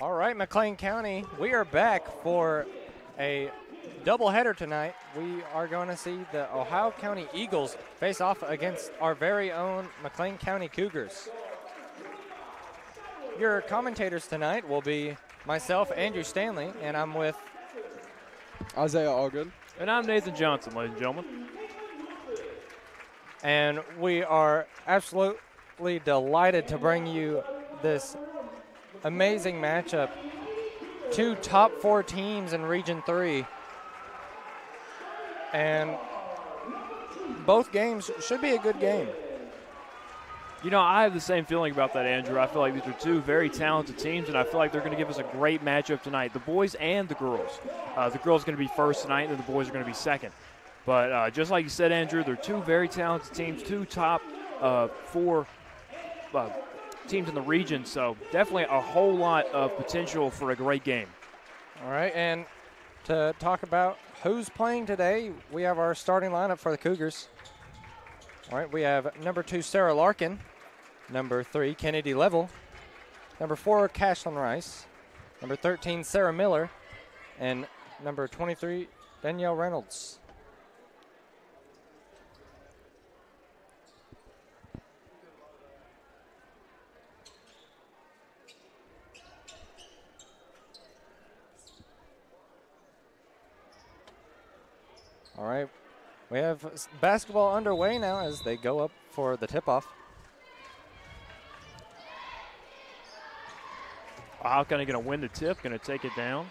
All right, McLean County, we are back for a doubleheader tonight. We are going to see the Ohio County Eagles face off against our very own McLean County Cougars. Your commentators tonight will be myself, Andrew Stanley, and I'm with Isaiah Allgood. And I'm Nathan Johnson, ladies and gentlemen. And we are absolutely delighted to bring you this amazing matchup. Two top 4 teams in Region 3. And both games should be a good game. You know, I have the same feeling about that, Andrew. I feel like these are two very talented teams, and I feel like they're going to give us a great matchup tonight, the boys and the girls. The girls are going to be first tonight, and the boys are going to be second. But just like you said, Andrew, they're two very talented teams, two top 4 teams in the region, so definitely a whole lot of potential for a great game. All right, and to talk about who's playing today, we have our starting lineup for the Cougars. All right, we have number 2, Sarah Larkin, number 3, Kennedy Level, number 4, Cashlyn Rice, number 13, Sarah Miller, and number 23, Danielle Reynolds. All right, we have basketball underway now as they go up for the tip-off. Ohio County going to win the tip, going to take it down.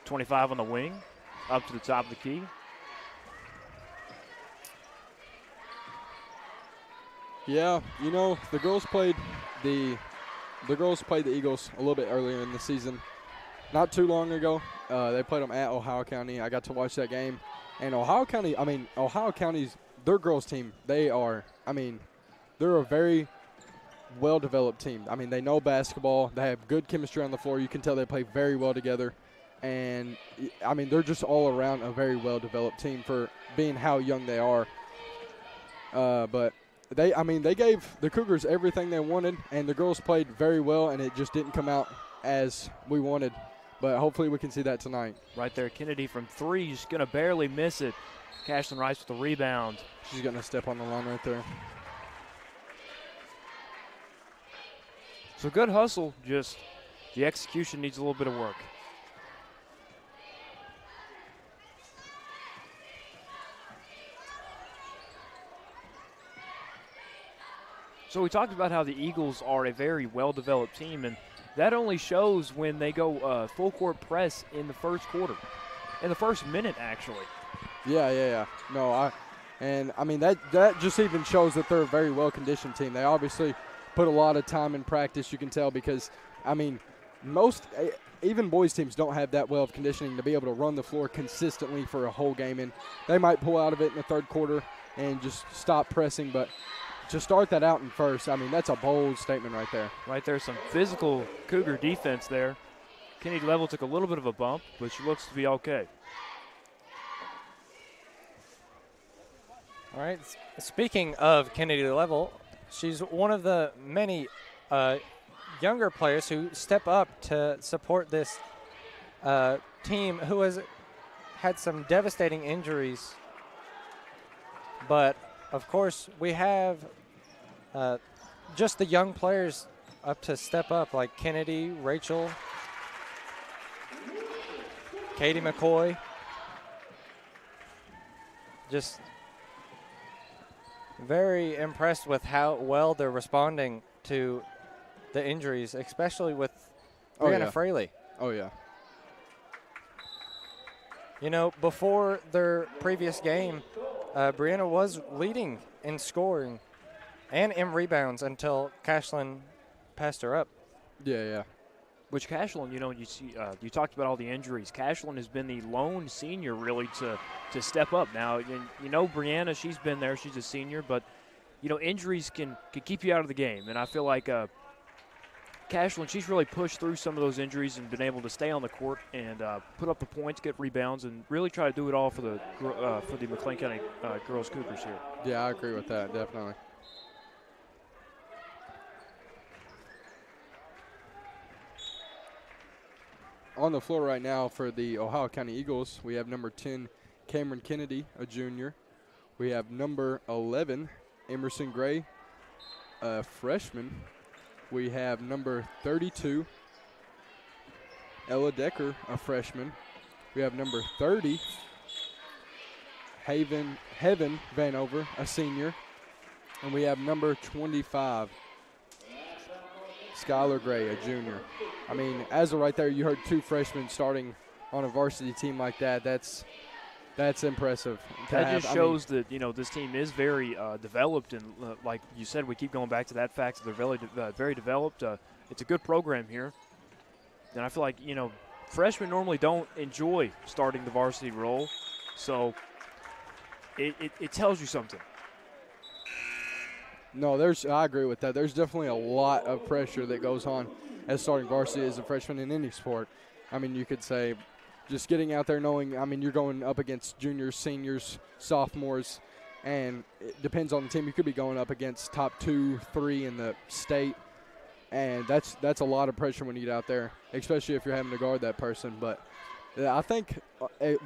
25 on the wing, up to the top of the key. Yeah, you know, the girls played the Eagles a little bit earlier in the season. Not too long ago, they played them at Ohio County. I got to watch that game. And Ohio County's, their girls team, they're a very well-developed team. I mean, they know basketball. They have good chemistry on the floor. You can tell they play very well together. And, I mean, they're just all around a very well-developed team for being how young they are. But they gave the Cougars everything they wanted, and the girls played very well, and it just didn't come out as we wanted. But hopefully we can see that tonight. Right there, Kennedy from 3, just going to barely miss it. Cashlyn Rice with the rebound. She's going to step on the line right there. So good hustle, just the execution needs a little bit of work. So we talked about how the Eagles are a very well-developed team, and that only shows when they go full court press in the first quarter, in the first minute, actually. Yeah. No, that just even shows that they're a very well-conditioned team. They obviously put a lot of time in practice, you can tell, because, I mean, even boys teams don't have that well of conditioning to be able to run the floor consistently for a whole game. And they might pull out of it in the third quarter and just stop pressing, but to start that out in first, I mean, that's a bold statement right there. Right there, some physical Cougar defense there. Kennedy Level took a little bit of a bump, but she looks to be okay. All right, speaking of Kennedy Level, she's one of the many younger players who step up to support this team who has had some devastating injuries. But, of course, we have just the young players up to step up, like Kennedy, Rachel, Katie McCoy. Just very impressed with how well they're responding to the injuries, especially with Brianna Fraley. Oh, yeah. You know, before their previous game, Brianna was leading in scoring and in rebounds until Cashlyn passed her up. Yeah. Which Cashlyn, you know, you see, you talked about all the injuries. Cashlyn has been the lone senior really to step up. Now, you know, Brianna, she's been there. She's a senior, but, you know, injuries can keep you out of the game. And I feel like Cashlyn, she's really pushed through some of those injuries and been able to stay on the court and put up the points, get rebounds, and really try to do it all for the McLean County girls Cougars here. Yeah, I agree with that, definitely. on the floor right now for the Ohio County Eagles, we have number 10, Cameron Kennedy, a junior. We have number 11, Emerson Gray, a freshman. We have number 32, Ella Decker, a freshman. We have number 30, Heaven Vanover, a senior. And we have number 25, Skylar Gray, a junior. I mean, as of right there, you heard 2 freshmen starting on a varsity team like that. That's impressive. That just shows that, this team is very developed. And like you said, we keep going back to that fact that they're very developed. It's a good program here. And I feel like, freshmen normally don't enjoy starting the varsity role. So it tells you something. No, I agree with that. There's definitely a lot of pressure that goes on as starting varsity as a freshman in any sport. I mean, you could say just getting out there knowing, you're going up against juniors, seniors, sophomores, and it depends on the team. You could be going up against top 2, 3 in the state, and that's a lot of pressure when you get out there, especially if you're having to guard that person. But I think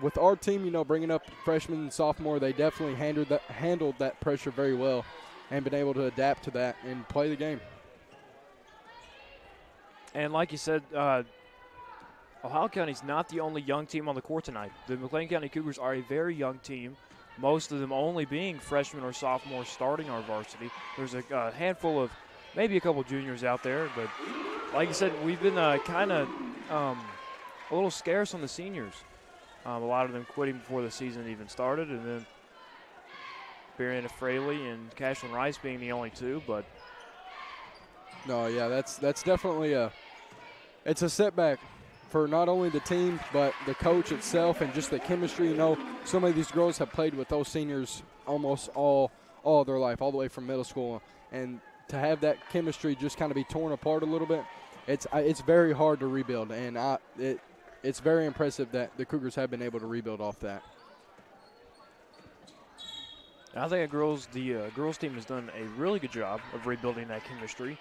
with our team, bringing up freshmen and sophomore, they definitely handled that pressure very well and been able to adapt to that and play the game. And like you said, Ohio County's not the only young team on the court tonight. The McLean County Cougars are a very young team, most of them only being freshmen or sophomores starting our varsity. There's a handful of maybe a couple juniors out there, but like you said, we've been kind of a little scarce on the seniors. A lot of them quitting before the season even started, and then Brianna Fraley and Cashlyn Rice being the only 2, but no, yeah, that's definitely it's a setback for not only the team but the coach itself and just the chemistry. So many of these girls have played with those seniors almost all their life, all the way from middle school, and to have that chemistry just kind of be torn apart a little bit, it's very hard to rebuild, and it's very impressive that the Cougars have been able to rebuild off that. I think the girls team has done a really good job of rebuilding that chemistry.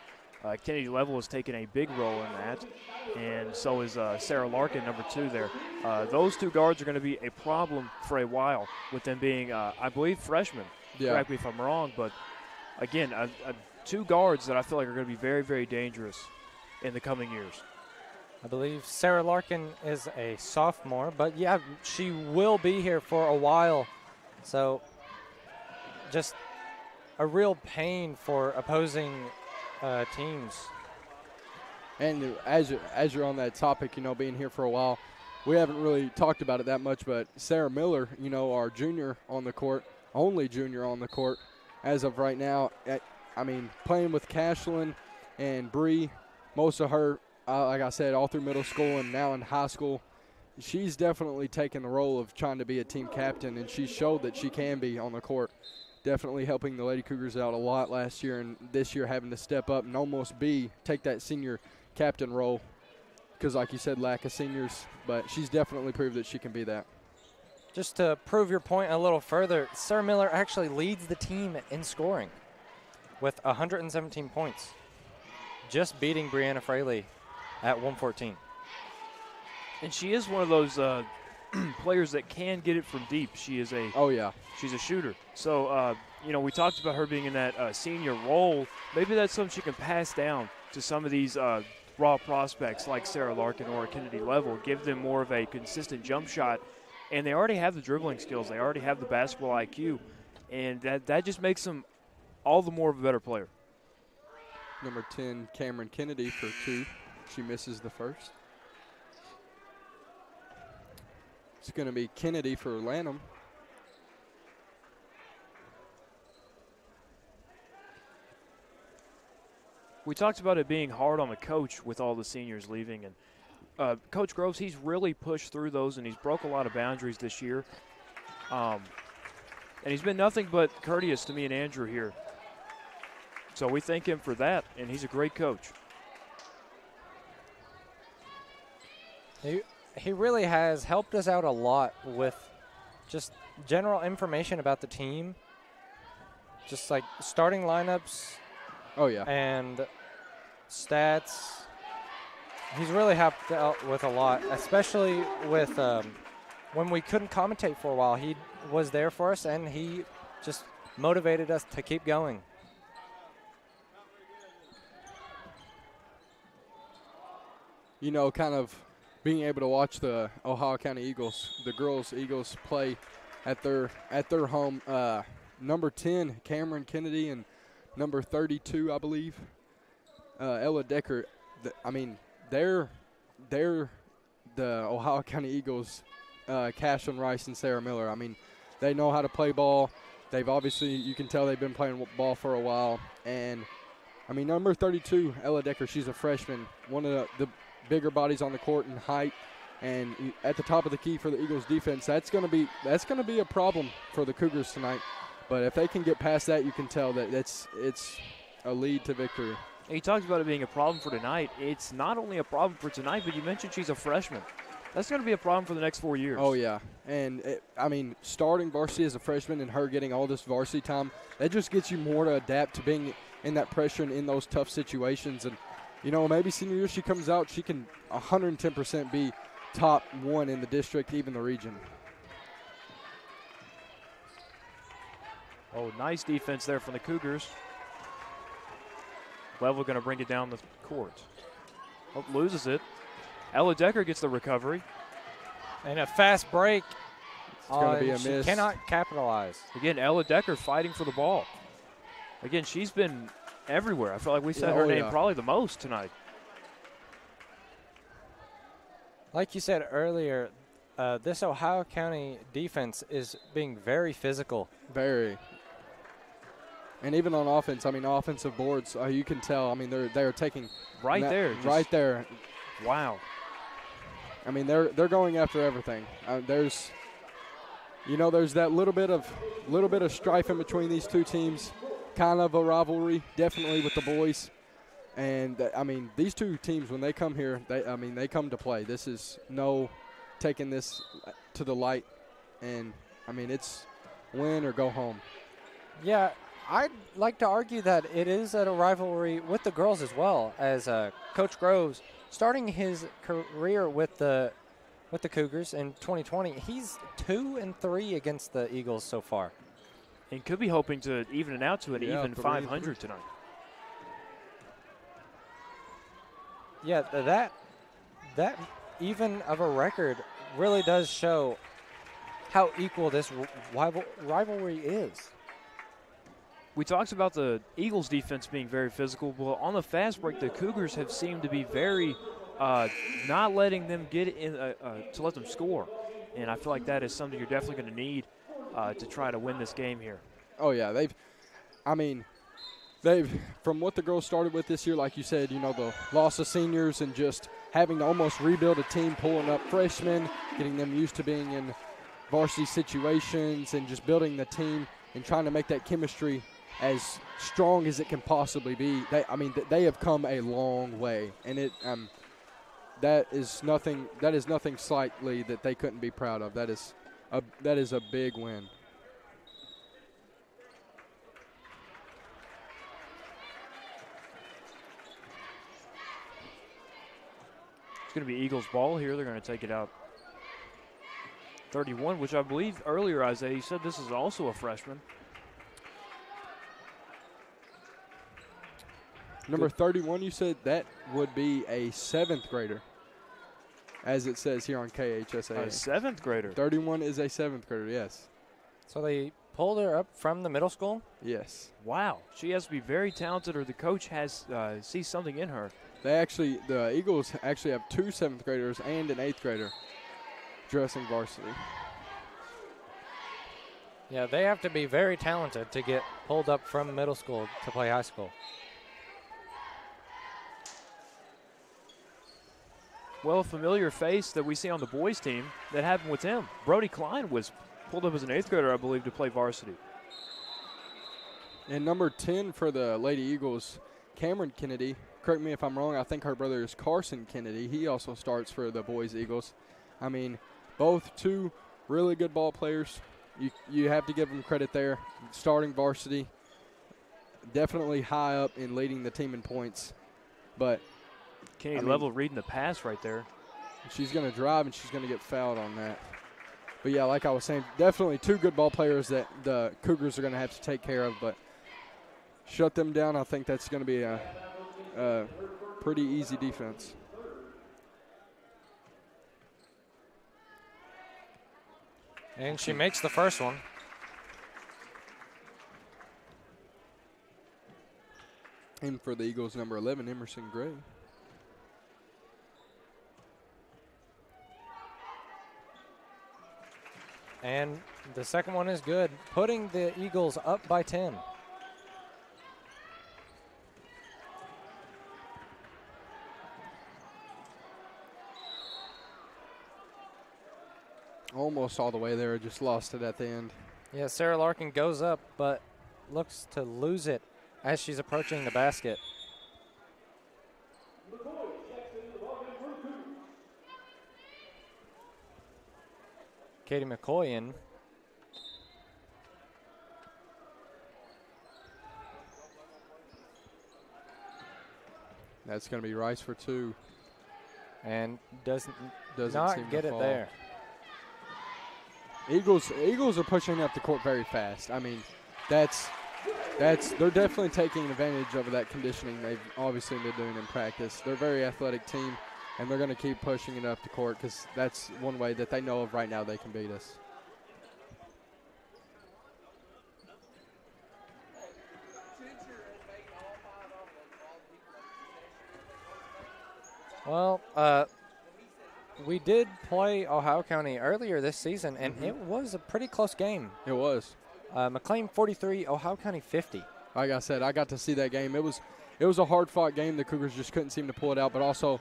Kennedy Level has taken a big role in that, and so is Sarah Larkin, number 2 there. Those 2 guards are going to be a problem for a while, with them being, I believe, freshmen. Yeah. Correct me if I'm wrong, but again, 2 guards that I feel like are going to be very, very dangerous in the coming years. I believe Sarah Larkin is a sophomore, but yeah, she will be here for a while. So just a real pain for opposing teams. And as you're on that topic, being here for a while, we haven't really talked about it that much, but Sarah Miller, our junior on the court, only junior on the court as of right now. Playing with Cashlyn and Bree, most of her, like I said, all through middle school and now in high school, she's definitely taken the role of trying to be a team captain, and she showed that she can be on the court. Definitely helping the Lady Cougars out a lot last year, and this year having to step up and almost take that senior captain role because, like you said, lack of seniors. But she's definitely proved that she can be that. Just to prove your point a little further, Sarah Miller actually leads the team in scoring with 117 points, just beating Brianna Fraley at 114. And she is one of those players that can get it from deep. She's a shooter. So, we talked about her being in that senior role. Maybe that's something she can pass down to some of these raw prospects like Sarah Larkin or Kennedy Level, give them more of a consistent jump shot. And they already have the dribbling skills. They already have the basketball IQ. And that just makes them all the more of a better player. Number 10, Cameron Kennedy for 2. She misses the first. It's going to be Kennedy for Lanham. We talked about it being hard on the coach with all the seniors leaving, and Coach Groves, he's really pushed through those, and he's broke a lot of boundaries this year. And he's been nothing but courteous to me and Andrew here. So we thank him for that, and he's a great coach. He really has helped us out a lot with just general information about the team, just like starting lineups. Oh, yeah. And stats, He's really helped out with a lot, especially with when we couldn't commentate for a while. He was there for us, and he just motivated us to keep going. You know, kind of being able to watch the Ohio County Eagles, the girls Eagles play at their home. Number 10, Cameron Kennedy, and number 32, I believe, Ella Decker. They're the Ohio County Eagles, Cashlyn Rice and Sarah Miller. I mean, they know how to play ball. They've obviously, you can tell they've been playing ball for a while. And, I mean, number 32, Ella Decker, she's a freshman, one of the bigger bodies on the court in height, and at the top of the key for the Eagles defense. That's going to be a problem for the Cougars tonight. But if they can get past that, you can tell that it's a lead to victory. He talks about it being a problem for tonight. It's not only a problem for tonight, but you mentioned she's a freshman. That's going to be a problem for the next 4 years. Oh, yeah. And, starting varsity as a freshman and her getting all this varsity time, that just gets you more to adapt to being in that pressure and in those tough situations. And, you know, maybe senior year she comes out, she can 110% be top one in the district, even the region. Oh, nice defense there from the Cougars. Level going to bring it down the court. Oh, loses it. Ella Decker gets the recovery. And a fast break. It's going to be a miss. She cannot capitalize. Again, Ella Decker fighting for the ball. Again, she's been everywhere. I feel like we said her name probably the most tonight. Like you said earlier, this Ohio County defense is being very physical. Very. And even on offense, offensive boards, you can tell. They're taking right there. Wow. They're going after everything. There's that little bit of strife in between these two teams, kind of a rivalry, definitely with the boys. And these two teams, when they come here, they come to play. This is no taking this to the light, and it's win or go home. Yeah. I'd like to argue that it is a rivalry with the girls as well, as Coach Groves, starting his career with the Cougars in 2020, he's 2-3 against the Eagles so far. And could be hoping to even it out to an even 500 tonight. Yeah, that even of a record really does show how equal this rivalry is. We talked about the Eagles' defense being very physical. Well, on the fast break, the Cougars have seemed to be very not letting them get in to let them score. And I feel like that is something you're definitely going to need to try to win this game here. Oh, yeah. They've from what the girls started with this year, like you said, the loss of seniors and just having to almost rebuild a team, pulling up freshmen, getting them used to being in varsity situations and just building the team and trying to make that chemistry as strong as it can possibly be. They have come a long way, and that is nothing slightly that they couldn't be proud of. That is a big win. It's going to be Eagles ball here. They're going to take it out 31, which I believe earlier, Isaiah, you said this is also a freshman. Number 31, you said that would be a 7th grader, as it says here on KHSA. A 7th grader. 31 is a 7th grader, yes. So they pulled her up from the middle school? Yes. Wow. She has to be very talented, or the coach sees something in her. The Eagles actually have 2 7th graders and an 8th grader dressing varsity. Yeah, they have to be very talented to get pulled up from middle school to play high school. Well, a familiar face that we see on the boys' team that happened with him. Brody Klein was pulled up as an 8th grader, I believe, to play varsity. And number 10 for the Lady Eagles, Cameron Kennedy. Correct me if I'm wrong. I think her brother is Carson Kennedy. He also starts for the boys' Eagles. Both two really good ball players. You have to give them credit there. Starting varsity, definitely high up in leading the team in points. But Kennedy Level reading the pass right there. She's going to drive, and she's going to get fouled on that. But, yeah, like I was saying, definitely two good ball players that the Cougars are going to have to take care of. But shut them down, I think that's going to be a pretty easy defense. And she makes the first one. And for the Eagles, number 11, Emerson Gray. And the second one is good, putting the Eagles up by 10. Almost all the way there, just lost it at the end. Yeah, Sarah Larkin goes up, but looks to lose it as she's approaching the basket. Katie McCoy in. That's going to be Rice for two. And doesn't Doesn't seem not get to it fall. there. Eagles are pushing up the court very fast. I mean, they're definitely taking advantage of that conditioning they've obviously been doing in practice. They're a very athletic team, and they're going to keep pushing it up the court because that's one way that they know of right now they can beat us. Well, we did play Ohio County earlier this season, and it was a pretty close game. It was. McLean 43, Ohio County 50. Like I said, I got to see that game. It was a hard-fought game. The Cougars just couldn't seem to pull it out. But also,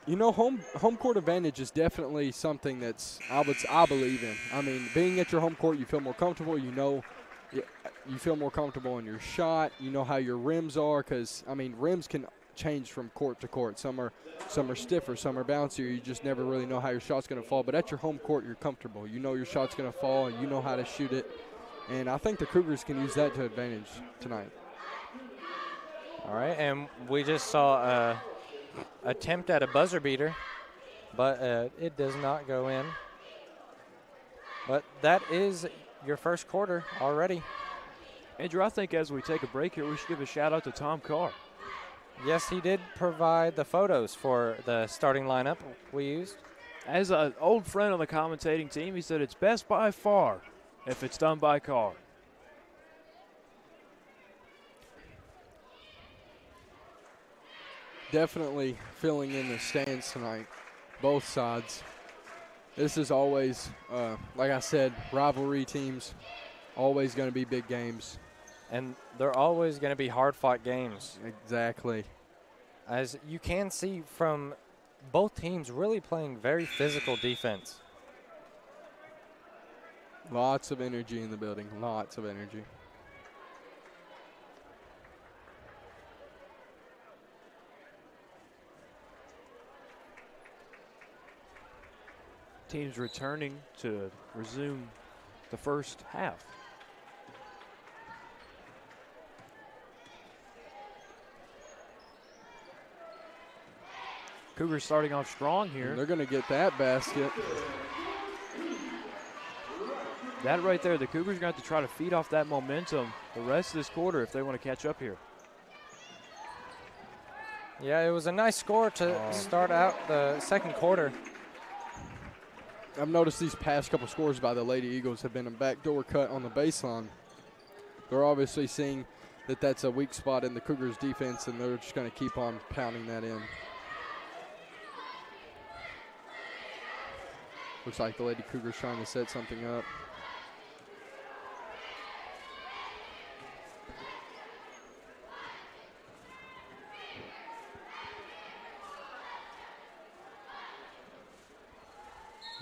you know, home court advantage is definitely something that's I believe in. I mean, being at your home court, you feel more comfortable. You know, you feel more comfortable in your shot. You know how your rims are because, I mean, rims can change from court to court. Some are stiffer, some are bouncier. You just never really know how your shot's going to fall. But at your home court, you're comfortable. You know your shot's going to fall, and you know how to shoot it. And I think the Cougars can use that to advantage tonight. All right, and we just saw a attempt at a buzzer beater, but it does not go in. But that is your first quarter already. Andrew, I think as we take a break here, we should give a shout-out to Tom Carr. Yes, he did provide the photos for the starting lineup we used. As an old friend on the commentating team, he said it's best by far if it's done by Carr. Definitely filling in the stands tonight, both sides. This is always, like I said, rivalry teams, always going to be big games. And they're always going to be hard-fought games. Exactly. As you can see from both teams really playing very physical defense. Lots of energy in the building, lots of energy. Teams returning to resume the first half. Cougars starting off strong here. And they're going to get that basket. That right there, the Cougars are going to have to try to feed off that momentum the rest of this quarter if they want to catch up here. Yeah, it was a nice score to start out the second quarter. I've noticed these past couple scores by the Lady Eagles have been a backdoor cut on the baseline. They're obviously seeing that that's a weak spot in the Cougars' defense, and they're just going to keep on pounding that in. Looks like the Lady Cougars trying to set something up.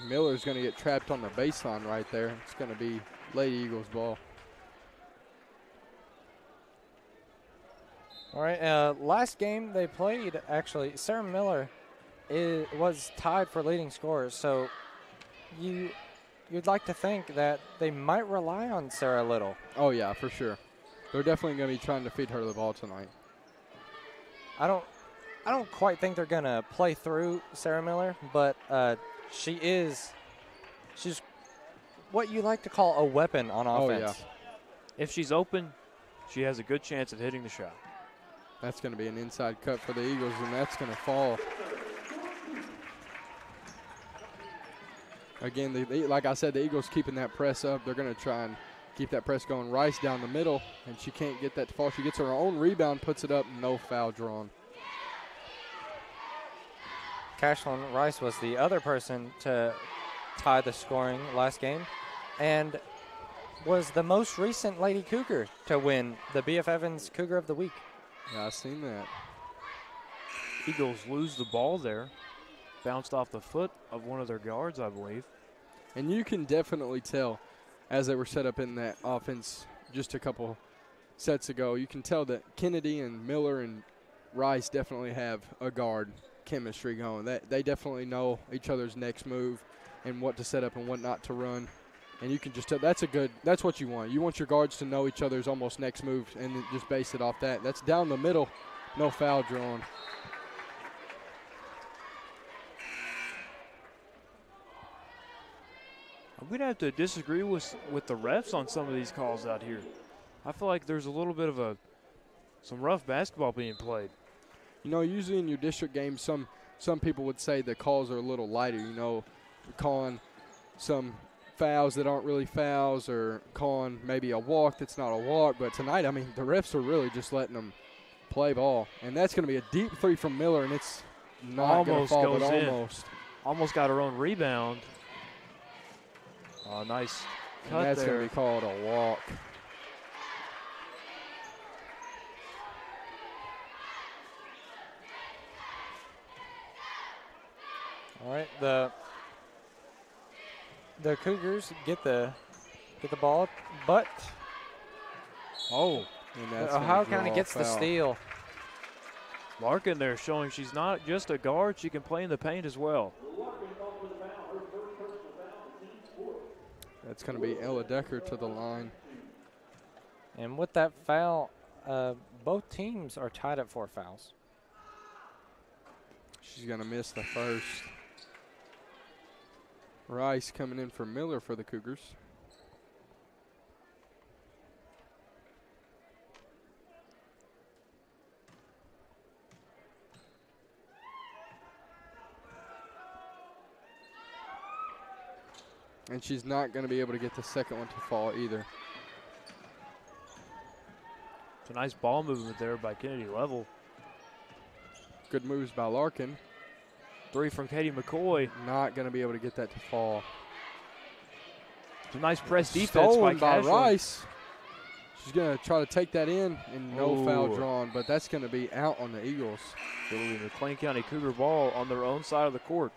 Miller's going to get trapped on the baseline right there. It's going to be Lady Eagles ball. All right, last game they played, actually, Sarah Miller was tied for leading scorers, so you'd like to think that they might rely on Sarah Little. Oh, yeah, for sure. They're definitely going to be trying to feed her the ball tonight. I don't quite think they're going to play through Sarah Miller, but she's what you like to call a weapon on offense. Oh, If she's open, she has a good chance of hitting the shot. That's going to be an inside cut for the Eagles, and that's going to fall. Again, like I said, the Eagles keeping that press up. They're going to try and keep that press going. Rice down the middle, and she can't get that to fall. She gets her own rebound, puts it up, no foul drawn. Cashlyn Rice was the other person to tie the scoring last game and was the most recent Lady Cougar to win the B.F. Evans Cougar of the Week. Yeah, I've seen that. Eagles lose the ball there. Bounced off the foot of one of their guards, I believe. And you can definitely tell as they were set up in that offense just a couple sets ago, you can tell that Kennedy and Miller and Rice definitely have a guard chemistry going. They definitely know each other's next move and what to set up and what not to run. And you can just tell that's what you want. You want your guards to know each other's almost next move and then just base it off that. That's down the middle, no foul drawn. I'm going to have to disagree with the refs on some of these calls out here. I feel like there's a little bit of some rough basketball being played. You know, usually in your district games, some people would say the calls are a little lighter, you know, calling some fouls that aren't really fouls or calling maybe a walk that's not a walk. But tonight, I mean, the refs are really just letting them play ball. And that's going to be a deep three from Miller, and it's not going to fall, but almost. Almost got her own rebound. Nice cut and that's there. going to be called a walk. All right, the Cougars get the ball, but and that's Ohio County gets the steal. Larkin there showing she's not just a guard, she can play in the paint as well. That's going to be Ella Decker to the line. And with that foul, both teams are tied at 4 fouls. She's going to miss the first. Rice coming in for Miller for the Cougars. And she's not going to be able to get the second one to fall either. It's a nice ball movement there by Kennedy Level. Good moves by Larkin. 3 from Katie McCoy. Not going to be able to get that to fall. It's a nice press defense Stolen by Cashlyn. Rice. She's going to try to take that in, and no foul drawn, but that's going to be out on the Eagles. It'll be the McLean County Cougar ball on their own side of the court.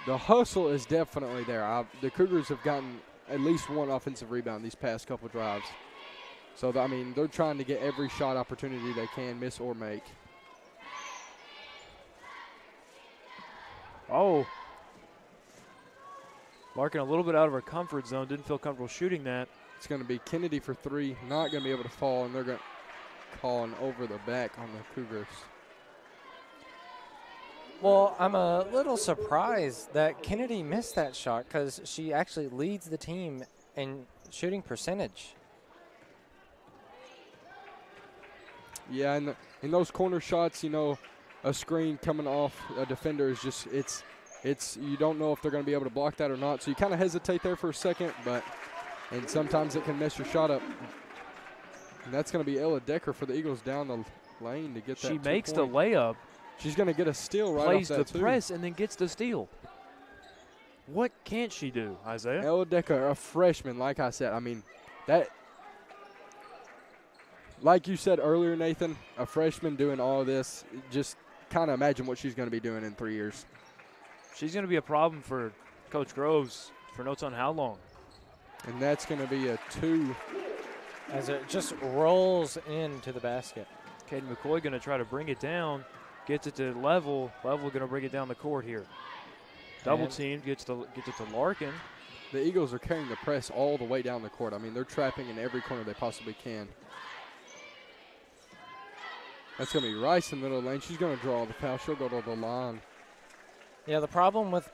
The hustle is definitely there. The Cougars have gotten at least one offensive rebound these past couple drives. So, I mean, they're trying to get every shot opportunity they can, miss or make. Oh. Larkin a little bit out of her comfort zone. Didn't feel comfortable shooting that. It's going to be Kennedy for 3. Not going to be able to fall, and they're going to call an over the back on the Cougars. Well, I'm a little surprised that Kennedy missed that shot because she actually leads the team in shooting percentage. Yeah, and in those corner shots, you know, a screen coming off a defender is just, it's you don't know if they're going to be able to block that or not. So you kind of hesitate there for a second, and sometimes it can mess your shot up. And that's going to be Ella Decker for the Eagles down the lane to get that. She makes the layup. She's going to get a steal right plays off that the press and then gets the steal. What can't she do, Isaiah? Ella Decker, a freshman, like I said. I mean, that, like you said earlier, Nathan, a freshman doing all this, just kind of imagine what she's going to be doing in 3 years. She's going to be a problem for Coach Groves for no telling how long. And that's going to be a 2. As it just rolls into the basket. Katie McCoy going to try to bring it down. Gets it to Level. Level going to bring it down the court here. Double team gets it to Larkin. The Eagles are carrying the press all the way down the court. I mean, they're trapping in every corner they possibly can. That's going to be Rice in the middle of the lane. She's going to draw the foul. She'll go to the line. Yeah, the problem with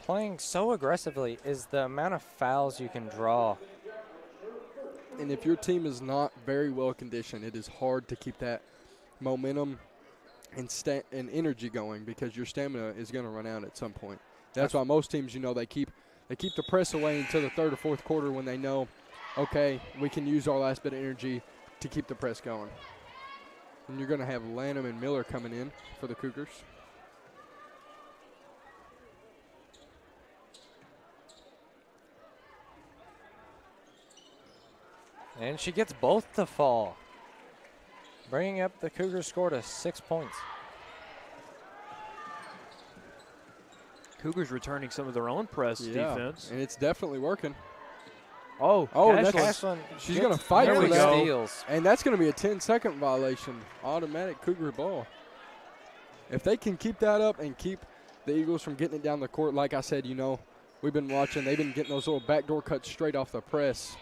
playing so aggressively is the amount of fouls you can draw. And if your team is not very well conditioned, it is hard to keep that momentum and energy going because your stamina is going to run out at some point. That's why most teams, they keep the press away until the third or fourth quarter when they know, okay, we can use our last bit of energy to keep the press going. And you're going to have Lanham and Miller coming in for the Cougars. And she gets both to fall, bringing up the Cougars score to 6 points. Cougars returning some of their own press defense. And it's definitely working. Cashlin she's going to fight for that. Steals. And that's going to be a 10-second violation. Automatic Cougar ball. If they can keep that up and keep the Eagles from getting it down the court, like I said, we've been watching. They've been getting those little backdoor cuts straight off the press.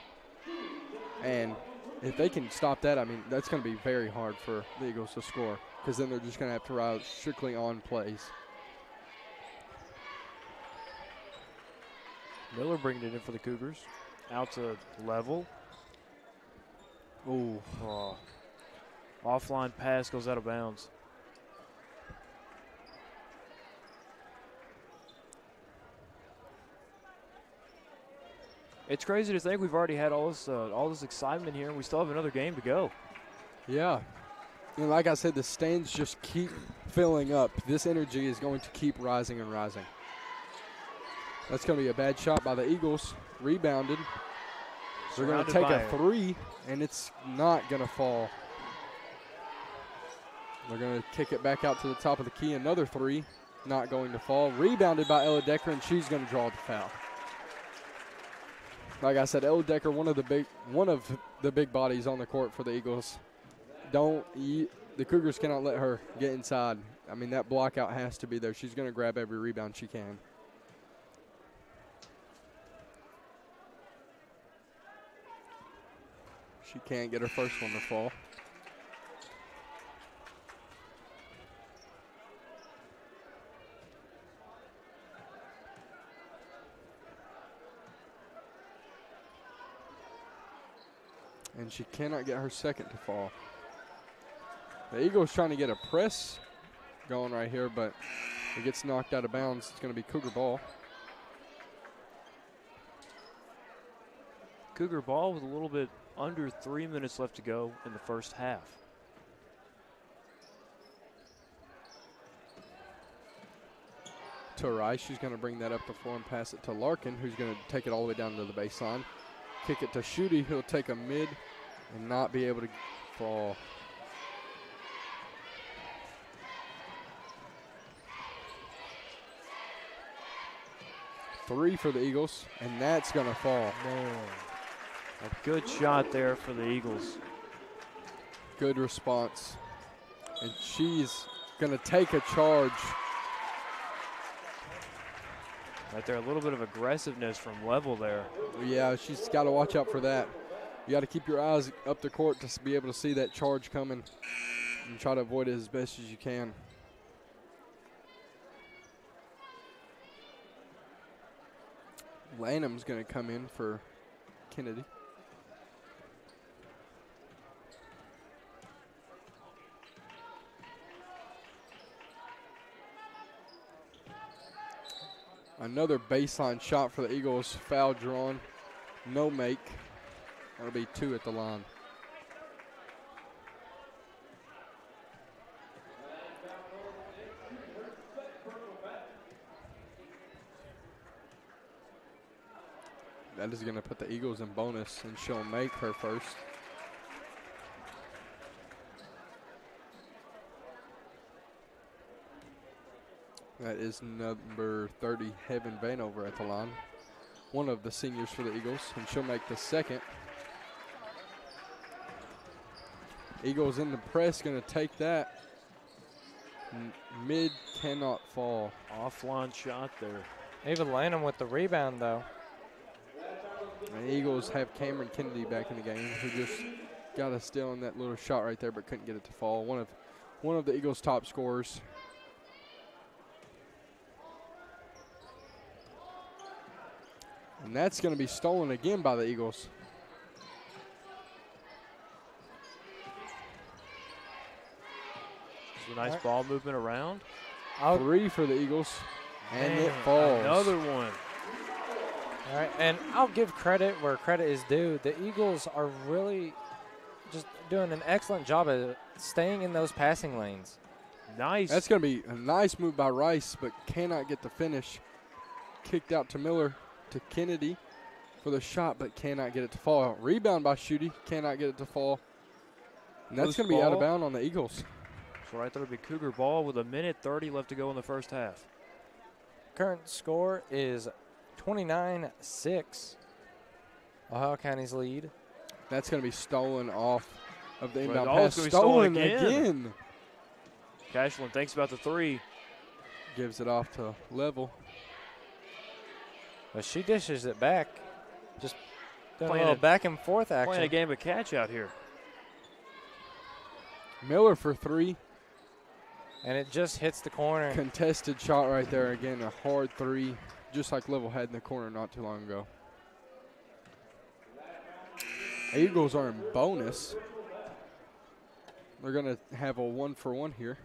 And if they can stop that, that's going to be very hard for the Eagles to score because then they're just going to have to rely strictly on plays. Miller bringing it in for the Cougars. Out to level. Ooh. Oh. Offline pass goes out of bounds. It's crazy to think we've already had all this excitement here, and we still have another game to go. Yeah. And like I said, the stands just keep filling up. This energy is going to keep rising and rising. That's going to be a bad shot by the Eagles. Rebounded. They're going to take a three, and it's not going to fall. They're going to kick it back out to the top of the key. Another three, not going to fall. Rebounded by Ella Decker, and she's going to draw the foul. Like I said, Ella Decker, one of the big bodies on the court for the Eagles. The Cougars cannot let her get inside. That block out has to be there. She's going to grab every rebound she can. She can't get her first one to fall. And she cannot get her second to fall. The Eagles trying to get a press going right here, but it gets knocked out of bounds. It's going to be Cougar ball. Cougar ball with a little bit under 3 minutes left to go in the first half. To Rice, she's going to bring that up the floor and pass it to Larkin, who's going to take it all the way down to the baseline. Kick it to Schutte, who'll take a mid and not be able to fall. Three for the Eagles, and that's going to fall. Man, a good shot there for the Eagles. Good response. And she's going to take a charge. Right there, a little bit of aggressiveness from level there. Yeah, she's got to watch out for that. You got to keep your eyes up the court to be able to see that charge coming and try to avoid it as best as you can. Lanham's going to come in for Kennedy. Another baseline shot for the Eagles. Foul drawn. No make. That'll be two at the line. That is going to put the Eagles in bonus, and she'll make her first. That is number 30, Heaven Vanover at the line. One of the seniors for the Eagles, and she'll make the second. Eagles in the press, going to take that. Mid cannot fall. Offline shot there. Ava Lanham with the rebound, though. And the Eagles have Cameron Kennedy back in the game, who just got a steal on that little shot right there, but couldn't get it to fall. One of one of the Eagles' top scorers. And that's going to be stolen again by the Eagles. It's a nice ball movement around. 3 for the Eagles, and Man, it falls. Another one. All right, and I'll give credit where credit is due. The Eagles are really just doing an excellent job of staying in those passing lanes. Nice. That's going to be a nice move by Rice, but cannot get the finish. Kicked out to Miller, to Kennedy for the shot, but cannot get it to fall. Rebound by Schutte, cannot get it to fall. And that's going to be out of bounds on the Eagles. So right there will be Cougar ball with 1:30 left to go in the first half. Current score is 29-6. Ohio County's lead. That's going to be stolen off of the inbound Oh, pass. it's gonna be Stolen stolen again. again. Cashlin thinks about the 3. Gives it off to Level. But she dishes it back. Just doing Playing a little it- back and forth action. Playing a game of catch out here. Miller for 3. And it just hits the corner. Contested shot right there again. A hard 3, just like Level had in the corner not too long ago. Eagles are in bonus. They're going to have a 1-for-1 here.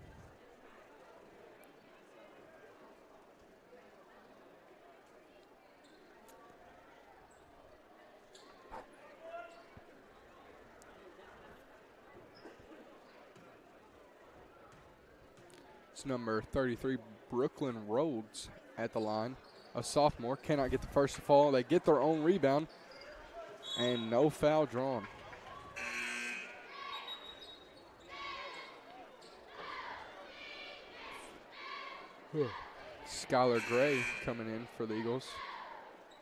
It's number 33, Brooklyn Rhodes, at the line. A sophomore, cannot get the first to fall. They get their own rebound, and no foul drawn. Skylar Gray coming in for the Eagles,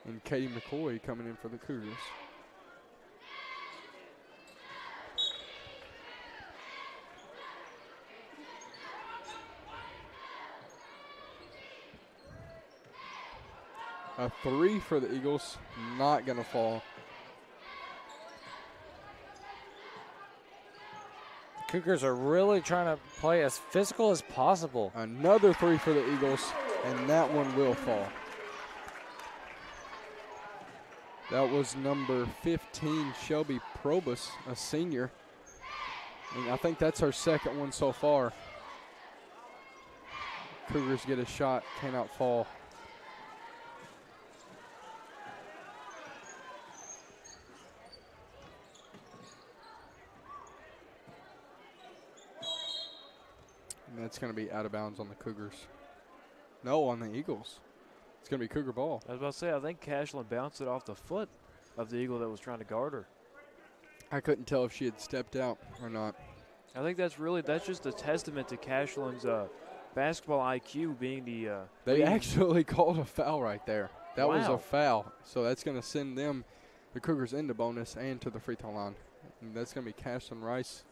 and Katie McCoy coming in for the Cougars. A 3 for the Eagles, not going to fall. The Cougars are really trying to play as physical as possible. Another 3 for the Eagles, and that one will fall. That was number 15, Shelby Probus, a senior. And I think that's her second one so far. Cougars get a shot, cannot fall. And that's going to be out of bounds on the Cougars. No, on the Eagles. It's going to be Cougar ball. I was about to say, I think Cashlin bounced it off the foot of the Eagle that was trying to guard her. I couldn't tell if she had stepped out or not. I think that's just a testament to Cashlin's basketball IQ being the They leading- actually called a foul right there. That was Wow. a foul. So that's going to send them, the Cougars, into bonus and to the free throw line. And that's going to be Cashlin Rice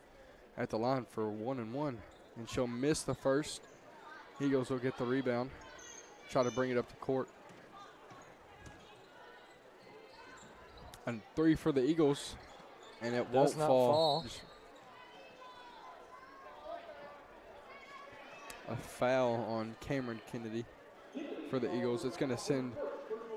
at the line for 1-1. And she'll miss the first. Eagles will get the rebound. Try to bring it up the court. And 3 for the Eagles. And it Does won't not fall. fall. A foul on Cameron Kennedy for the Eagles. It's going to send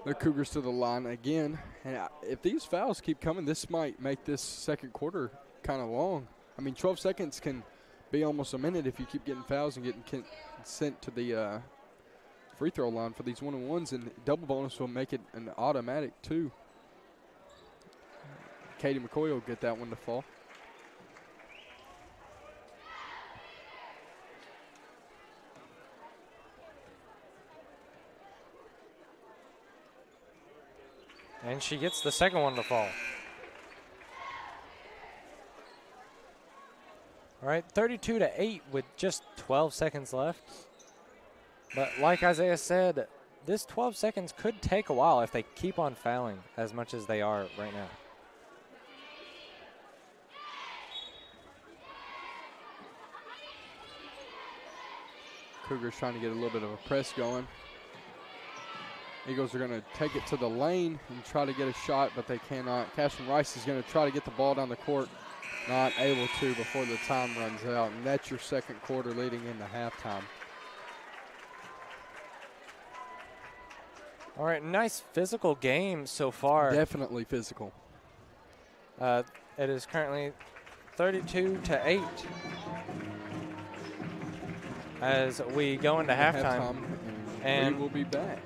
the Cougars to the line again. And if these fouls keep coming, this might make this second quarter kind of long. I mean, 12 seconds can be almost a minute if you keep getting fouls and getting sent to the free throw line for these 1-on-1s, and double bonus will make it an automatic 2. Katie McCoy will get that one to fall. And she gets the second one to fall. All right, 32-8 with just 12 seconds left. But like Isaiah said, this 12 seconds could take a while if they keep on fouling as much as they are right now. Cougars trying to get a little bit of a press going. Eagles are going to take it to the lane and try to get a shot, but they cannot. Cashin Rice is going to try to get the ball down the court. not able to before the time runs out. And that's your second quarter leading into halftime. All right, nice physical game so far. Definitely physical. It is currently 32-8 as we go into halftime. And we will be back.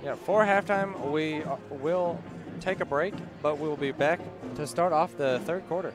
Yeah, for halftime, we will take a break, but we will be back to start off the third quarter.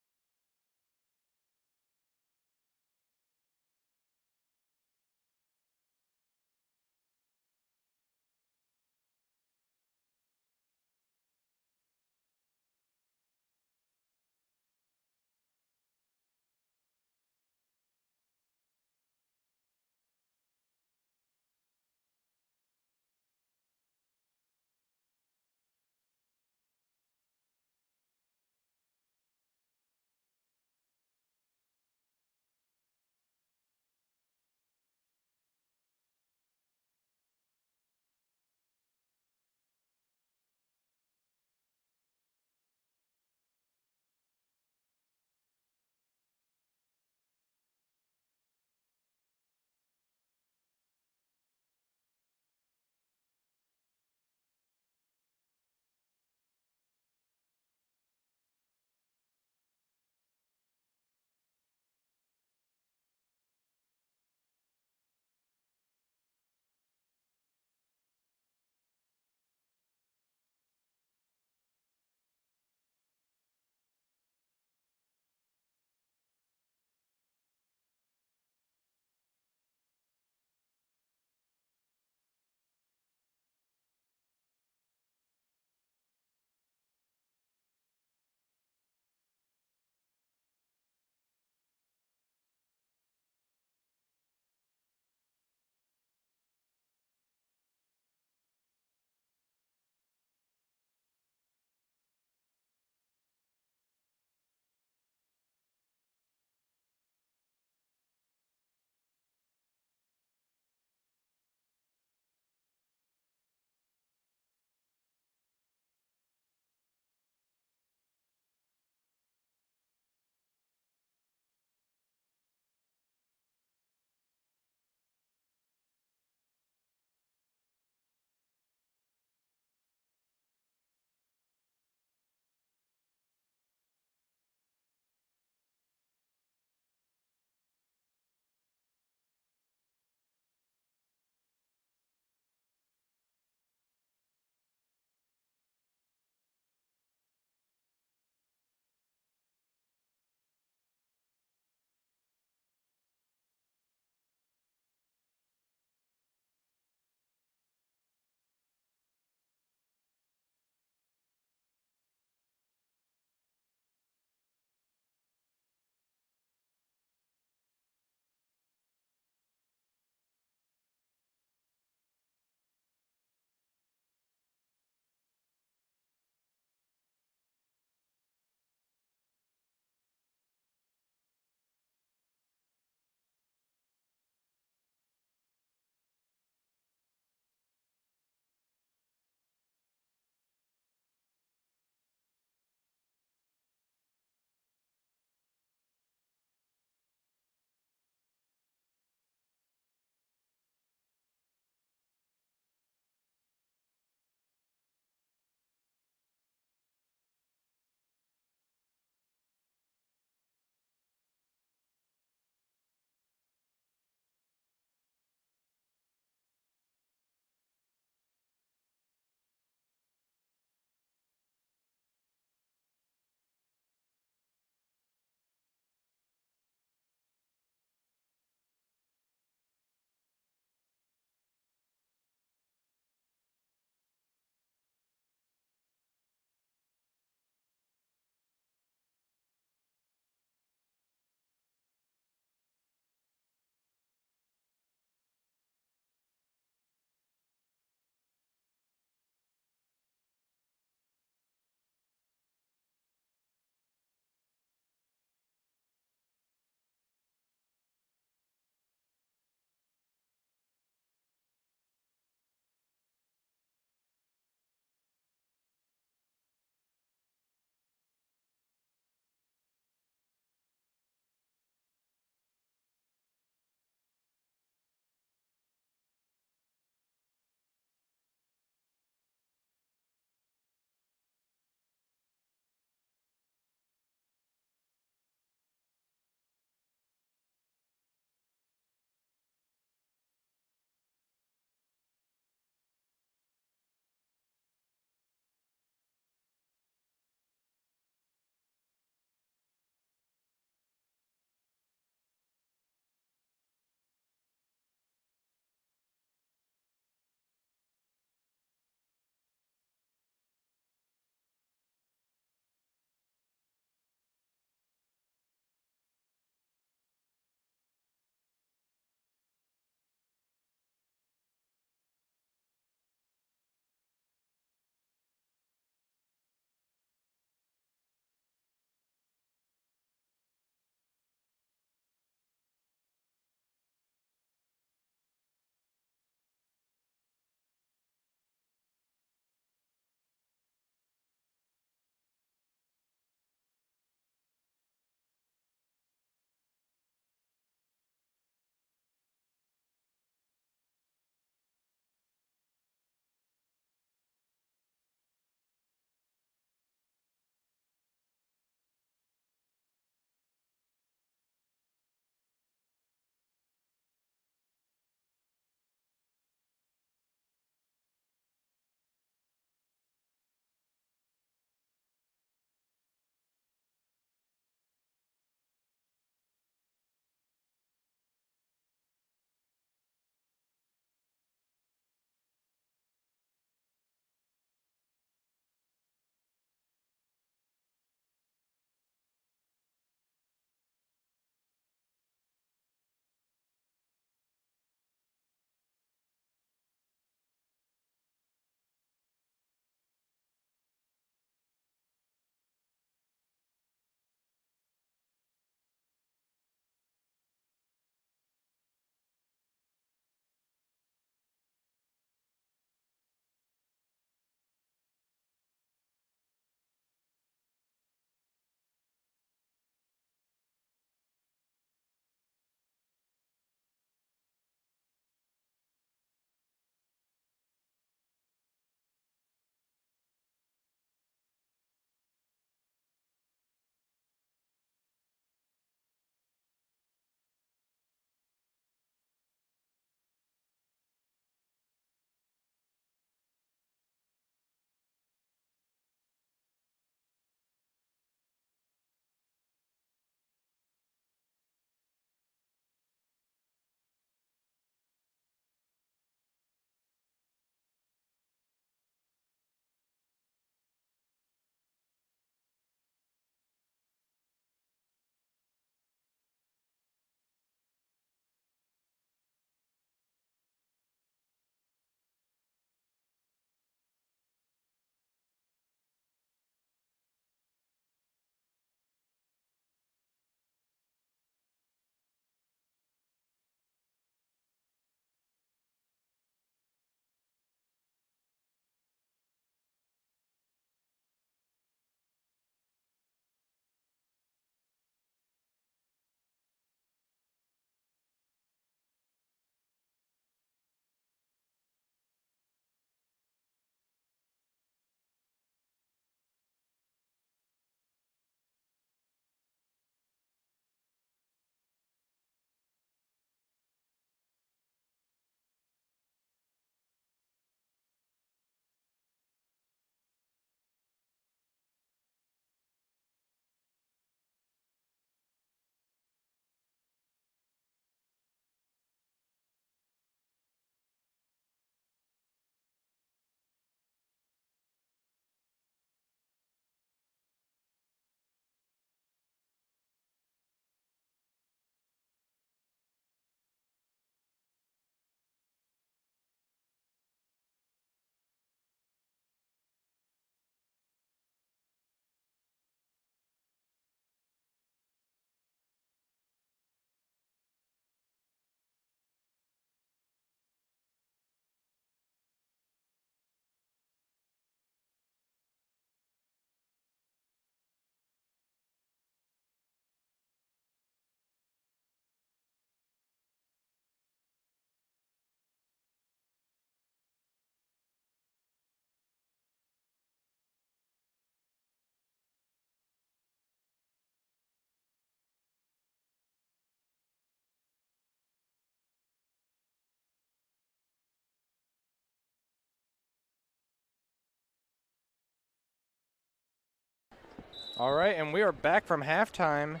All right, and we are back from halftime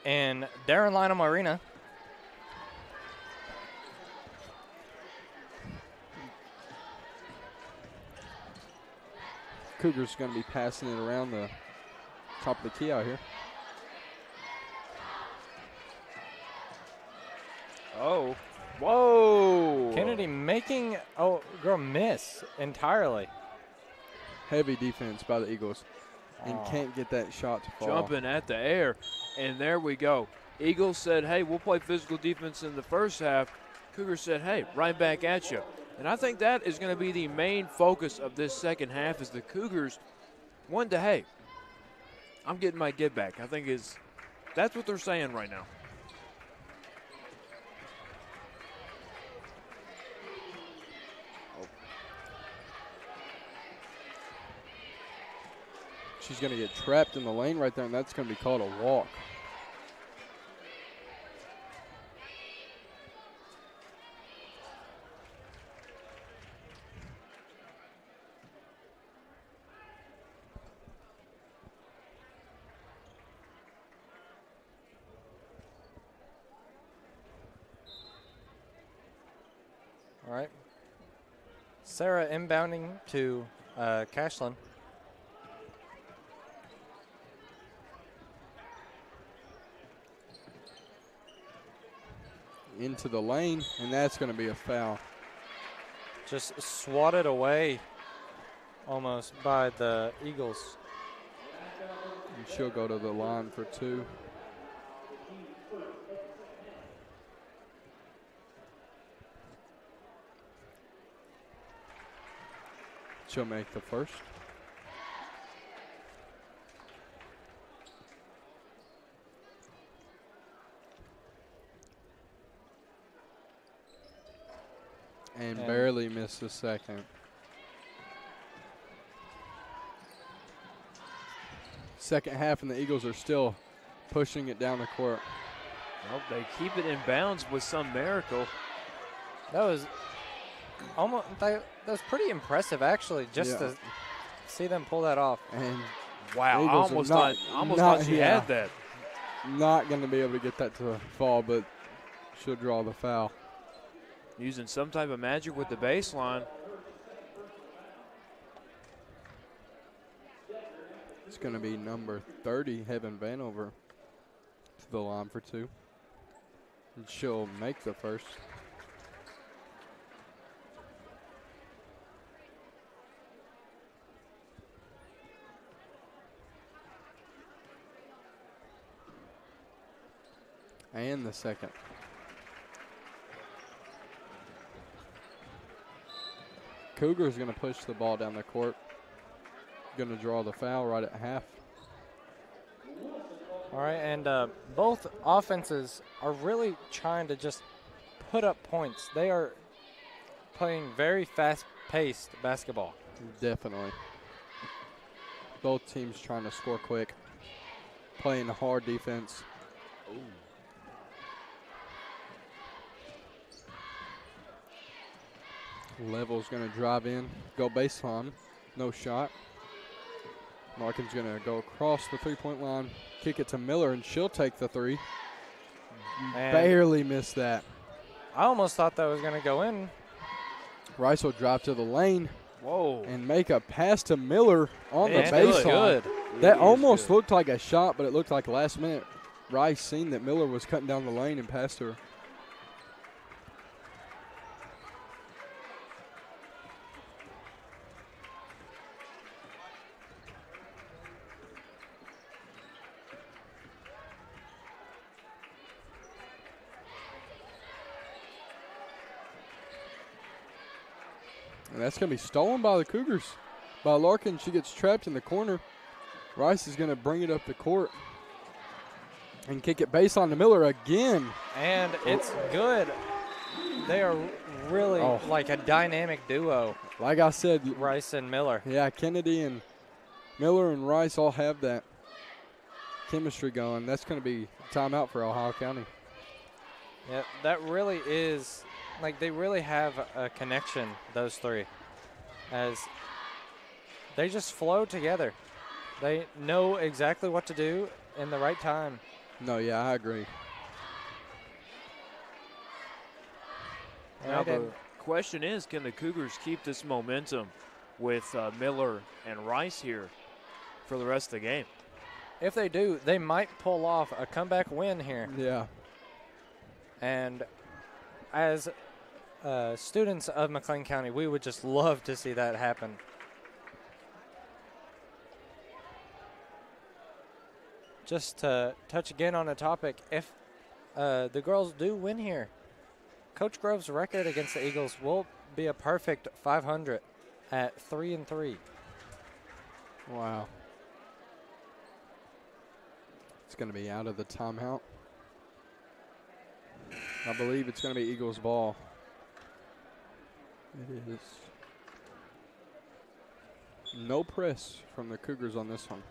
in Darren Lynham Arena. Cougars going to be passing it around the top of the key out here. Oh, whoa. Kennedy making miss entirely. Heavy defense by the Eagles. And can't get that shot to fall. Jumping at the air. And there we go. Eagles said, hey, we'll play physical defense in the first half. Cougars said, hey, right back at you. And I think that is going to be the main focus of this second half is the Cougars want to, hey, I'm getting my get back. I think that's what they're saying right now. She's going to get trapped in the lane right there, and that's going to be called a walk. All right. Sarah inbounding to Cashlin. Into the lane, and that's going to be a foul. Just swatted away almost by the Eagles. And she'll go to the line for 2. She'll make the first. And barely missed the second. Second half, and the Eagles are still pushing it down the court. Well, they keep it in bounds with some miracle. That was pretty impressive, actually, just to see them pull that off. And wow, I almost thought she had that. Not going to be able to get that to fall, but she'll draw the foul. Using some type of magic with the baseline. It's going to be number 30, Heaven Vanover, to the line for 2. And she'll make the first. And the second. Cougars going to push the ball down the court. Going to draw the foul right at half. All right, and both offenses are really trying to just put up points. They are playing very fast-paced basketball. Definitely. Both teams trying to score quick, playing hard defense. Ooh. Level's going to drive in, go baseline, no shot. Larkin's going to go across the three-point line, kick it to Miller, and she'll take the 3. And barely missed that. I almost thought that was going to go in. Rice will drive to the lane. Whoa. And make a pass to Miller on the And baseline. good. That almost looked like a shot, but it looked like last minute. Rice seen that Miller was cutting down the lane and passed her. And that's going to be stolen by the Cougars. By Larkin, she gets trapped in the corner. Rice is going to bring it up the court and kick it baseline to Miller again. And it's good. They are really like a dynamic duo. Like I said, Rice and Miller. Yeah, Kennedy and Miller and Rice all have that chemistry going. That's going to be timeout for Ohio County. Yeah, that really is, like, they really have a connection, those three, as they just flow together. They know exactly what to do in the right time. No, yeah, I agree. Now the question is, can the Cougars keep this momentum with Miller and Rice here for the rest of the game? If they do, they might pull off a comeback win here. Yeah. And as students of McLean County, we would just love to see that happen. Just to touch again on a topic, if the girls do win here, Coach Grove's record against the Eagles will be a perfect 500 at 3-3. Wow. It's going to be out of the timeout. I believe it's going to be Eagles ball. It is. No press from the Cougars on this one.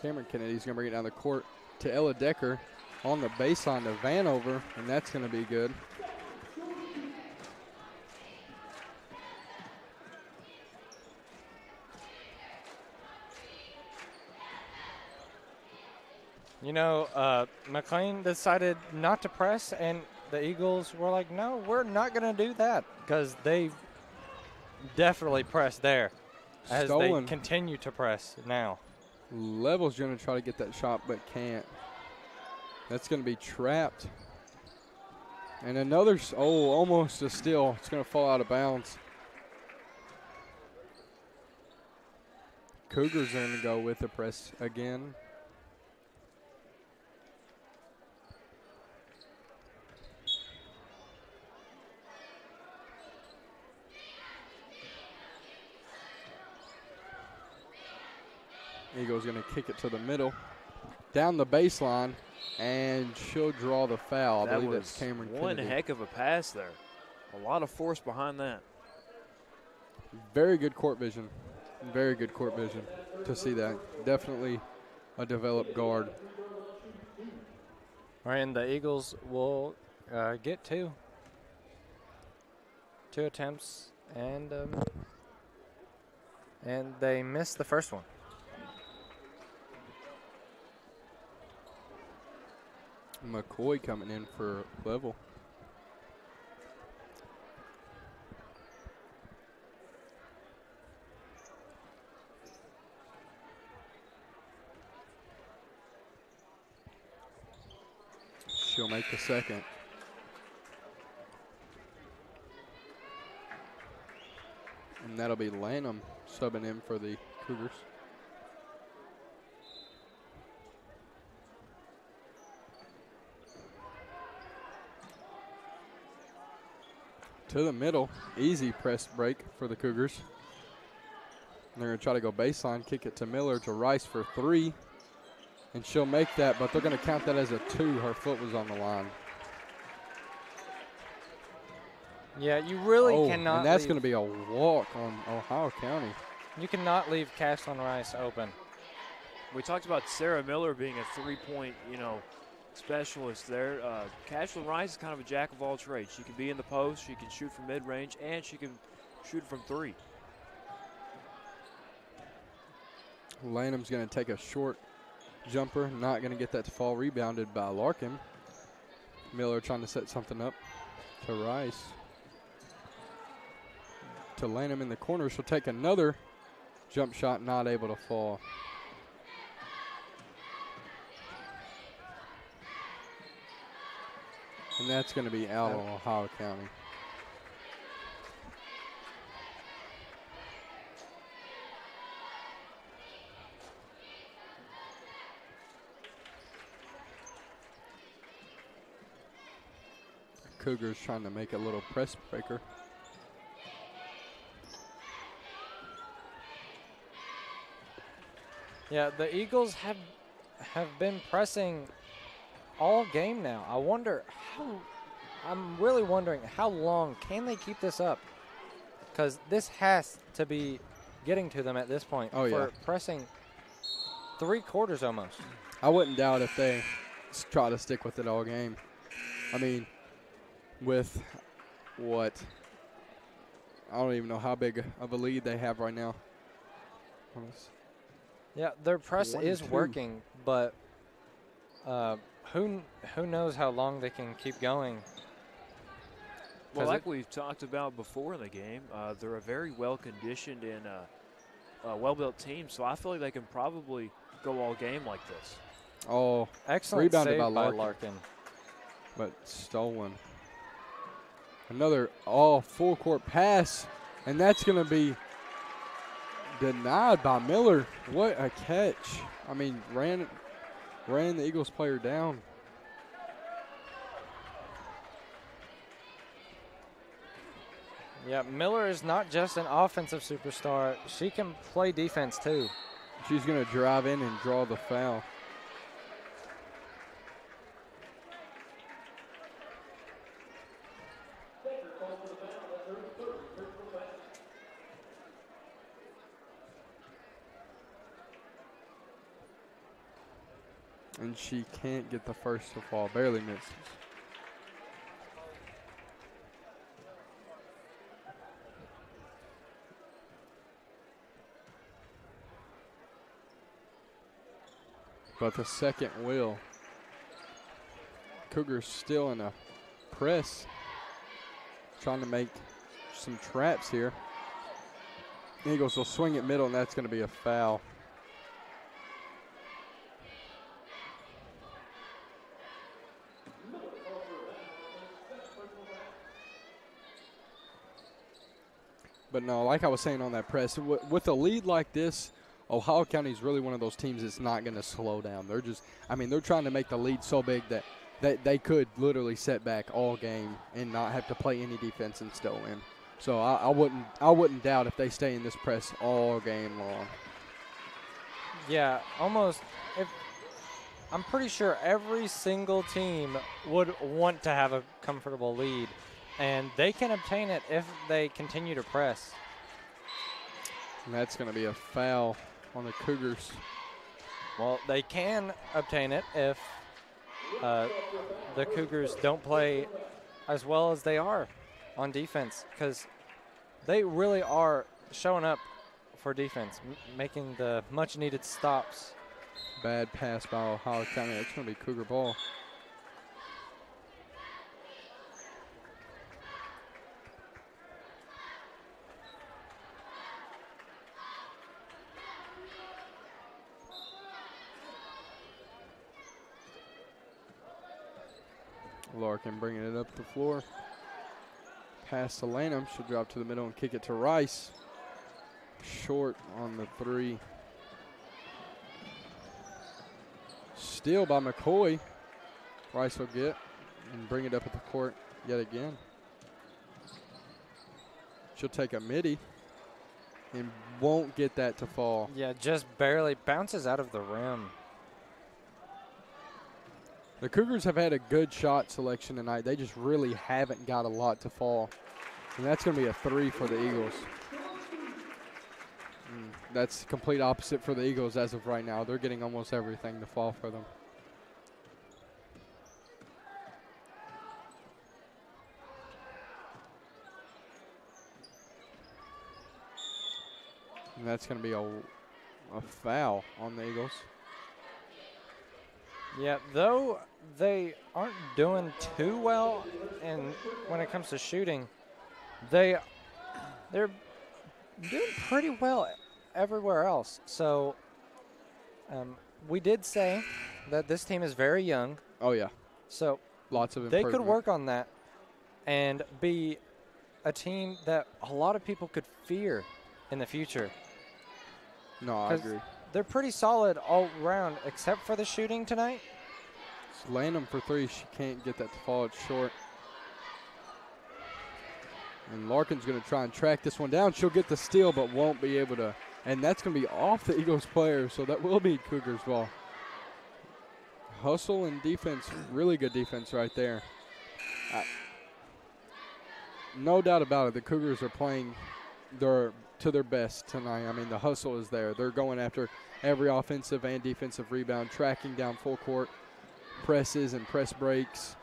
Cameron Kennedy's going to bring it down the court to Ella Decker on the baseline to Vanover, and that's going to be good. You know, McLean decided not to press, and the Eagles were like, no, we're not going to do that, because they definitely pressed there as Stolen. they continue to press now. Level's going to try to get that shot, but can't. That's going to be trapped. And another, almost a steal. It's going to fall out of bounds. Cougars are going to go with the press again. Eagles going to kick it to the middle, down the baseline, and she'll draw the foul. I believe that's Cameron Kennedy. One heck of a pass there. A lot of force behind that. Very good court vision. Very good court vision to see that. Definitely a developed guard. All right, and the Eagles will get two attempts, and they missed the first one. McCoy coming in for Level. She'll make the second. And that'll be Lanham subbing in for the Cougars. To the middle, easy press break for the Cougars. And they're going to try to go baseline, kick it to Miller to Rice for three. And she'll make that, but they're going to count that as a two. Her foot was on the line. Yeah, you really cannot. And that's going to be a walk on Ohio County. You cannot leave Castlin Rice open. We talked about Sarah Miller being a three-point, specialist there. Cashlyn Rice is kind of a jack of all trades. She can be in the post, she can shoot from mid-range, and she can shoot from three. Lanham's going to take a short jumper, not going to get that to fall, rebounded by Larkin. Miller trying to set something up to Rice. To Lanham in the corner. She'll take another jump shot, not able to fall. And that's going to be out on Ohio County. Cougars trying to make a little press breaker. Yeah, the Eagles have been pressing all game now. I'm really wondering how long can they keep this up? Because this has to be getting to them at this point for pressing 3 quarters almost. I wouldn't doubt if they try to stick with it all game. I mean, with what? I don't even know how big of a lead they have right now. Yeah, their press 1-2. is working, but who knows how long they can keep going. Well, like we've talked about before in the game, they're a very well-conditioned and well-built team, so I feel like they can probably go all game like this. Oh, excellent rebounded save by Larkin. But stolen. Another full court pass, and that's going to be denied by Miller. What a catch. I mean, ran the Eagles player down. Yeah, Miller is not just an offensive superstar. She can play defense too. She's going to drive in and draw the foul. And she can't get the first to fall, barely misses. But the second will. Cougars still in a press, trying to make some traps here. Eagles will swing it middle, and that's going to be a foul. But no, like I was saying on that press, with a lead like this, Ohio County is really one of those teams that's not going to slow down. They're just, I mean, they're trying to make the lead so big that they could literally set back all game and not have to play any defense and still win. So I wouldn't doubt if they stay in this press all game long. Yeah, almost. I'm pretty sure every single team would want to have a comfortable lead, and they can obtain it if they continue to press. And that's going to be a foul on the Cougars. Well, they can obtain it if the Cougars don't play as well as they are on defense, because they really are showing up for defense, making the much-needed stops. Bad pass by Ohio County. It's going to be Cougar ball. Larkin bringing it up the floor. Pass to Lanham. She'll drop to the middle and kick it to Rice. Short on the three. Steal by McCoy. Rice will get and bring it up at the court yet again. She'll take a midi and won't get that to fall. Yeah, just barely bounces out of the rim. The Cougars have had a good shot selection tonight. They just really haven't got a lot to fall. And that's going to be a three for the Eagles. That's complete opposite for the Eagles as of right now. They're getting almost everything to fall for them. And that's going to be a foul on the Eagles. Yeah, though they aren't doing too well, and when it comes to shooting, they're doing pretty well everywhere else. So we did say that this team is very young. Oh, yeah. So lots of they improvement. could work on that and be a team that a lot of people could fear in the future. No, I agree. They're pretty solid all around, except for the shooting tonight. Lanham for three. She can't get that to fall. It's short. And Larkin's going to try and track this one down. She'll get the steal, but won't be able to. And that's going to be off the Eagles player, so that will be Cougars ball. Hustle and defense, really good defense right there. No doubt about it, the Cougars are playing to their best tonight. I mean, the hustle is there. They're going after every offensive and defensive rebound, tracking down full court presses and press breaks.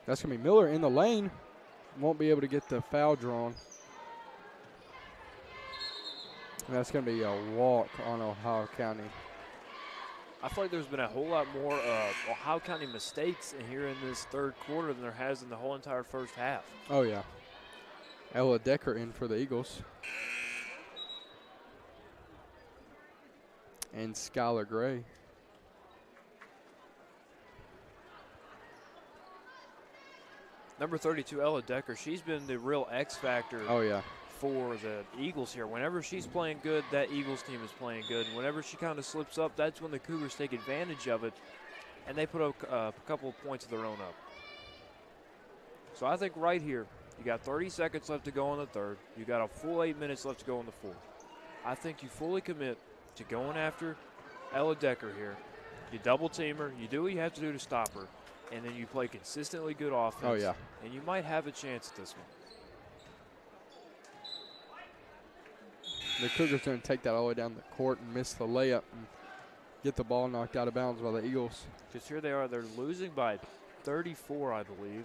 That's going to be Miller in the lane. Won't be able to get the foul drawn. And that's going to be a walk on Ohio County. I feel like there's been a whole lot more Ohio County mistakes in here in this third quarter than there has in the whole entire first half. Oh, yeah. Ella Decker in for the Eagles. And Skylar Gray. Number 32, Ella Decker, she's been the real X factor. Oh, yeah. For the Eagles here. Whenever she's playing good, that Eagles team is playing good. And whenever she kind of slips up, that's when the Cougars take advantage of it, and they put a couple of points of their own up. So I think right here, you got 30 seconds left to go in the third. You got a full 8 minutes left to go in the fourth. I think you fully commit to going after Ella Decker here. You double team her. You do what you have to do to stop her, and then you play consistently good offense. Oh, yeah. And you might have a chance at this one. The Cougars going to take that all the way down the court and miss the layup and get the ball knocked out of bounds by the Eagles. Because here they are. They're losing by 34, I believe.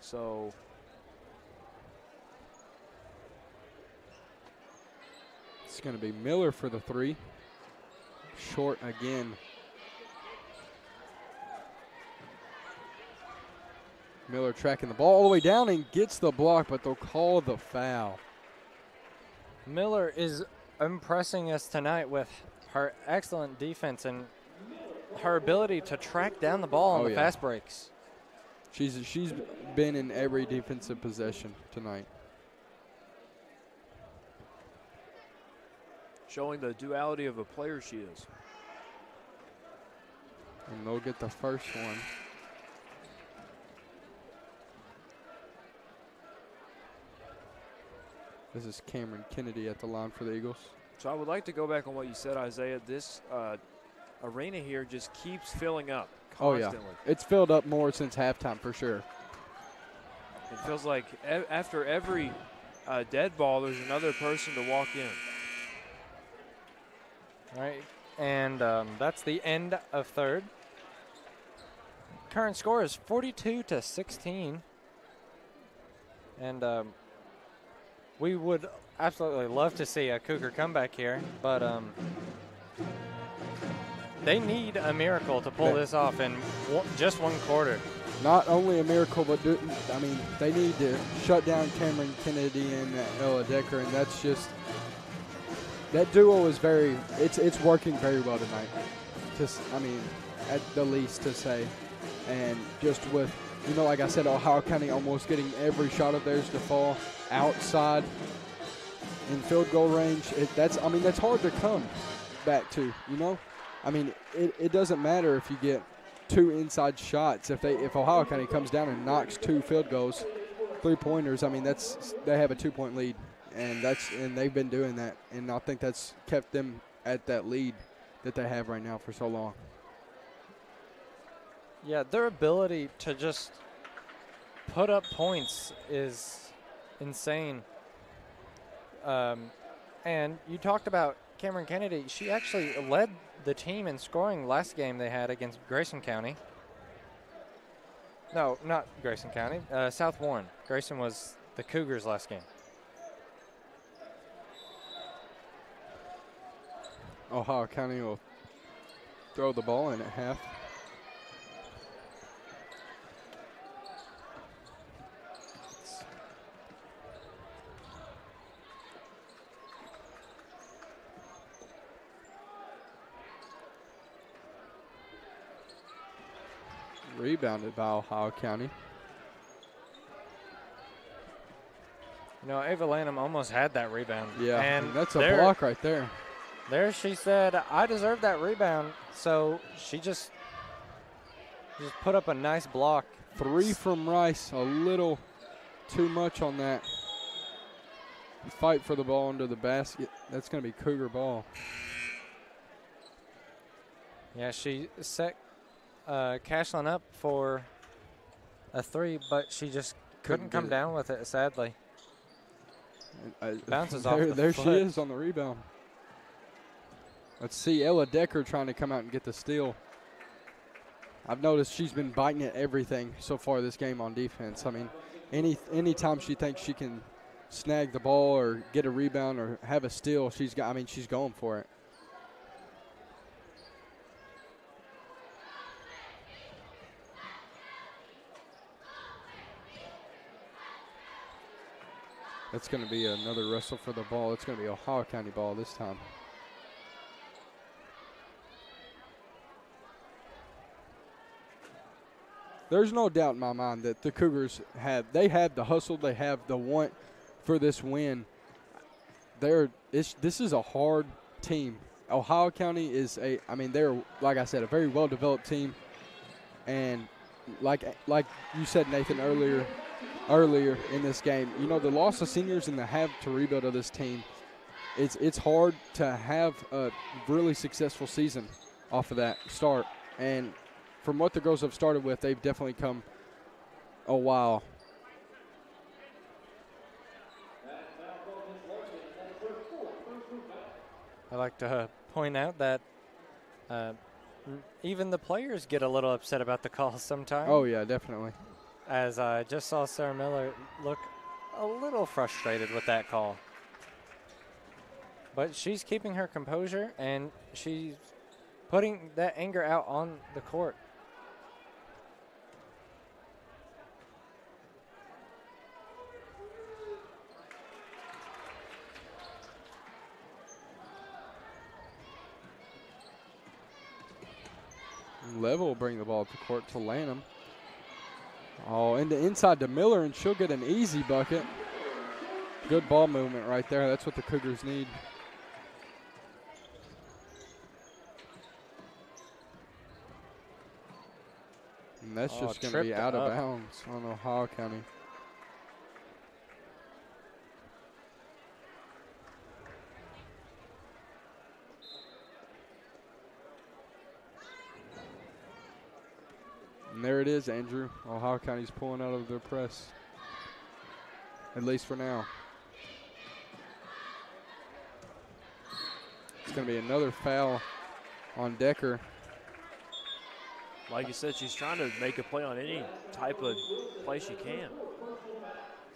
So it's going to be Miller for the three. Short again. Miller tracking the ball all the way down and gets the block, but they'll call the foul. Miller is impressing us tonight with her excellent defense and her ability to track down the ball on the fast breaks. She's been in every defensive possession tonight. Showing the duality of a player she is. And they'll get the first one. This is Cameron Kennedy at the line for the Eagles. So I would like to go back on what you said, Isaiah. This arena here just keeps filling up constantly. Oh, yeah. It's filled up more since halftime for sure. It feels like after every dead ball, there's another person to walk in. All right, and that's the end of third. Current score is 42-16. And we would absolutely love to see a Cougar comeback here, but they need a miracle to pull this off in just one quarter. Not only a miracle, but they need to shut down Cameron Kennedy and Ella Decker, and that's just that duo is it's working very well tonight. At the least to say, and just with like I said, Ohio County almost getting every shot of theirs to fall outside in field goal range. That's hard to come back to. It doesn't matter if you get two inside shots. If Ohio County comes down and knocks two field goals, 3-pointers, they have a 2-point lead, and they've been doing that, and I think that's kept them at that lead that they have right now for so long. Yeah, their ability to just put up points is insane. And you talked about Cameron Kennedy. She actually led the team in scoring last game they had against Grayson County. No, not Grayson County. South Warren. Grayson was the Cougars last game. Ohio County will throw the ball in at half. Rebounded by Ohio County. Ava Lanham almost had that rebound. Yeah, and that's a block right there. There she said, I deserve that rebound. So she just put up a nice block. 3 from Rice, a little too much on that. Fight for the ball under the basket. That's going to be Cougar ball. Yeah, she set Cashlin up for a 3, but she just couldn't come down with it, sadly. Bounces off the foot. There she is on the rebound. Let's see Ella Decker trying to come out and get the steal. I've noticed she's been biting at everything so far this game on defense. I mean, any time she thinks she can snag the ball or get a rebound or have a steal, she's going for it. That's going to be another wrestle for the ball. It's going to be Ohio County ball this time. There's no doubt in my mind that the Cougars have the hustle, they have the want for this win. This is a hard team. Ohio County is they're, like I said, a very well-developed team. And like you said, Nathan, earlier in this game, you know, the loss of seniors and the have to rebuild of this team, it's hard to have a really successful season off of that start. And from what the girls have started with, they've definitely come a while. I like to point out that even the players get a little upset about the calls sometimes. Oh, yeah, definitely. As I just saw Sarah Miller look a little frustrated with that call. But she's keeping her composure, and she's putting that anger out on the court. Level will bring the ball up the court to Lanham. Oh, inside to Miller, and she'll get an easy bucket. Good ball movement right there. That's what the Cougars need. And that's just going to be out of bounds on Ohio County. And there it is, Andrew. Ohio County's pulling out of their press, at least for now. It's going to be another foul on Decker. Like you said, she's trying to make a play on any type of play she can.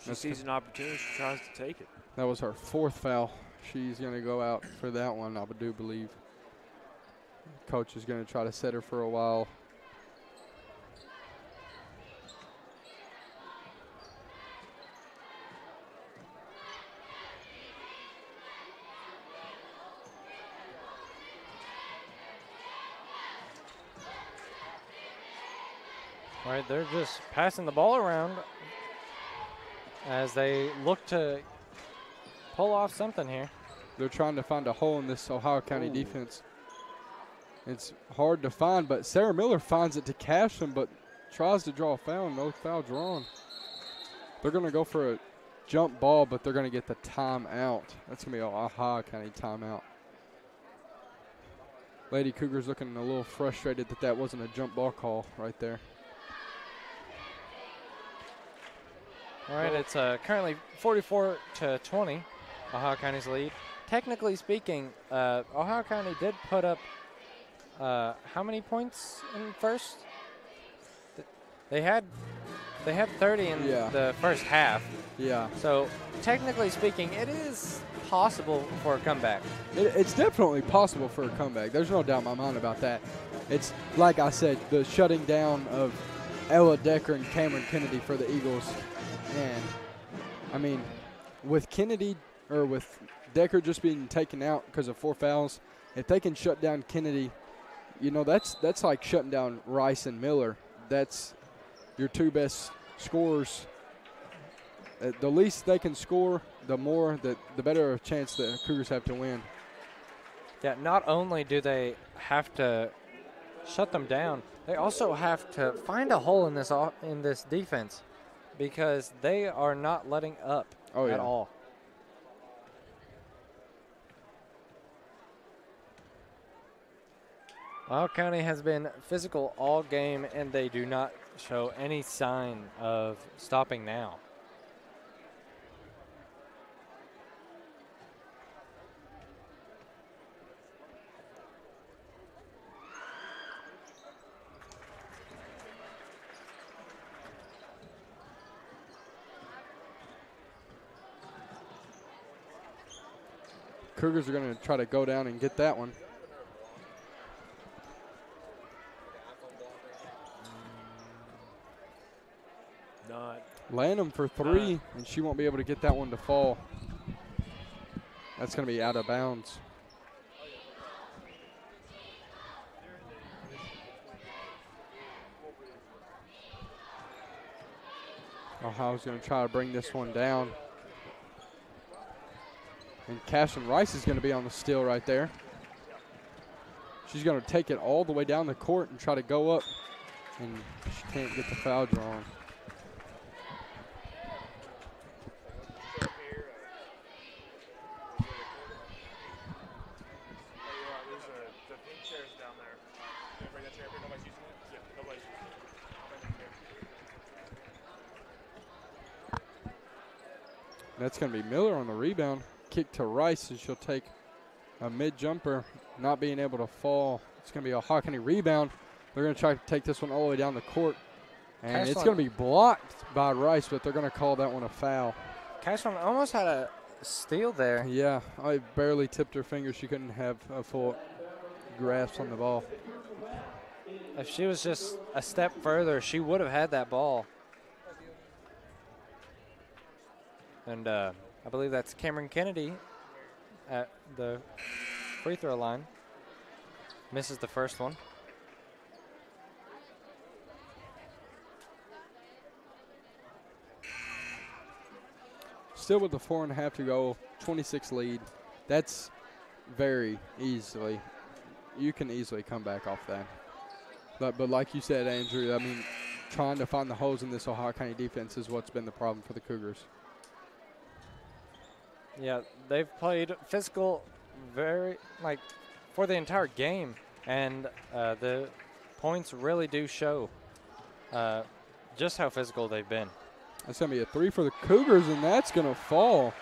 She sees an opportunity, she tries to take it. That was her fourth foul. She's going to go out for that one, I do believe. Coach is going to try to set her for a while. Right, they're just passing the ball around as they look to pull off something here. They're trying to find a hole in this Ohio County defense. It's hard to find, but Sarah Miller finds it to cash them, but tries to draw a foul. No foul drawn. They're going to go for a jump ball, but they're going to get the timeout. That's going to be an Ohio County timeout. Lady Cougars looking a little frustrated that wasn't a jump ball call right there. All right, it's currently 44-20, Ohio County's lead. Technically speaking, Ohio County did put up how many points in first? They had 30 in the first half. Yeah. So technically speaking, it is possible for a comeback. It's definitely possible for a comeback. There's no doubt in my mind about that. It's like I said, the shutting down of Ella Decker and Cameron Kennedy for the Eagles. And, I mean, with Decker just being taken out because of 4 fouls, if they can shut down Kennedy, you know, that's like shutting down Rice and Miller. That's your 2 best scorers. The least they can score, the better a chance the Cougars have to win. Yeah, not only do they have to shut them down, they also have to find a hole in this defense, because they are not letting up at all. Ohio County has been physical all game, and they do not show any sign of stopping now. Cougars are going to try to go down and get that one. Not. Lanham for three, and she won't be able to get that one to fall. That's going to be out of bounds. Ohio's going to try to bring this one down. And Cashin Rice is going to be on the steal right there. She's going to take it all the way down the court and try to go up, and she can't get the foul drawn. That's going to be Miller on the rebound. Kick to Rice, and she'll take a mid-jumper, not being able to fall. It's going to be a Hawkeye rebound. They're going to try to take this one all the way down the court. And it's going to be blocked by Rice, but they're going to call that one a foul. Cashman almost had a steal there. Yeah, I barely tipped her finger. She couldn't have a full grasp on the ball. If she was just a step further, she would have had that ball. And I believe that's Cameron Kennedy at the free throw line. Misses the first one. Still with the 4.5 to go, 26 lead. That's very easily. You can easily come back off that. But like you said, Andrew, I mean, trying to find the holes in this Ohio County defense is what's been the problem for the Cougars. Yeah, they've played physical for the entire game, and the points really do show just how physical they've been. That's going to be a three for the Cougars, and that's going to fall.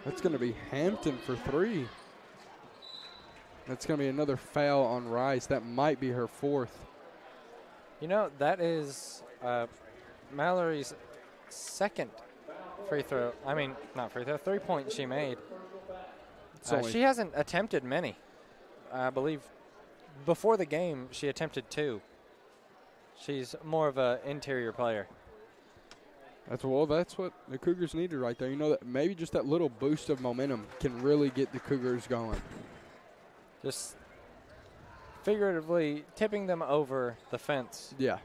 That's going to be Hampton for three. That's going to be another foul on Rice. That might be her fourth. You know, that is Mallory's second free throw. I mean, not free throw, 3 point she made. She hasn't attempted many. I believe before the game she attempted 2. She's more of an interior player. That's what the Cougars needed right there. You know, that maybe just that little boost of momentum can really get the Cougars going. Just figuratively tipping them over the fence. Yeah.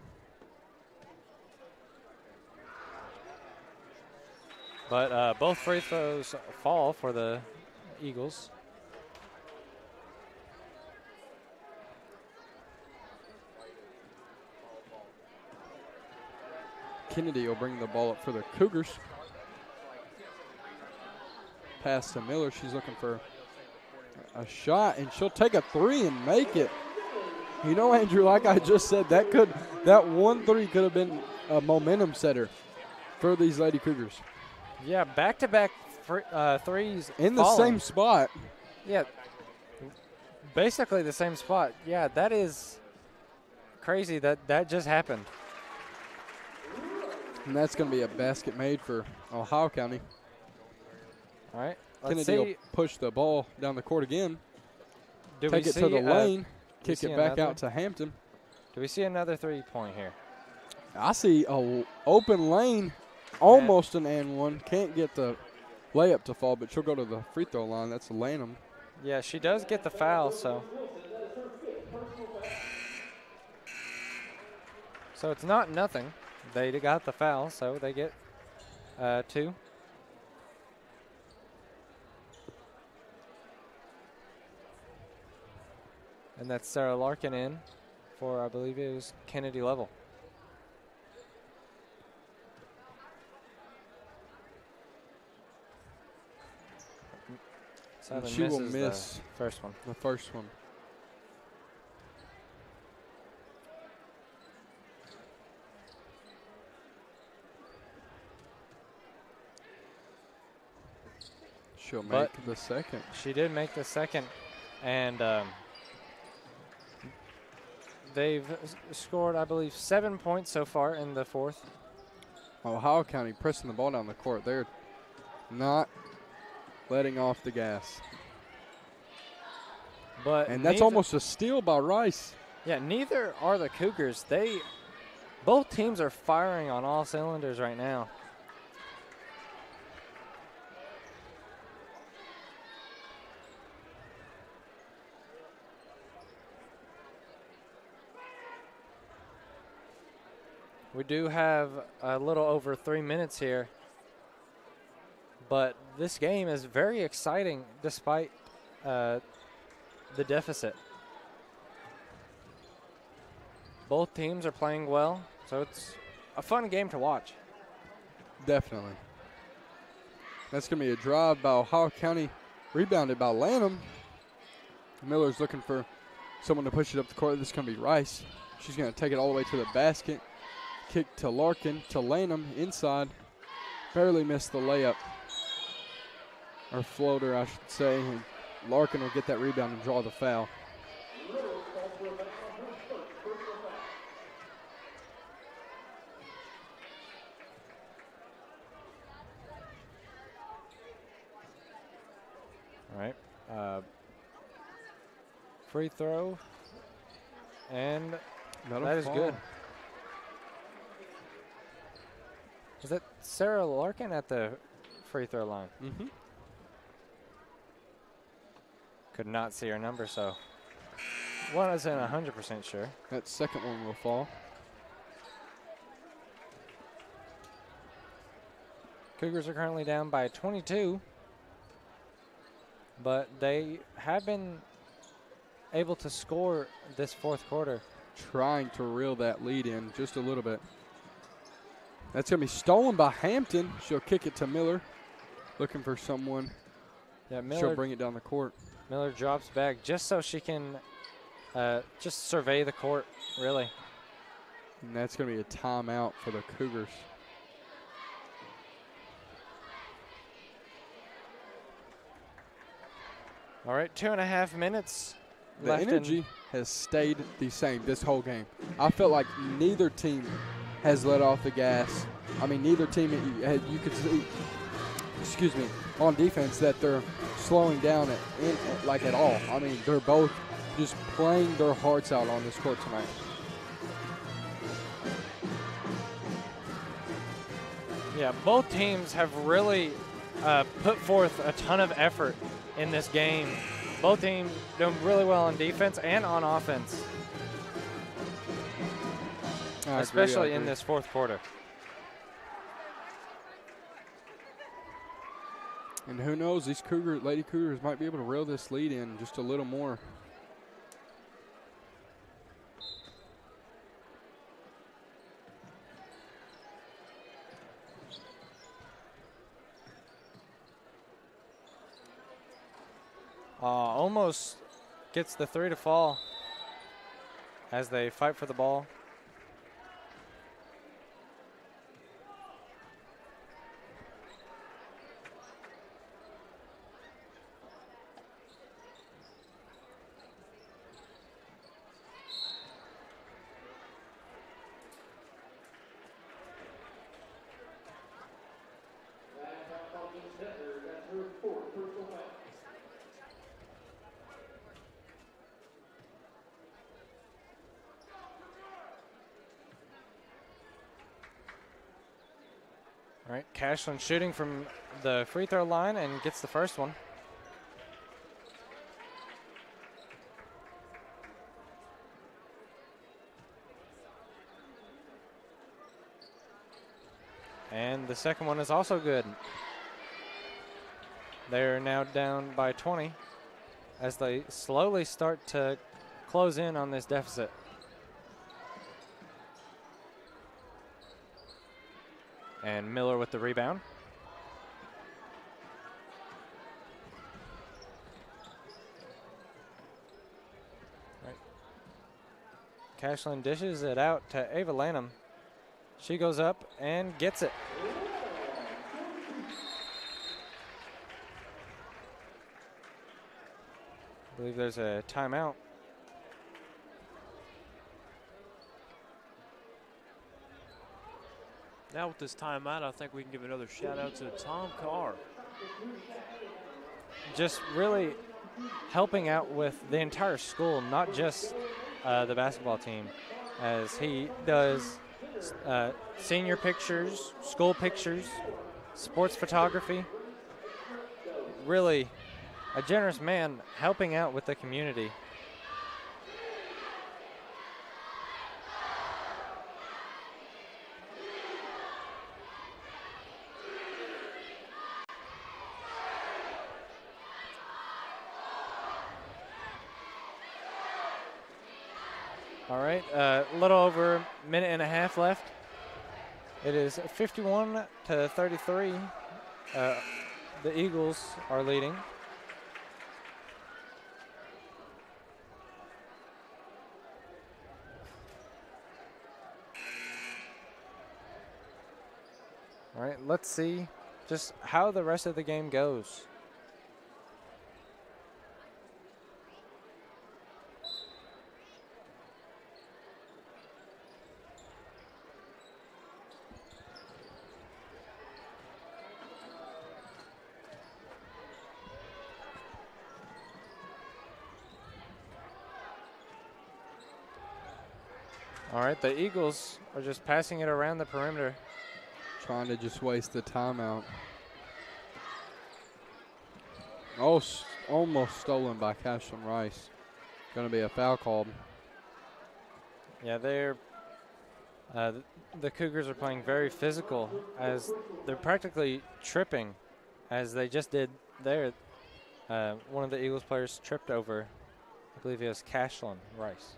But both free throws fall for the Eagles. Kennedy will bring the ball up for the Cougars. Pass to Miller. She's looking for a shot, and she'll take a three and make it. You know, Andrew, like I just said, that 1-3 could have been a momentum setter for these Lady Cougars. Yeah, back-to-back threes in the same spot. Yeah, basically the same spot. Yeah, that is crazy that just happened. And that's going to be a basket made for Ohio County. All right, Kennedy will push the ball down the court again. Take it to the lane, kick it back out to Hampton. Do we see another 3-point here? I see a open lane, almost an and one. Can't get the layup to fall, but she'll go to the free throw line. That's Lanham. Yeah, she does get the foul, so it's not nothing. They got the foul, so they get 2. And that's Sarah Larkin in for, I believe it was Kennedy Level. And she will miss the first one. The first one. She'll make the second. She did make the second, and they've scored, I believe, 7 points so far in the fourth. Ohio County pressing the ball down the court. They're not letting off the gas. And that's almost a steal by Rice. Yeah, neither are the Cougars. Both teams are firing on all cylinders right now. We do have a little over 3 minutes here, but this game is very exciting despite the deficit. Both teams are playing well, so it's a fun game to watch. Definitely. That's going to be a drive by Ohio County, rebounded by Lanham. Miller's looking for someone to push it up the court. This is going to be Rice. She's going to take it all the way to the basket. Kick to Larkin, to Lanham, inside. Barely missed the layup. Or floater, I should say. And Larkin will get that rebound and draw the foul. All right. Free throw. And that is good. Is that Sarah Larkin at the free throw line? Mm-hmm. Could not see her number, so wasn't 100% sure. That second one will fall. Cougars are currently down by 22, but they have been able to score this fourth quarter. Trying to reel that lead in just a little bit. That's going to be stolen by Hampton. She'll kick it to Miller. Looking for someone. Yeah, Miller. She'll bring it down the court. Miller drops back just so she can just survey the court, really. And that's going to be a timeout for the Cougars. All right, 2.5 minutes The left. energy has stayed the same this whole game. I felt like neither team has let off the gas. I mean, neither team, you could see, excuse me, on defense that they're slowing down at all. I mean, they're both just playing their hearts out on this court tonight. Yeah, both teams have really put forth a ton of effort in this game. Both teams doing really well on defense and on offense, especially in this fourth quarter. And who knows, these Lady Cougars might be able to reel this lead in just a little more. Almost gets the three to fall as they fight for the ball. All right, Cashlin shooting from the free throw line and gets the first one. And the second one is also good. They're now down by 20 as they slowly start to close in on this deficit. And Miller with the rebound. Right. Cashlin dishes it out to Ava Lanham. She goes up and gets it. I believe there's a timeout. Now with this timeout, I think we can give another shout out to Tom Carr. Just really helping out with the entire school, not just the basketball team, as he does senior pictures, school pictures, sports photography. Really a generous man helping out with the community. All right, a little over a minute and a half left. It is 51-33. The Eagles are leading. All right, let's see just how the rest of the game goes. All right, the Eagles are just passing it around the perimeter. Trying to just waste the timeout. Oh, almost stolen by Cashlin Rice. Going to be a foul called. Yeah, the Cougars are playing very physical as they're practically tripping, as they just did there. One of the Eagles players tripped over, I believe it was Cashlin Rice.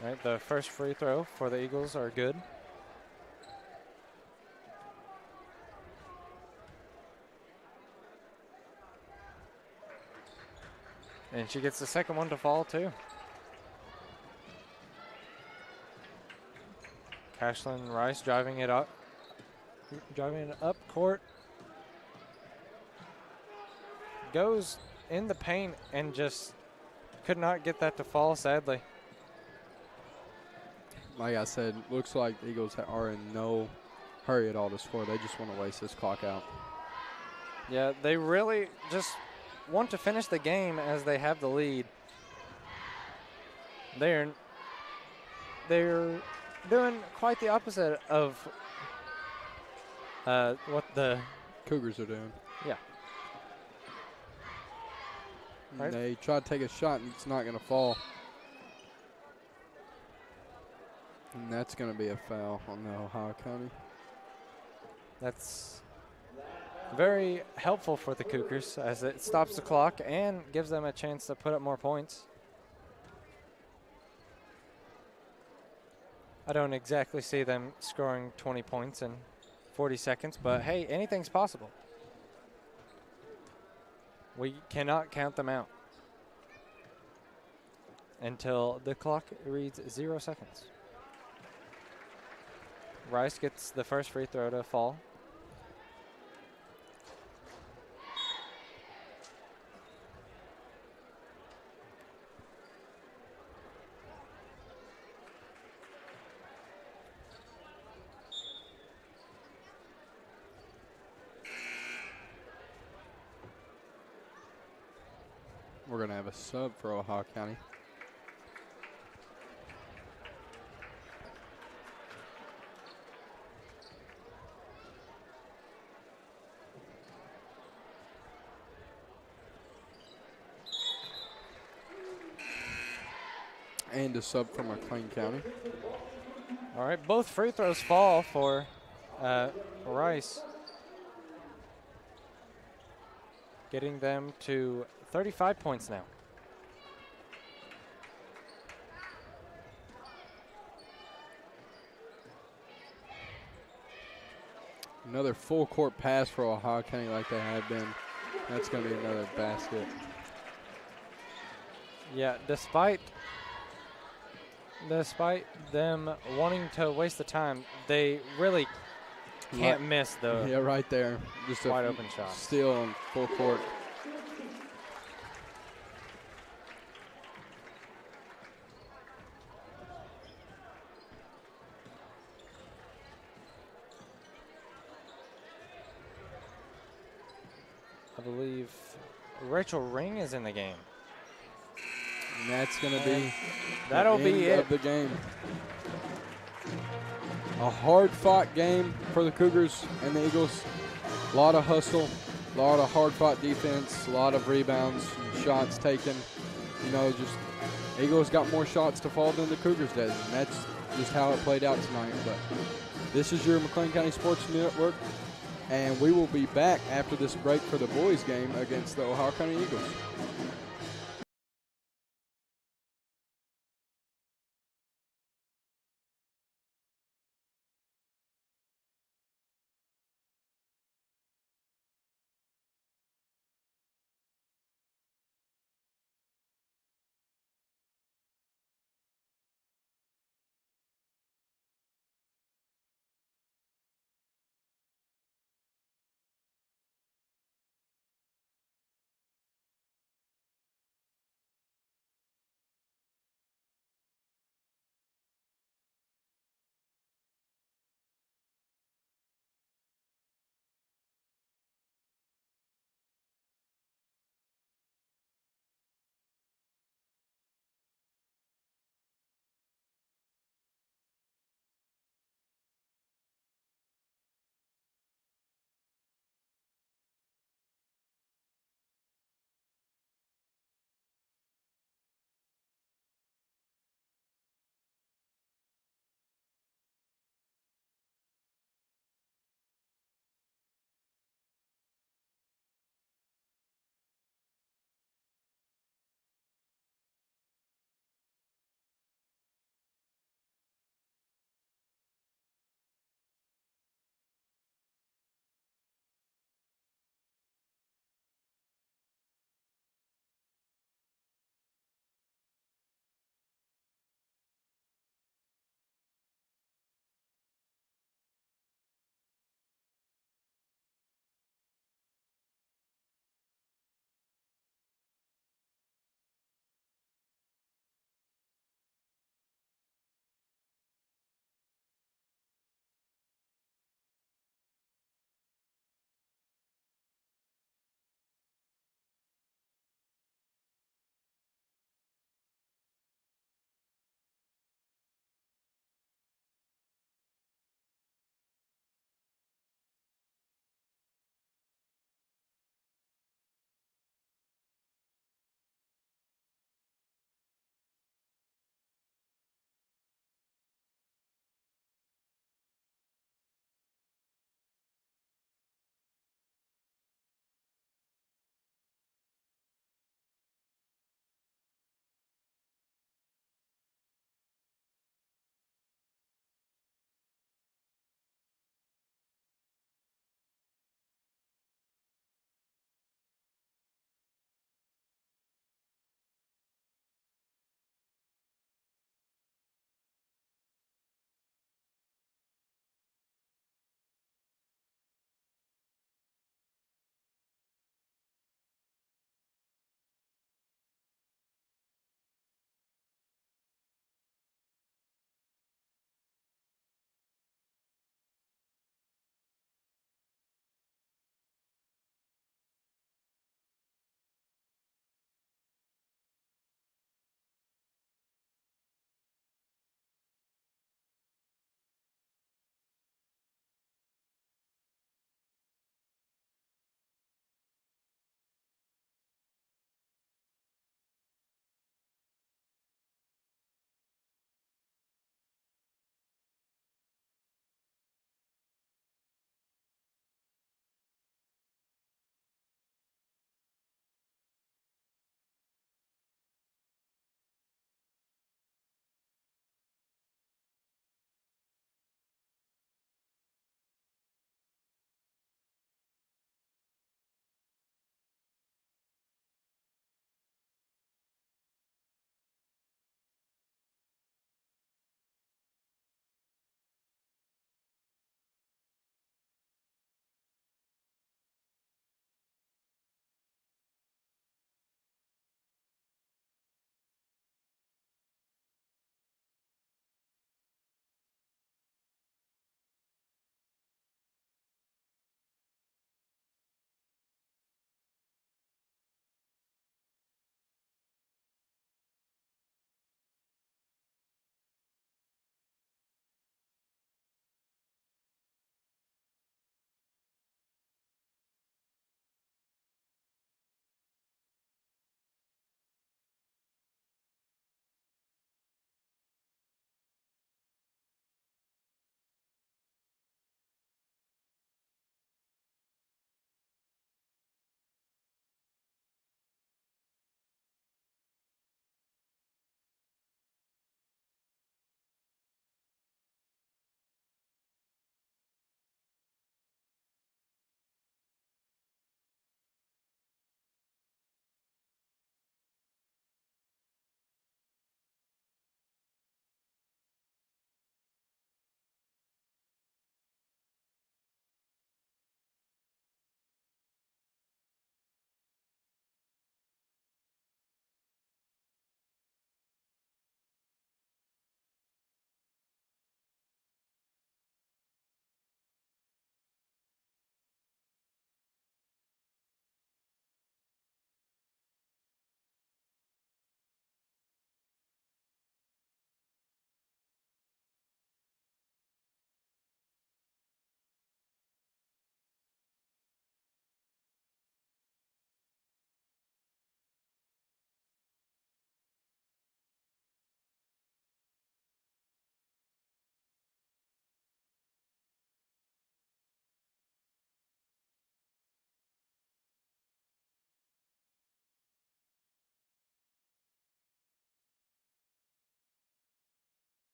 All right, the first free throw for the Eagles are good. And she gets the second one to fall too. Cashlin Rice driving it up court. Goes in the paint and just could not get that to fall, sadly. Like I said, looks like the Eagles are in no hurry at all to score. They just want to waste this clock out. Yeah, they really just want to finish the game as they have the lead. They're doing quite the opposite of what the Cougars are doing. Yeah. Right. They try to take a shot and it's not going to fall. And that's going to be a foul on the Ohio County. That's very helpful for the Cougars as it stops the clock and gives them a chance to put up more points. I don't exactly see them scoring 20 points in 40 seconds, but hey, anything's possible. We cannot count them out until the clock reads 0 seconds. Rice gets the first free throw to fall. We're going to have a sub for Ohio County. And a sub from McLean County. All right, both free throws fall for Rice, getting them to 35 points now. Another full court pass for Ohio County like they have been. That's going to be another basket. Yeah, despite them wanting to waste the time, they really can't miss the right there. Just wide open shot. Steal on full court. I believe Rachel Ring is in the game. And that's going to be That'll the be end it. of the game. A hard-fought game for the Cougars and the Eagles. A lot of hustle, a lot of hard-fought defense, a lot of rebounds, and shots taken. You know, just Eagles got more shots to fall than the Cougars did, and that's just how it played out tonight. But this is your McLean County Sports Network, and we will be back after this break for the boys' game against the Ohio County Eagles.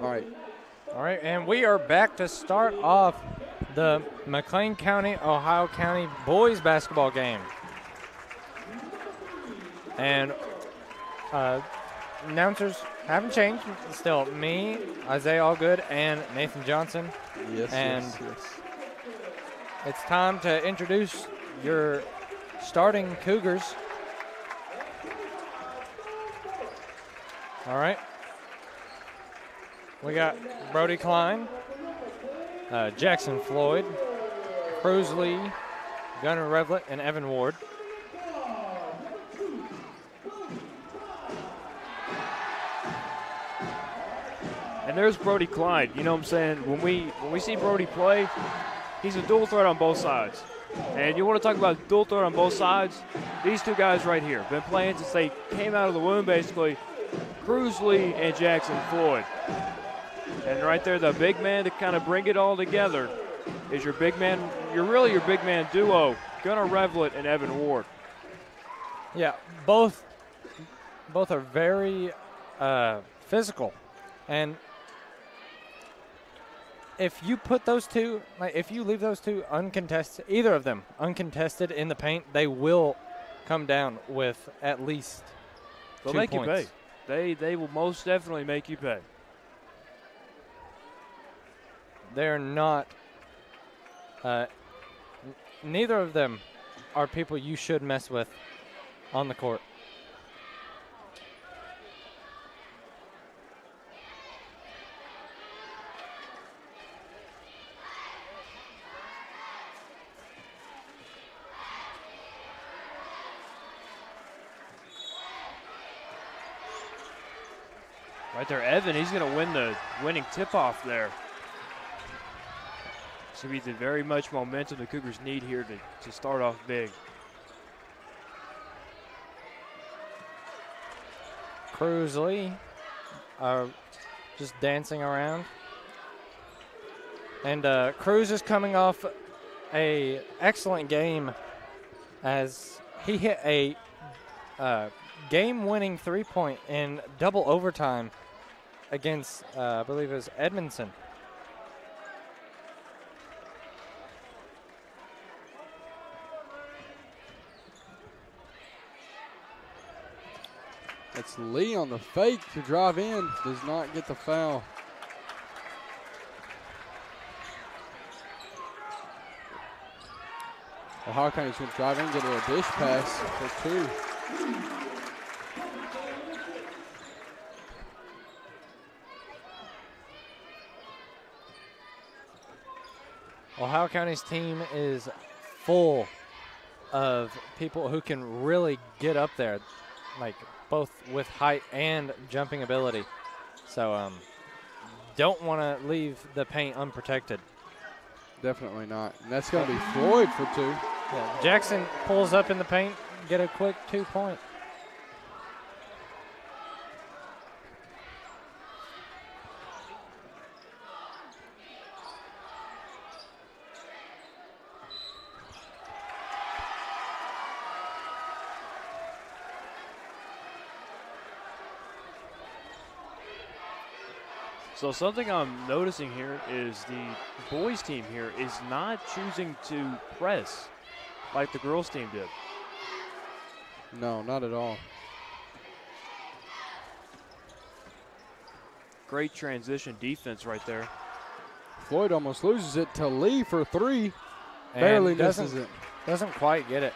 All right. All right, and we are back to start off the McLean County, Ohio County boys basketball game. And announcers haven't changed. Still me, Isaiah Allgood, and Nathan Johnson. Yes, and yes. it's time to introduce your starting Cougars. All right. We got Brody Klein, Jackson Floyd, Cruz Lee, Gunnar Revlett, and Evan Ward. And there's Brody Klein. You know what I'm saying? When we see Brody play, he's a dual threat on both sides. And you want to talk about dual threat on both sides? These two guys right here been playing since they came out of the womb, basically. Cruz Lee and Jackson Floyd. And right there, the big man to kind of bring it all together is your big man. You're really your big man duo, Gunnar Revlett and Evan Ward. Yeah, both are very physical, and if you put those two, if you leave those two uncontested, either of them uncontested in the paint, they will come down with at least They'll 2 make points. you pay. They will most definitely make you pay. They're not. Neither of them are people you should mess with on the court. Right there, Evan, he's going to win the winning tip-off there. So be the very much momentum the Cougars need here to start off big. Cruz Lee just dancing around. And Cruz is coming off a excellent game as he hit a game-winning three-point in double overtime against, I believe it was Edmondson. It's Lee on the fake to drive in. Does not get the foul. Ohio County's going to drive in, get a dish pass for two. Ohio County's team is full of people who can really get up there, like both with height and jumping ability. So don't want to leave the paint unprotected. Definitely not. And that's going to be Floyd for two. Yeah, Jackson pulls up in the paint, get a quick 2-point. So something I'm noticing here is the boys team here is not choosing to press like the girls team did. No, not at all. Great transition defense right there. Floyd almost loses it to Lee for three. And Barely misses it. Doesn't quite get it.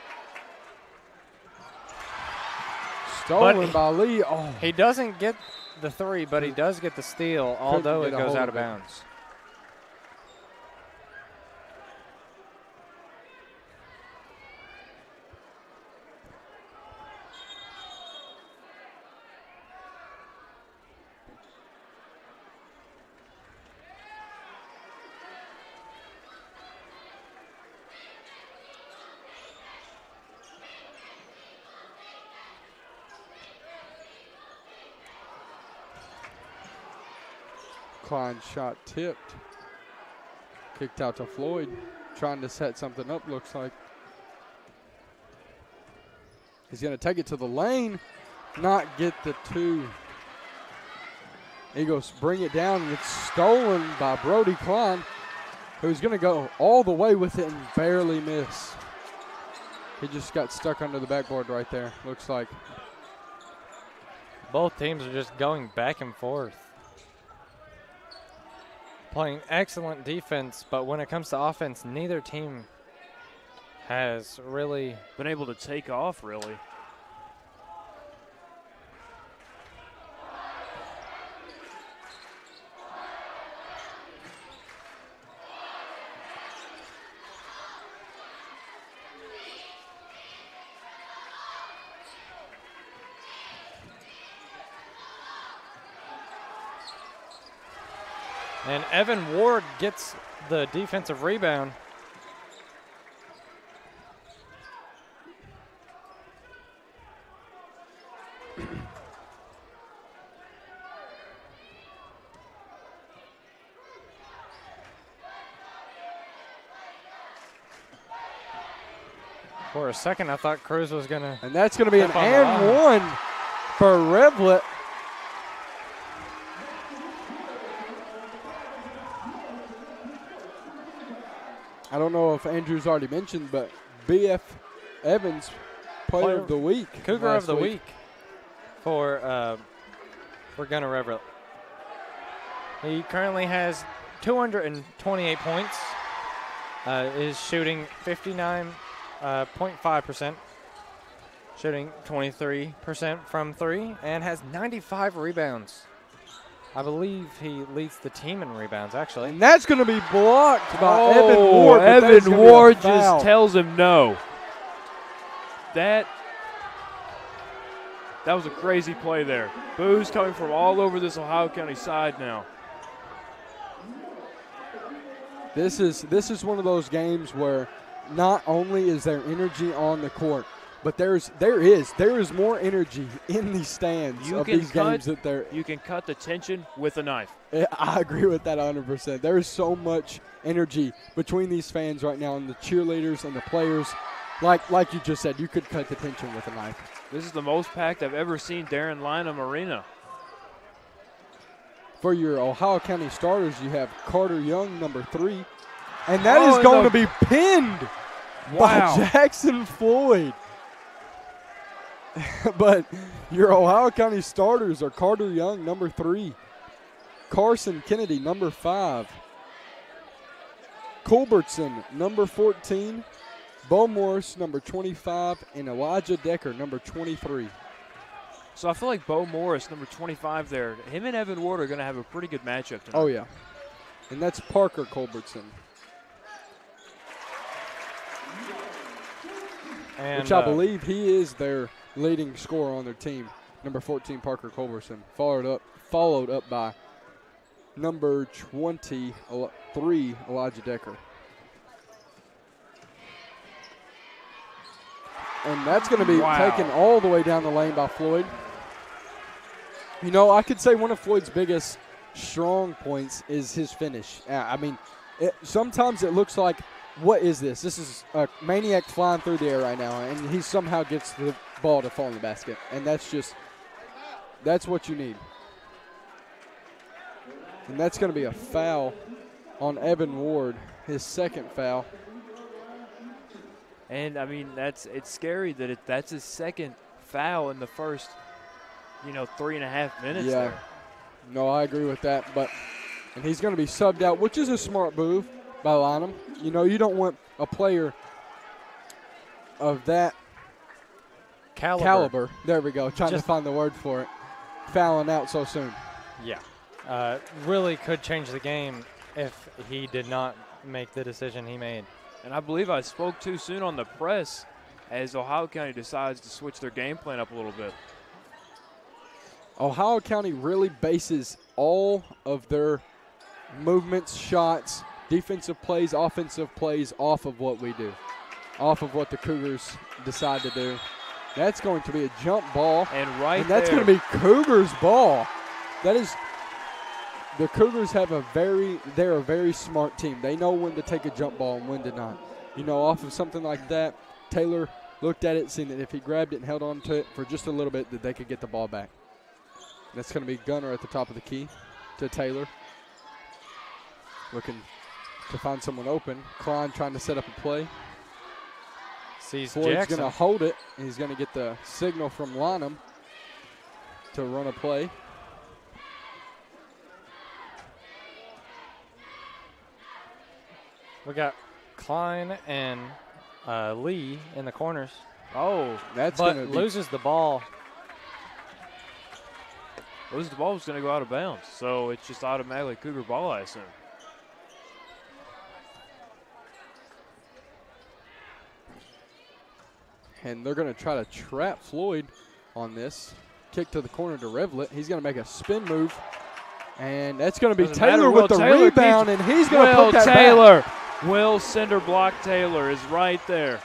Stolen by Lee. Oh, He doesn't get the three, but he does get the steal, although it get a goes hold out of of it. bounds. Klein's shot tipped. Kicked out to Floyd. Trying to set something up, looks like. He's going to take it to the lane. Not get the two. Eagles bring it down, and it's stolen by Brody Klein, who's going to go all the way with it and barely miss. He just got stuck under the backboard right there, looks like. Both teams are just going back and forth. Playing excellent defense, but when it comes to offense, neither team has really been able to take off, really. And Evan Ward gets the defensive rebound. For a second, I thought Cruz was going to. And that's going to be an and one for Revlett. I don't know if Andrew's already mentioned, but B.F. Evans, Player of the Week. Cougar of the Week for Gunnar Revlett. He currently has 228 points, is shooting 59.5%, shooting 23% from three, and has 95 rebounds. I believe he leads the team in rebounds, actually. And that's going to be blocked by Evan Ward. Evan Ward just tells him no. That was a crazy play there. Boos coming from all over this Ohio County side now. This is one of those games where not only is there energy on the court, but there is more energy in these stands of these games that there. You can cut the tension with a knife. I agree with that 100%. There is so much energy between these fans right now and the cheerleaders and the players. Like you just said, you could cut the tension with a knife. This is the most packed I've ever seen Darren Lynham Arena. For your Ohio County starters, you have Carter Young, number 3. And that is going to be pinned by Jackson Floyd. But your Ohio County starters are Carter Young, number 3. Carson Kennedy, number 5. Culbertson, number 14. Bo Morris, number 25. And Elijah Decker, number 23. So I feel like Bo Morris, number 25 there, him and Evan Ward are going to have a pretty good matchup tonight. Oh, yeah. And that's Parker Culbertson. And, which I believe he is their leading scorer on their team, number 14, Parker Culbertson, followed up by number 23, Elijah Decker. And that's going to be taken all the way down the lane by Floyd. You know, I could say one of Floyd's biggest strong points is his finish. I mean, sometimes it looks like, what is this? This is a maniac flying through the air right now, and he somehow gets the ball to fall in the basket. And that's what you need. And that's going to be a foul on Evan Ward, his second foul. And, I mean, it's scary that that's his second foul in the first, 3.5 minutes there. No, I agree with that. And he's going to be subbed out, which is a smart move by Lynham. You don't want a player of that caliber. There we go. Trying to find the word for it. Fouling out so soon. Yeah. Really could change the game if he did not make the decision he made. And I believe I spoke too soon on the press as Ohio County decides to switch their game plan up a little bit. Ohio County really bases all of their movements, shots, defensive plays, offensive plays off of what we do, off of what the Cougars decide to do. That's going to be a jump ball. And that's going to be Cougars ball. That is – the Cougars they're a very smart team. They know when to take a jump ball and when to not. Off of something like that, Taylor looked at it, seen that if he grabbed it and held on to it for just a little bit, that they could get the ball back. That's going to be Gunner at the top of the key to Taylor. Looking to find someone open. Klein trying to set up a play. Sees Floyd's Jackson. going to hold it, and he's going to get the signal from Lynham to run a play. We got Klein and Lee in the corners. Oh, That's but going to be loses the ball. the ball was going to go out of bounds, so it's just automatically Cougar ball, I assume. and they're going to try to trap Floyd on this. Kick to the corner to Revlett. He's going to make a spin move. And that's going to be Doesn't matter. Taylor Will with the Taylor rebound, and he's going to Will put that Taylor. back. Will Cinderblock Taylor is right there.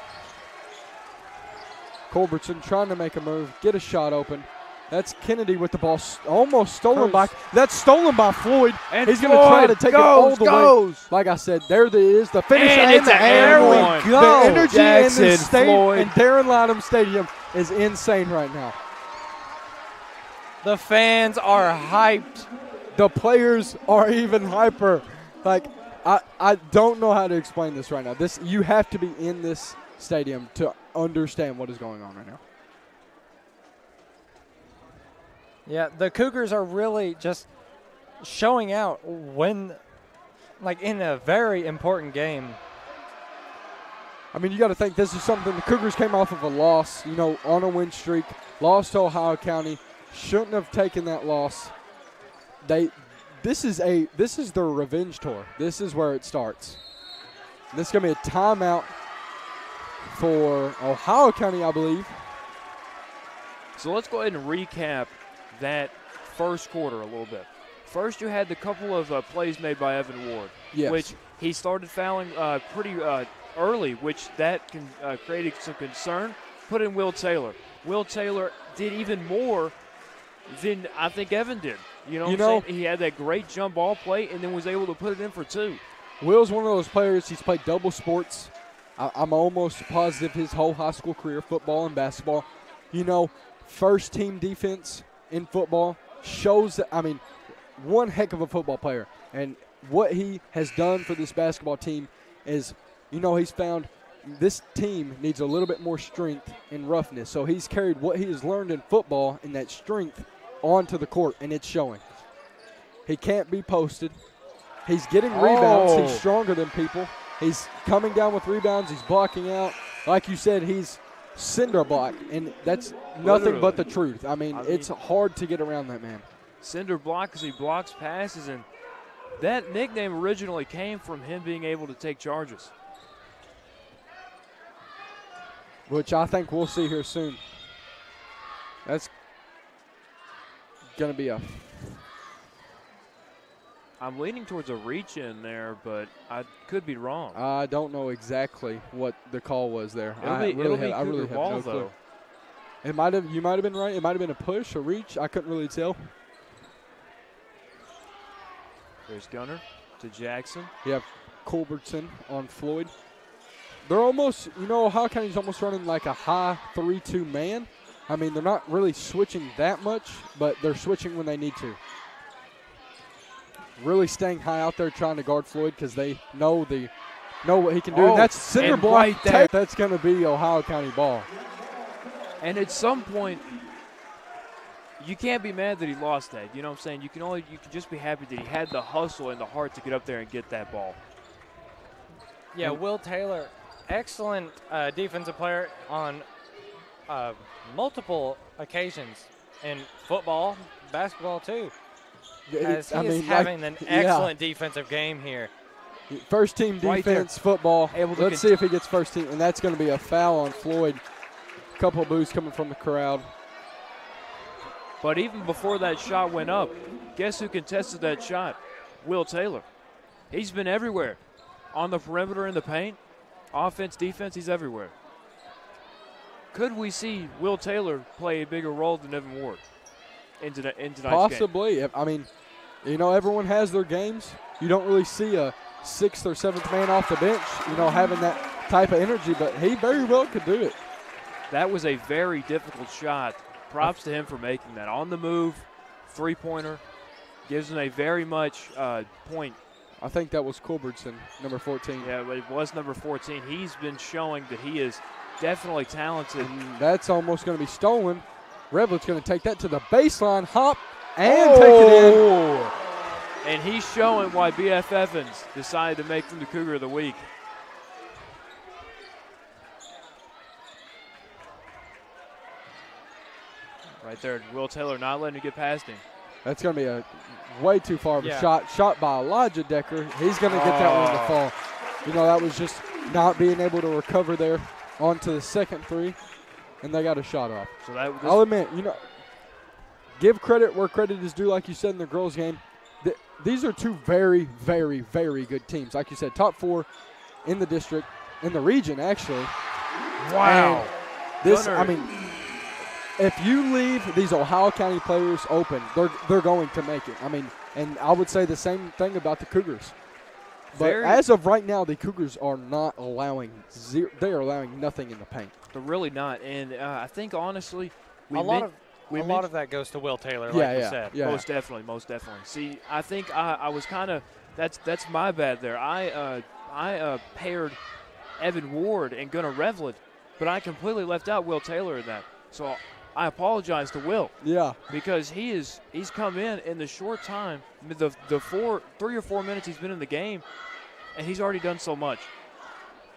Culbertson trying to make a move, get a shot open. That's Kennedy with the ball almost stolen by. That's stolen by Floyd. And he's going to try to take it all the way. Like I said, there it is. The finish And and it's the an air. air There one. we go. The energy in Jackson this stadium Floyd. and Darren Lynham Stadium is insane right now. The fans are hyped. The players are even hyper. Like, I don't know how to explain this right now. You have to be in this stadium to understand what is going on right now. Yeah, the Cougars are really just showing out when, like, in a very important game. I mean, you got to think this is something. The Cougars came off of a loss, on a win streak, lost to Ohio County. Shouldn't have taken that loss. This is their revenge tour. This is where it starts. This is going to be a timeout for Ohio County, I believe. So let's go ahead and recap that first quarter a little bit. First, you had the couple of plays made by Evan Ward, Yes. which he started fouling pretty early, which that created some concern. Put in Will Taylor. Will Taylor did even more than I think Evan did. What I'm saying? He had that great jump ball play and then was able to put it in for two. Will's one of those players. He's played double sports. I'm almost positive his whole high school career, football and basketball. First team defense in football shows that, one heck of a football player. And what he has done for this basketball team is, he's found this team needs a little bit more strength and roughness. So he's carried what he has learned in football and that strength onto the court, and it's showing. He can't be posted. He's getting rebounds. He's stronger than people. He's coming down with rebounds. He's blocking out. Like you said, he's cinder block, and that's nothing but the truth. It's hard to get around that man. Cinder block because he blocks passes, and that nickname originally came from him being able to take charges. Which I think we'll see here soon. That's going to be I'm leaning towards a reach in there, but I could be wrong. I don't know exactly what the call was there. It'll be Cougar ball, no clue. though. You might have been right. It might have been a push, a reach. I couldn't really tell. There's Gunner to Jackson. You have Culbertson on Floyd. They're almost, Ohio County's almost running like a high 3-2 man. They're not really switching that much, but they're switching when they need to. Really staying high out there trying to guard Floyd because they know what he can do. And that's cinder block. Right there. That's going to be Ohio County ball. And at some point, you can't be mad that he lost that. You know what I'm saying? You can just be happy that he had the hustle and the heart to get up there and get that ball. Yeah, Will Taylor, excellent defensive player on multiple occasions in football, basketball too. As he is having an excellent defensive game here. First team defense, football. Let's see if he gets first team, and that's going to be a foul on Floyd. A couple of boos coming from the crowd. But even before that shot went up, guess who contested that shot? Will Taylor. He's been everywhere. On the perimeter in the paint, offense, defense, he's everywhere. Could we see Will Taylor play a bigger role than Evan Ward in tonight's Possibly. Game? Everyone has their games. You don't really see a sixth or seventh man off the bench, having that type of energy, but he very well could do it. That was a very difficult shot. Props to him for making that. On the move, three-pointer. Gives them a very much point. I think that was Culbertson, number 14. Yeah, but it was number 14. He's been showing that he is definitely talented. That's almost going to be stolen. Revlett's going to take that to the baseline, hop, and take it in. And he's showing why B.F. Evans decided to make him the Cougar of the Week. Right there, Will Taylor not letting him get past him. That's going to be a way too far of a shot. Shot by Elijah Decker. He's going to get that one to fall. You know, that was just not being able to recover there onto the second three, and they got a shot off. So I'll admit, you know, give credit where credit is due, like you said in the girls' game. These are two very, very, very good teams. Like you said, top 4 in the district, in the region, actually. Wow. I mean, if you leave these Ohio County players open, they're going to make it. I mean, and I would say the same thing about the Cougars. But as of right now, the Cougars are not allowing they are allowing nothing in the paint. They're really not. And I think, honestly, a lot of that goes to Will Taylor, like you said. Yeah. Most definitely. See, I think I was kind of that's my bad there. I paired Evan Ward and Gunnar Revlett, but I completely left out Will Taylor in that. So I apologize to Will. Yeah. Because he's come in the short time, the 3 or 4 minutes he's been in the game, and he's already done so much.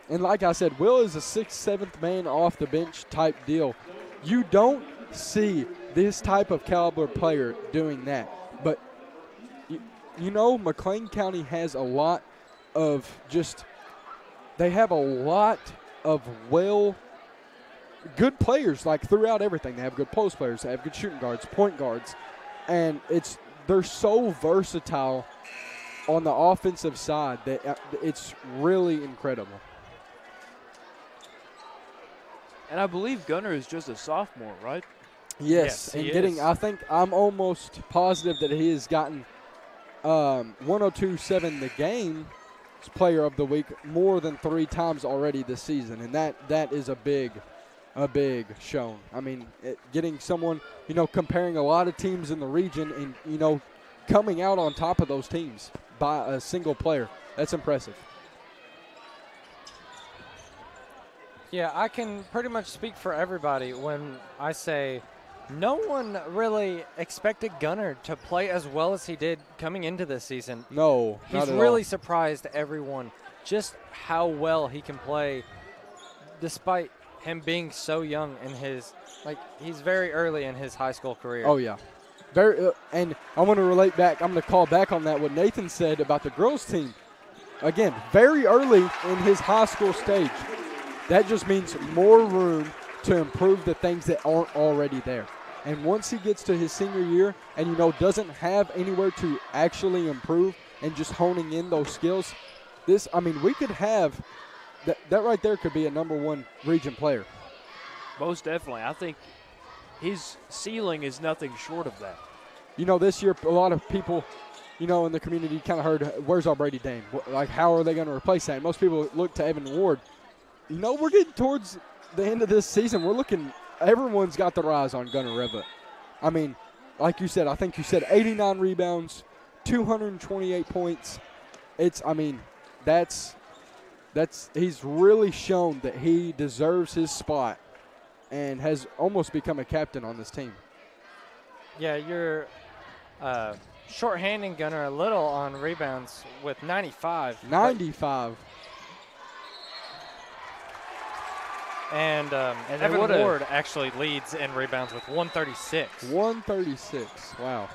And like I said, Will is a 6th, 7th man off the bench type deal. You don't see this type of caliber player doing that. But, you know, McLean County has a lot of they have a lot of good players, like throughout everything. They have good post players, they have good shooting guards, point guards, and they're so versatile on the offensive side that it's really incredible. And I believe Gunnar is just a sophomore, right? Yes, and I think I'm almost positive that he has gotten 102.7 the game player of the week more than 3 times already this season, and that is a big shown. I mean, getting someone, you know, comparing a lot of teams in the region and, you know, coming out on top of those teams by a single player. That's impressive. Yeah, I can pretty much speak for everybody when I say no one really expected Gunnar to play as well as he did coming into this season. No, he's really surprised everyone just how well he can play despite him being so young in he's very early in his high school career. Oh, yeah. Very, and I want to relate back. I'm going to call back on that what Nathan said about the girls team. Again, very early in his high school stage. That just means more room to improve the things that aren't already there. And once he gets to his senior year and, you know, doesn't have anywhere to actually improve and just honing in those skills, we could have that right there could be a number 1 region player. Most definitely. I think his ceiling is nothing short of that. You know, this year a lot of people, you know, in the community kind of heard, where's our Brady Dane? Like, how are they going to replace that? Most people look to Evan Ward. You know, we're getting towards the end of this season. Everyone's got their eyes on Gunnar Revlett. I mean, like you said, I think you said 89 rebounds, 228 points. He's really shown that he deserves his spot and has almost become a captain on this team. Yeah, you're shorthanding Gunnar a little on rebounds with 95. 95. And Evan Ward actually leads in rebounds with 136. 136, wow.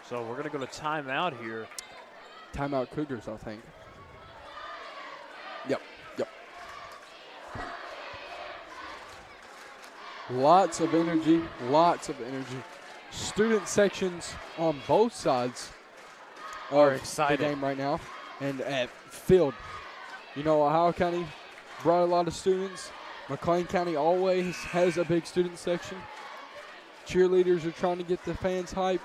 So we're going to go to timeout here. Timeout Cougars, I think. Yep. Lots of energy. Student sections on both sides are of excited. The game right now. And filled. You know, Ohio County brought a lot of students. McLean County always has a big student section. Cheerleaders are trying to get the fans hyped.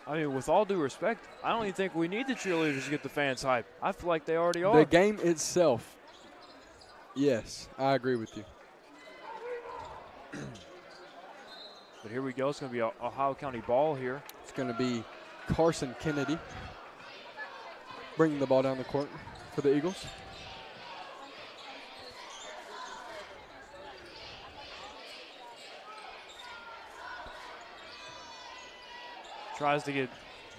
I mean, with all due respect, I don't even think we need the cheerleaders to get the fans hyped. I feel like they already are. The game itself, yes, I agree with you. But here we go. It's going to be a Ohio County ball here. It's going to be Carson Kennedy bringing the ball down the court for the Eagles. Tries to get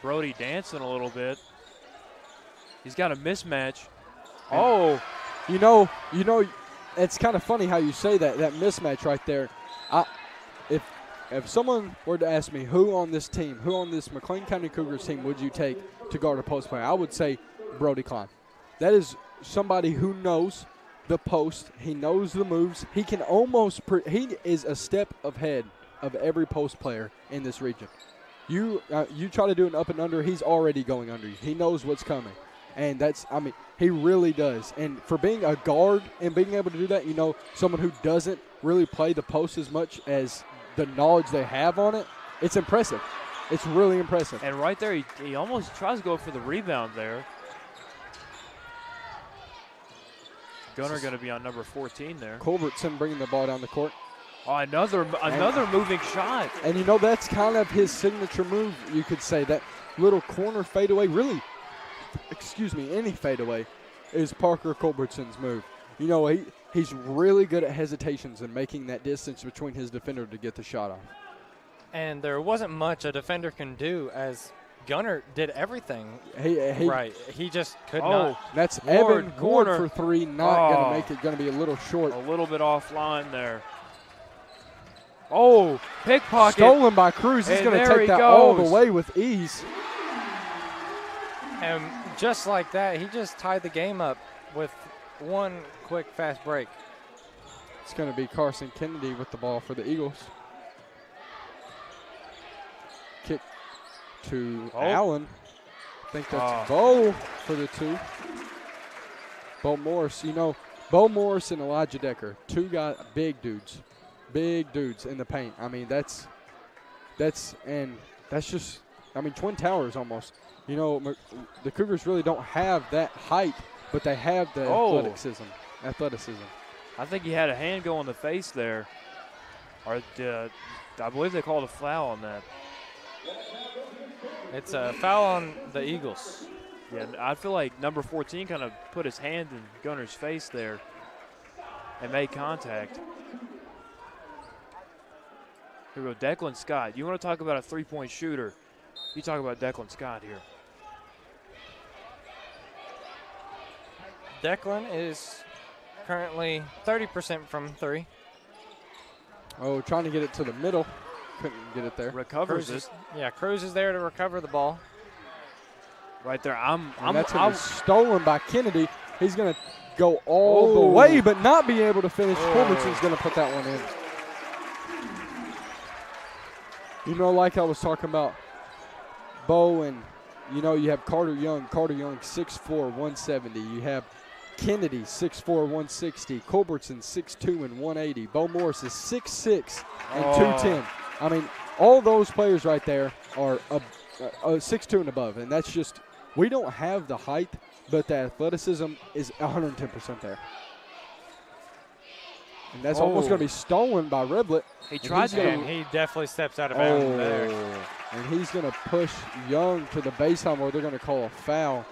Brody dancing a little bit. He's got a mismatch. Oh, you know, it's kind of funny how you say that mismatch right there. If someone were to ask me who on this McLean County Cougars team would you take to guard a post player, I would say Brody Klein. That is somebody who knows the post. He knows the moves. He can he is a step ahead of every post player in this region. You try to do an up and under, he's already going under you. He knows what's coming. And he really does. And for being a guard and being able to do that, someone who doesn't really play the post as much as the knowledge they have on it, it's impressive. It's really impressive. And right there, he almost tries to go for the rebound there. Gunner going to be on number 14 there. Culbertson bringing the ball down the court. Oh, another moving shot. And, that's kind of his signature move, you could say. That little corner fadeaway, really, any fadeaway is Parker Culbertson's move. He's really good at hesitations and making that distance between his defender to get the shot off. And there wasn't much a defender can do, as Gunner did everything right. He just could not. That's Evan Ward for three, not going to make it, going to be a little short. A little bit offline there. Oh, pickpocket. Stolen by Cruz. He's going to take that all the way with ease. And just like that, he just tied the game up with one quick, fast break. It's going to be Carson Kennedy with the ball for the Eagles. Kick to Allen. I think that's Bo for the two. Bo Morris. Bo Morris and Elijah Decker, two guys, big dudes in the paint. That's just, Twin Towers almost. The Cougars really don't have that height, but they have the athleticism. I think he had a hand go in the face there. Or I believe they called a foul on that. It's a foul on the Eagles. Yeah, I feel like number 14 kind of put his hand in Gunner's face there and made contact. Here we go, Declan Scott. You want to talk about a three-point shooter, you talk about Declan Scott here. Declan is currently 30% from three. Oh, trying to get it to the middle. Couldn't get it there. Recovers it. Yeah, Cruz is there to recover the ball. Right there. That's going to be stolen by Kennedy. He's going to go all the way but not be able to finish. Culbertson's going to put that one in. Like I was talking about Bo, and you have Carter Young. Carter Young, 6'4", 170. You have Kennedy, 6'4", 160. Culbertson, 6'2", and 180. Bo Morris is 6'6", and 210. All those players right there are 6'2" and above, and that's just, we don't have the height, but the athleticism is 110% there. And that's almost going to be stolen by Riblet. He tried to, and he definitely steps out of bounds there. And he's going to push Young to the baseline where they're going to call a foul,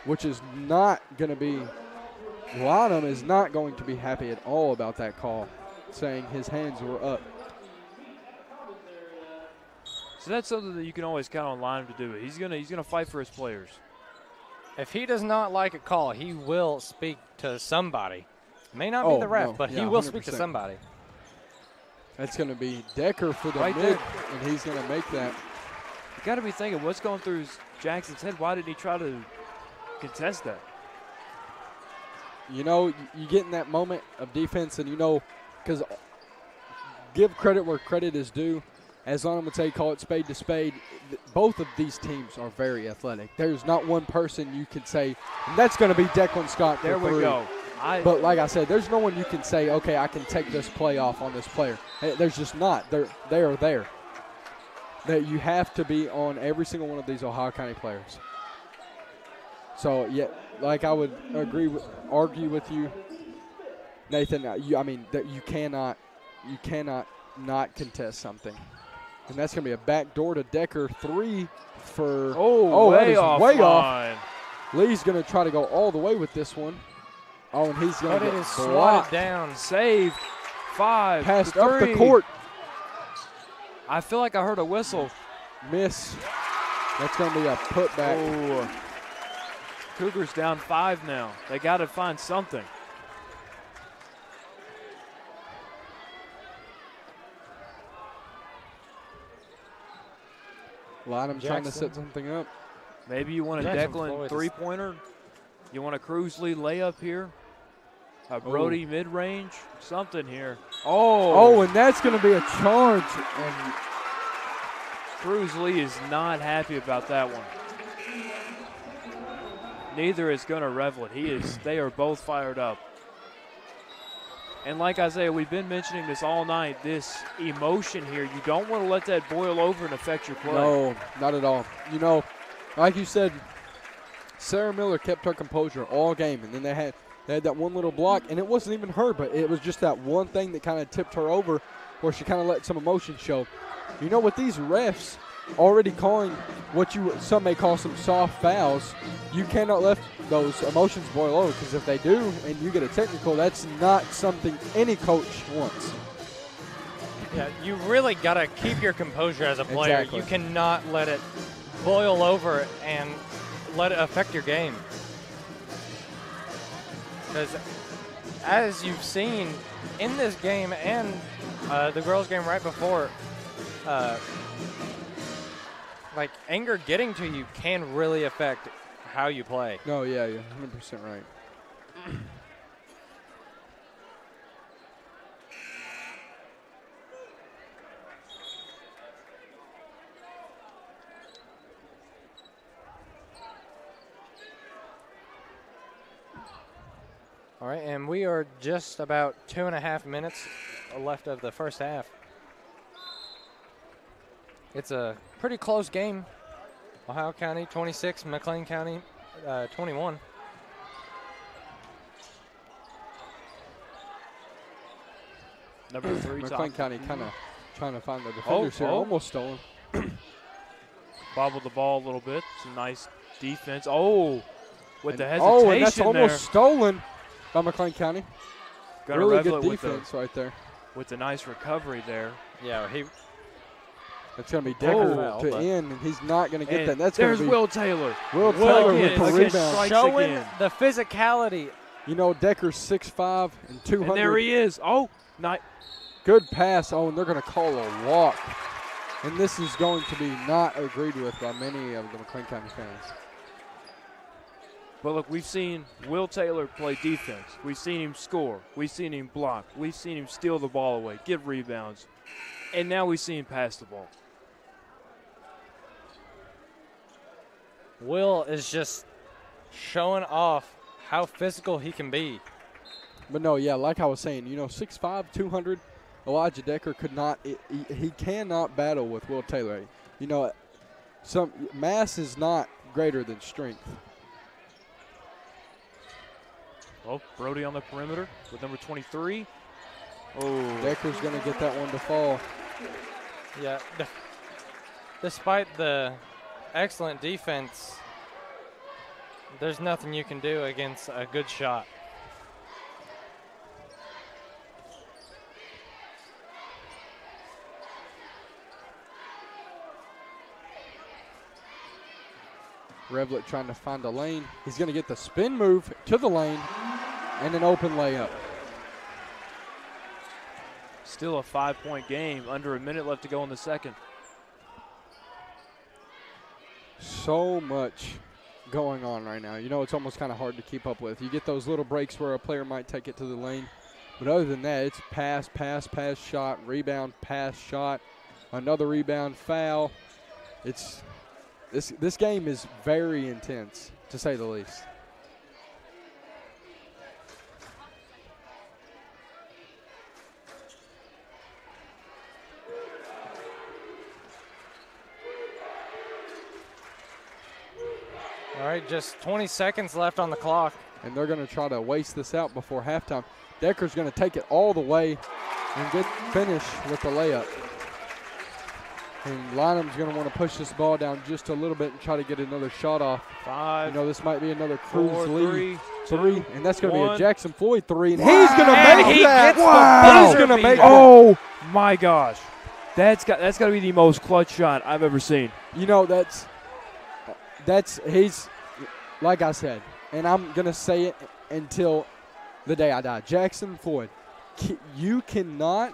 which is not going to be – Lonham is not going to be happy at all about that call, saying his hands were up. So that's something that you can always count on Lonham to do. He's gonna fight for his players. If he does not like a call, he will speak to somebody. May not be the ref, but he will 100%. Speak to somebody. That's going to be Decker for the mid, and he's going to make that. You got to be thinking, what's going through Jackson's head? Why didn't he try to contest that? You get in that moment of defense, and because give credit where credit is due. As Lonham would say, call it spade to spade. Both of these teams are very athletic. There's not one person you can say, and that's going to be Declan Scott. There we go. But like I said, there's no one you can say, okay, I can take this play off on this player. There's just not. They are there. That you have to be on every single one of these Ohio County players. So, yeah, like I would argue with you, Nathan. That you cannot not contest something. And that's going to be a backdoor to Decker. 3 for. Way off. Way off. Lee's going to try to go all the way with this one. Oh, and he's going to get swatted down. Saved. 5. Passed 3. up the court. I feel like I heard a whistle. Miss. That's going to be a putback. Oh. Cougars down 5 now. They got to find something. Lynham trying to set something up. Maybe you want a Declan three-pointer. You want a Cruisley layup here. A Brody mid-range. Something here. Oh, and that's going to be a charge. And Cruisley is not happy about that one. Neither is Gunnar Revlett. They are both fired up. And like Isaiah, we've been mentioning this all night, this emotion here. You don't want to let that boil over and affect your play. No, not at all. You know, like you said, Sarah Miller kept her composure all game, and then they had that one little block, and it wasn't even her, but it was just that one thing that kind of tipped her over where she kind of let some emotion show. You know, with these refs already calling what some may call some soft fouls, you cannot let those emotions boil over, because if they do and you get a technical, that's not something any coach wants. Yeah, you really got to keep your composure as a player. Exactly. You cannot let it boil over and let it affect your game. Because as you've seen in this game and the girls' game right before, like anger getting to you can really affect how you play. No, yeah, you're 100% right. All right, and we are just about 2.5 minutes left of the first half. It's a pretty close game. Ohio County 26, McLean County 21. Number 3, McLean County kind of trying to find the defenders here. Almost stolen. Bobbled the ball a little bit. Some nice defense. With the hesitation and that's almost stolen by McLean County. Really good defense right there. With the nice recovery there. Yeah, It's going to be Decker to end, and he's not going to get that. That's there's Will Taylor. Will Taylor with the rebound. Showing the physicality. You know, Decker's 6'5" and 200. And there he is. Nice. Good pass. And they're going to call a walk. And this is going to be not agreed with by many of the McLean County fans. But look, we've seen Will Taylor play defense. We've seen him score. We've seen him block. We've seen him steal the ball away, get rebounds. And now we see him pass the ball. Will is just showing off how physical he can be. But no, yeah, like I was saying, 6'5", 200, Elijah Decker he cannot battle with Will Taylor. Some mass is not greater than strength. Brody on the perimeter with number 23. Decker's going to get that one to fall. Yeah, despite the excellent defense, there's nothing you can do against a good shot. Revlett trying to find a lane. He's going to get the spin move to the lane and an open layup. Still a 5-point game, under a minute left to go in the second. So much going on right now. It's almost kind of hard to keep up with. You get those little breaks where a player might take it to the lane. But other than that, it's pass, shot, rebound, pass, shot, another rebound, foul. This game is very intense, to say the least. All right, just 20 seconds left on the clock. And they're going to try to waste this out before halftime. Decker's going to take it all the way and finish with the layup. And Lynham's going to want to push this ball down just a little bit and try to get another shot off. 5. This might be another cruise 4, lead. 3, 3, and that's going to be a 1. Jackson Floyd 3, and he's going to And make he that. gets the Wow. He's buzzer going to make beater. that. Oh my gosh, that's got to be the most clutch shot I've ever seen. He's like I said, and I'm going to say it until the day I die. Jackson Floyd, you cannot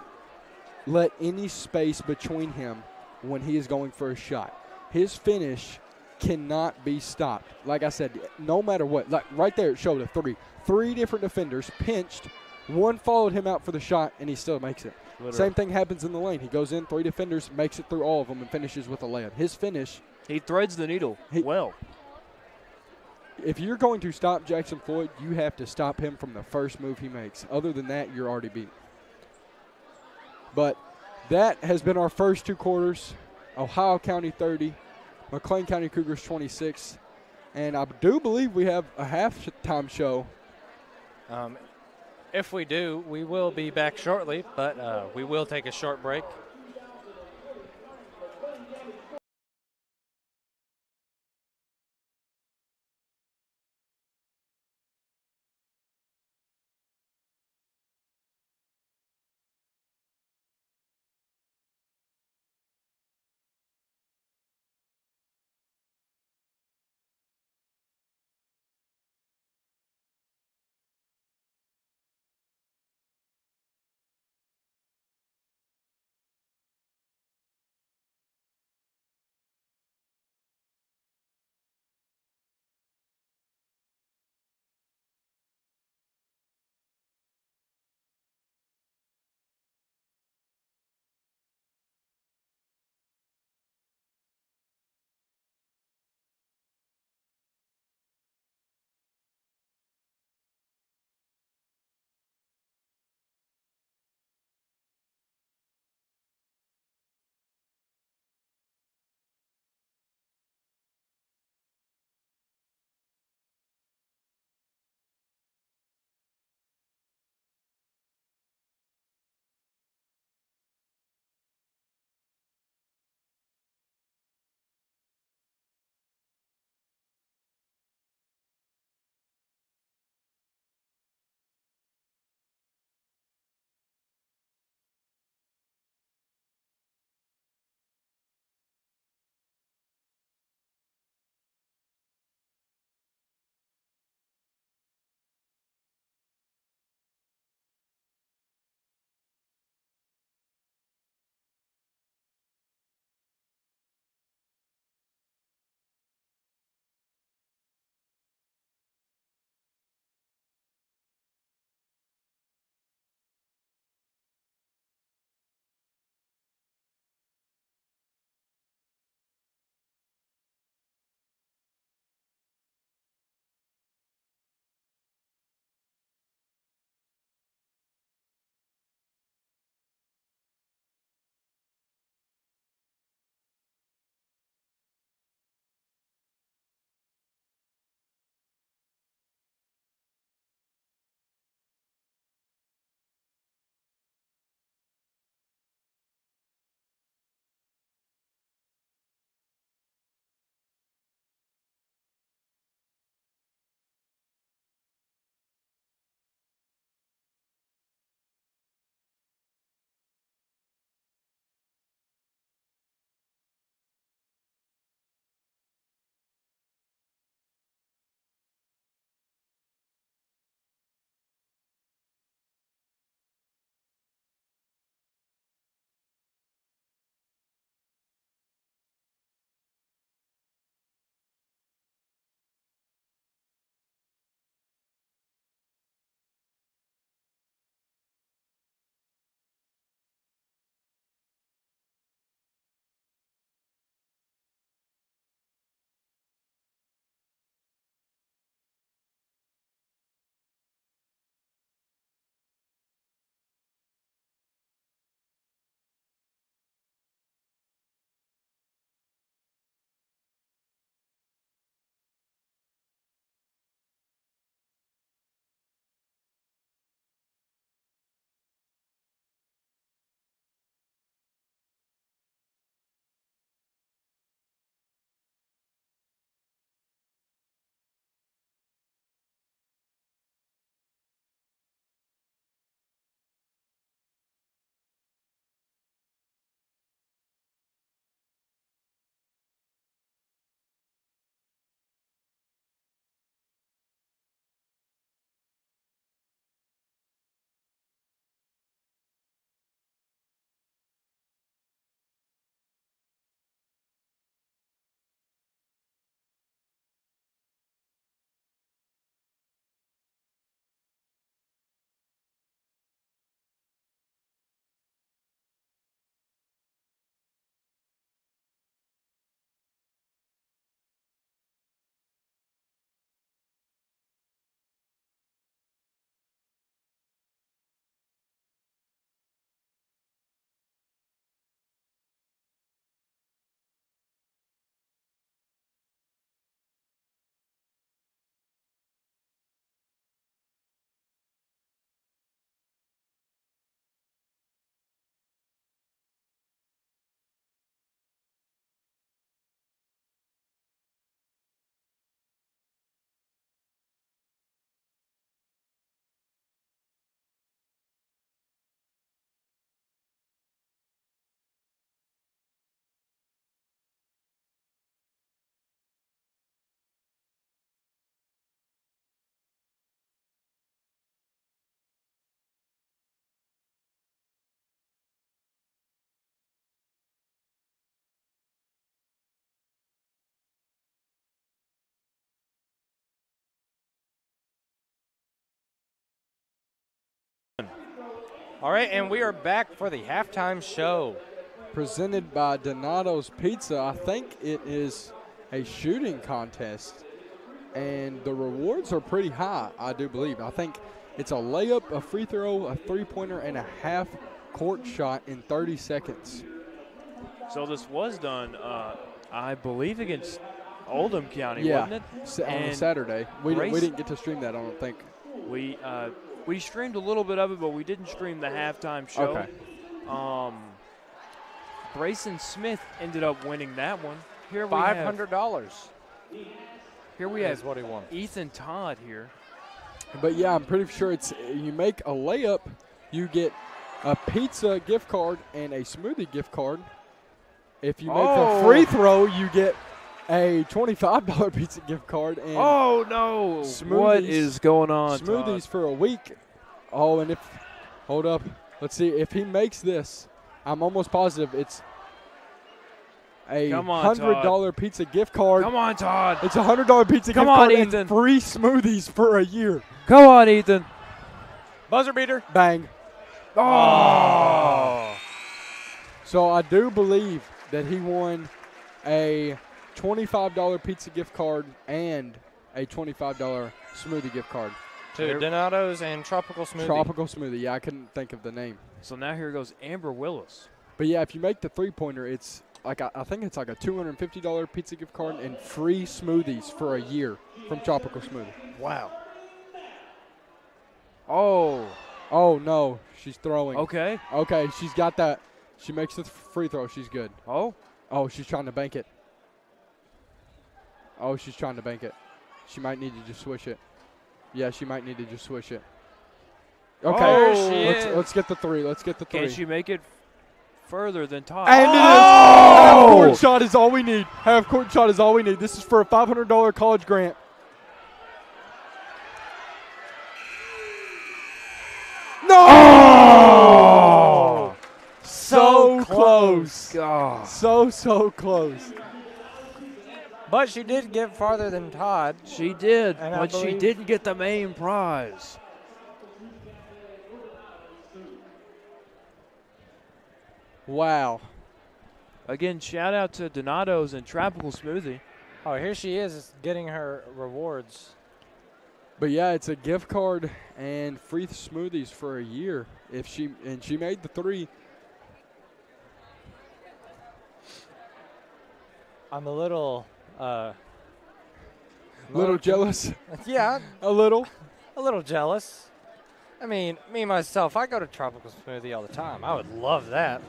let any space between him when he is going for a shot. His finish cannot be stopped. Like I said, no matter what. Like right there, it showed a 3. 3 different defenders pinched. One followed him out for the shot, and he still makes it. Literally. Same thing happens in the lane. He goes in, 3 defenders, makes it through all of them, and finishes with a layup. His finish. He threads the needle well. If you're going to stop Jackson Floyd, you have to stop him from the first move he makes. Other than that, you're already beat. But that has been our first 2 quarters. Ohio County 30, McLean County Cougars 26. And I do believe we have a halftime show. If we do, we will be back shortly, but we will take a short break. All right, and we are back for the halftime show. Presented by Donato's Pizza. I think it is a shooting contest, and the rewards are pretty high, I do believe. I think it's a layup, a free throw, a three-pointer, and a half-court shot in 30 seconds. So this was done, I believe, against Oldham County, Yeah, wasn't it? on a Saturday. We didn't get to stream that, I don't think. We streamed a little bit of it, but we didn't stream the halftime show. Okay. Brayson Smith ended up winning that one. Here we $500. Here we have is what he won. Ethan Todd here. But yeah, I'm pretty sure it's you make a layup, you get a pizza gift card and a smoothie gift card. If you make a free throw, you get a $25 pizza gift card and no! What is going on? Smoothies Todd? for a week. Oh, and hold up, let's see if he makes this. I'm almost positive it's a $100 pizza gift card. Come on, Todd. It's a $100 pizza gift card and free smoothies for a year. Come on, Ethan. Buzzer beater. Bang. Oh. So I do believe that he won a $25 pizza gift card and a $25 smoothie gift card. To Donato's and Tropical Smoothie. Tropical Smoothie. Yeah, I couldn't think of the name. So now here goes Amber Willis. But yeah, if you make the three-pointer, it's like I think it's like a $250 pizza gift card and free smoothies for a year from Tropical Smoothie. Wow. Oh no, she's throwing. Okay. Okay, she's got that. She makes the free throw. She's good. Oh, she's trying to bank it. She's trying to bank it. She might need to just swish it. Yeah, she might need to just swish it. Okay, let's get the three. Let's get the three. Can she make it further than Todd? And it is. Half-court shot is all we need. Half-court shot is all we need. This is for a $500 college grant. No! So close. God. So close. But she did get farther than Todd. She did, And but she didn't get the main prize. Wow. Again, shout out to Donato's and Tropical Smoothie. Oh, here she is getting her rewards. But yeah, it's a gift card and free smoothies for a year. She made the three. I'm a little jealous. Yeah, A little. a little jealous. I mean, me myself, I go to Tropical Smoothie all the time. I would love that.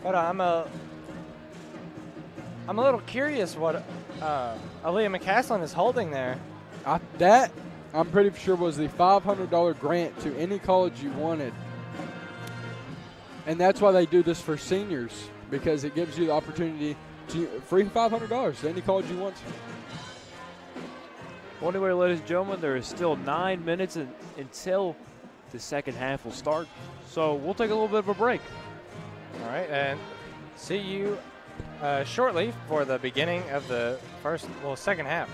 But I'm a little curious what Aaliyah McCaslin is holding there. That I'm pretty sure was the $500 grant to any college you wanted. And that's why they do this for seniors, because it gives you the opportunity to free $500 to any college you want. Well, anyway, ladies and gentlemen, there is still 9 minutes until the second half will start. So we'll take a little bit of a break. All right, and see you shortly for the beginning of the second half.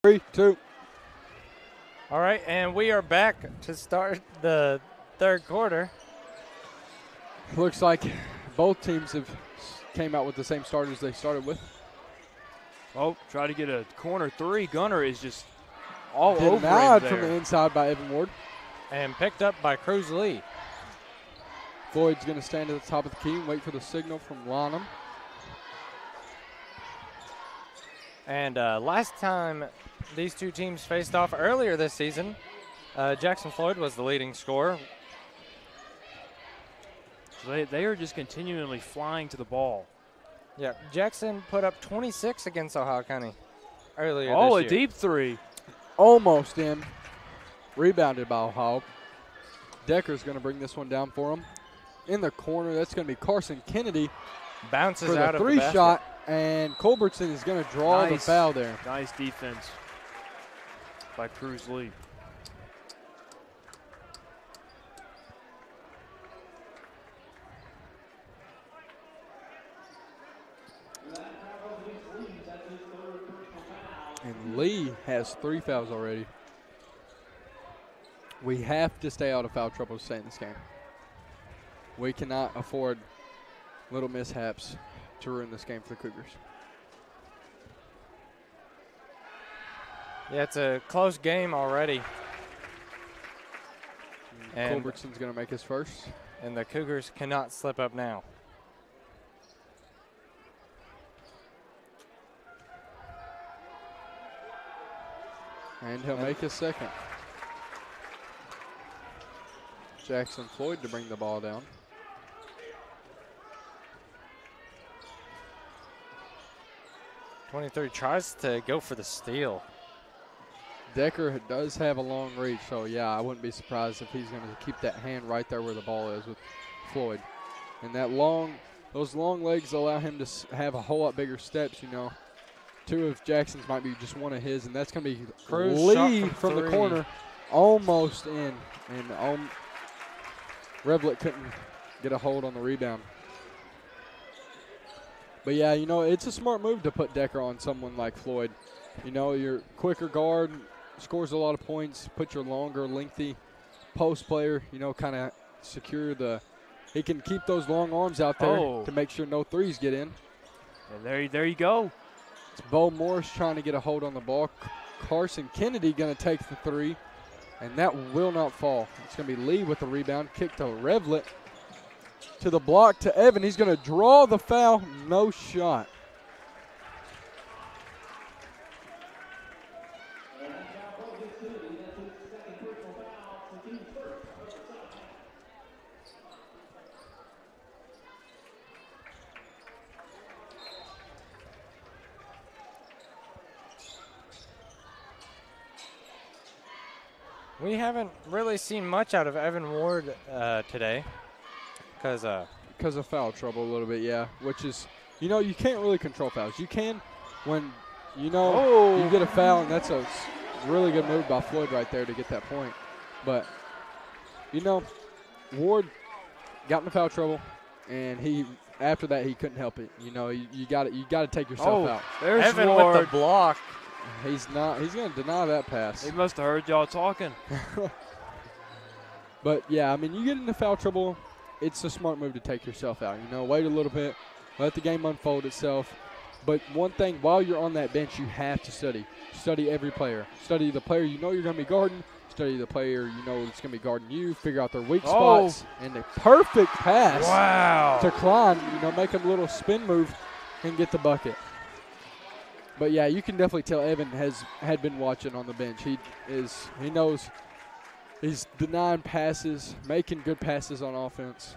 3, 2. All right, and we are back to start the third quarter. Looks like both teams have came out with the same starters they started with. Oh, try to get a corner three. Gunner is just all over him Denied there. from the inside by Evan Ward. And picked up by Cruz Lee. Floyd's going to stand at the top of the key and wait for the signal from Lonham. And last time these two teams faced off earlier this season, Jackson Floyd was the leading scorer. So they are just continually flying to the ball. Yeah, Jackson put up 26 against Ohio County earlier this Oh, year. a deep three. Almost in. Rebounded by Ohio. Decker's going to bring this one down for him. In the corner, that's going to be Carson Kennedy. Bounces for out the of the three basket. shot, and Culbertson is going to draw the foul there. Nice defense by Cruz Lee. And Lee has 3 fouls already. We have to stay out of foul trouble to stay in this game. We cannot afford little mishaps to ruin this game for the Cougars. Yeah, it's a close game already. And Culbertson's going to make his first. And the Cougars cannot slip up now. And he'll make his second. Jackson Floyd to bring the ball down. .23 tries to go for the steal. Decker does have a long reach, so yeah, I wouldn't be surprised if he's going to keep that hand right there where the ball is with Floyd. And those long legs allow him to have a whole lot bigger steps, you know. 2 of Jackson's might be just 1 of his, and that's going to be Cruz Lee shot from the 3. corner, almost in. And Revlett couldn't get a hold on the rebound. But yeah, you know, it's a smart move to put Decker on someone like Floyd. You know, your quicker guard scores a lot of points, put your longer, lengthy post player, you know, kind of secure he can keep those long arms out there to make sure no threes get in. And there you go. It's Bo Morris trying to get a hold on the ball. Carson Kennedy going to take the 3, and that will not fall. It's going to be Lee with the rebound, kick to Revlett. To the block to Evan. He's going to draw the foul. No shot. We haven't really seen much out of Evan Ward today because of foul trouble a little bit, yeah, which is, you know, you can't really control fouls. You can when, you know, you get a foul, and that's a really good move by Floyd right there to get that point. But, you know, Ward got into foul trouble, and after that he couldn't help it. You know, you got to take yourself out. There's Evan Ward with the block. He's going to deny that pass. He must have heard y'all talking. But, yeah, I mean, you get into foul trouble, it's a smart move to take yourself out. You know, wait a little bit, let the game unfold itself. But one thing, while you're on that bench, you have to study. Study every player. Study the player you know you're going to be guarding. Study the player you know that's going to be guarding you. Figure out their weak spots. And a perfect pass to Klein. You know, make a little spin move and get the bucket. But, yeah, you can definitely tell Evan had been watching on the bench. He knows he's denying passes, making good passes on offense,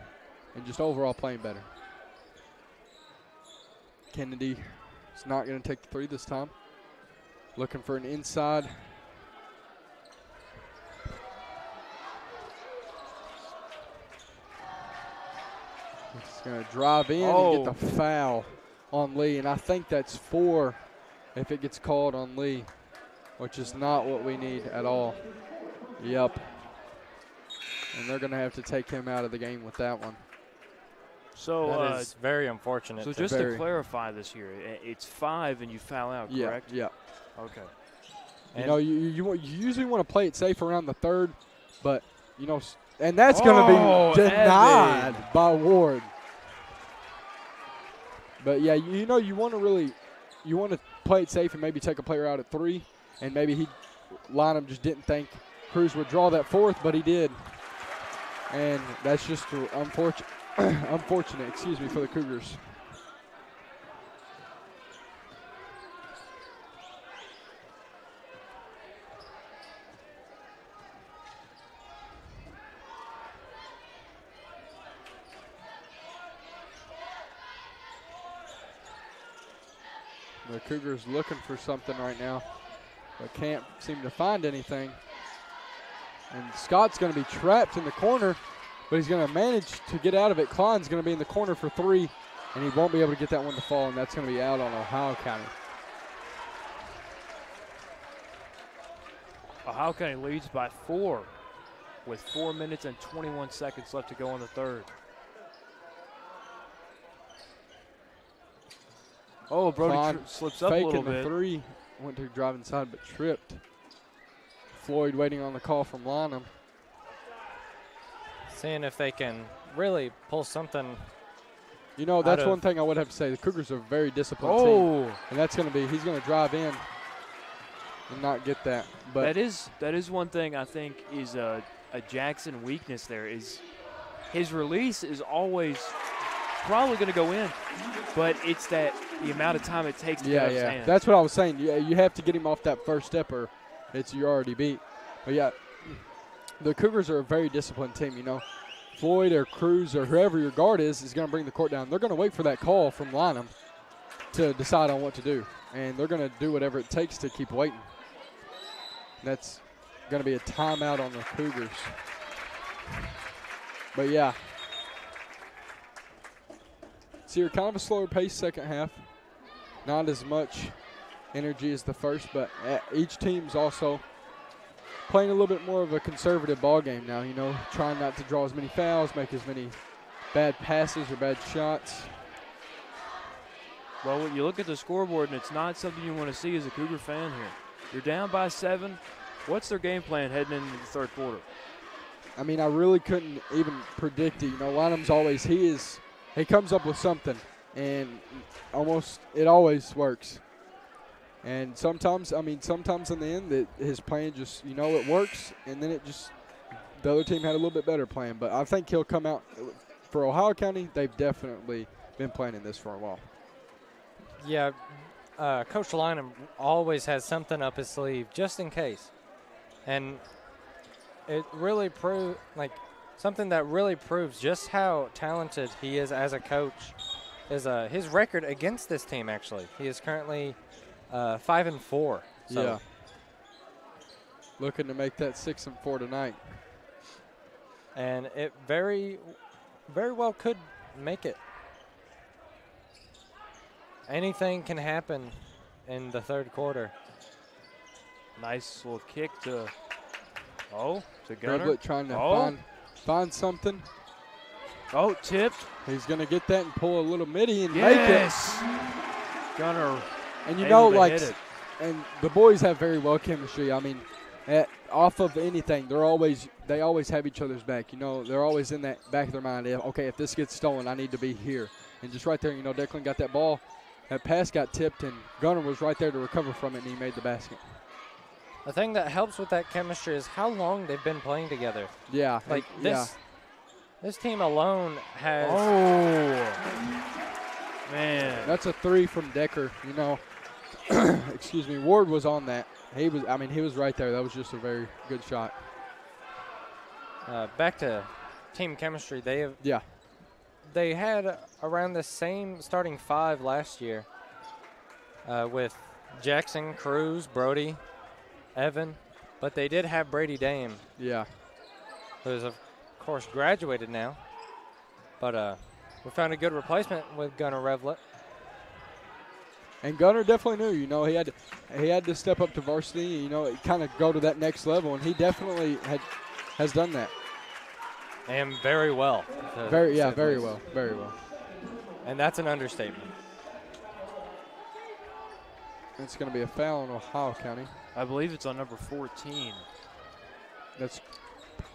and just overall playing better. Kennedy is not going to take the 3 this time. Looking for an inside. He's going to drive in and get the foul on Lee, and I think that's 4 if it gets called on Lee, which is not what we need at all. Yep. And they're going to have to take him out of the game with that one. So that is very unfortunate. So just to clarify this here, it's 5 and you foul out, correct? Yeah. Okay. You know, you usually want to play it safe around the third, but, you know, and that's going to be denied by Ward. But, yeah, you know, you want to play it safe and maybe take a player out at 3, and maybe Lynham just didn't think Cruz would draw that fourth, but he did. And that's just unfortunate, for the Cougars. The Cougars looking for something right now, but can't seem to find anything. And Scott's going to be trapped in the corner, but he's going to manage to get out of it. Klein's going to be in the corner for 3, and he won't be able to get that one to fall, and that's going to be out on Ohio County. Ohio County leads by 4 with 4 minutes and 21 seconds left to go in the third. Oh, Brody slips up a little bit. Faking the 3, went to drive inside but tripped. Floyd waiting on the call from Lynham. Seeing if they can really pull something. You know, that's one thing I would have to say. The Cougars are a very disciplined team. And that's going to be, he's going to drive in and not get that. But that is one thing I think is a Jackson weakness there is his release is always probably going to go in, but it's the amount of time it takes to get out of his hands. That's what I was saying. You have to get him off that first step or you're already beat. But, yeah, the Cougars are a very disciplined team, you know. Floyd or Cruz or whoever your guard is going to bring the court down. They're going to wait for that call from Lynham to decide on what to do, and they're going to do whatever it takes to keep waiting. That's going to be a timeout on the Cougars. But, yeah. So you're kind of a slower pace second half. Not as much energy as the first, but each team's also playing a little bit more of a conservative ball game now, you know, trying not to draw as many fouls, make as many bad passes or bad shots. Well, when you look at the scoreboard, and it's not something you want to see as a Cougar fan here. You're down by 7. What's their game plan heading into the third quarter? I mean, I really couldn't even predict it. You know, Lynham's always, he comes up with something, and it always works. And sometimes in the end, his plan just, you know, it works, and then the other team had a little bit better plan. But I think he'll come out. For Ohio County, they've definitely been planning this for a while. Yeah, Coach Lynham always has something up his sleeve just in case. And it really something that really proves just how talented he is as a coach is his record against this team, actually. He is currently 5-4. So. Yeah. Looking to make that 6-4 tonight. And it very, very well could make it. Anything can happen in the third quarter. Nice little kick to Gunner. Redlet trying to find something. Oh, tipped. He's going to get that and pull a little midi and make it. Gunner. And you know, and the boys have very well chemistry. I mean, off of anything, they always have each other's back. You know, they're always in that back of their mind. Okay, if this gets stolen, I need to be here. And just right there, you know, Declan got that ball. That pass got tipped, and Gunner was right there to recover from it, and he made the basket. The thing that helps with that chemistry is how long they've been playing together. Yeah. This team alone has. Oh, man. That's a 3 from Decker, you know. Excuse me. Ward was on that. He was right there. That was just a very good shot. Back to team chemistry. They had around the same starting 5 last year with Jackson, Cruz, Brody, Evan, but they did have Brady Dame. Yeah. Who is, of course, graduated now. But we found a good replacement with Gunnar Revlett. And Gunnar definitely knew, you know, he had to step up to varsity, you know, kind of go to that next level, and he definitely has done that. And very well. Very well. And that's an understatement. It's going to be a foul on Ohio County. I believe it's on number 14. That's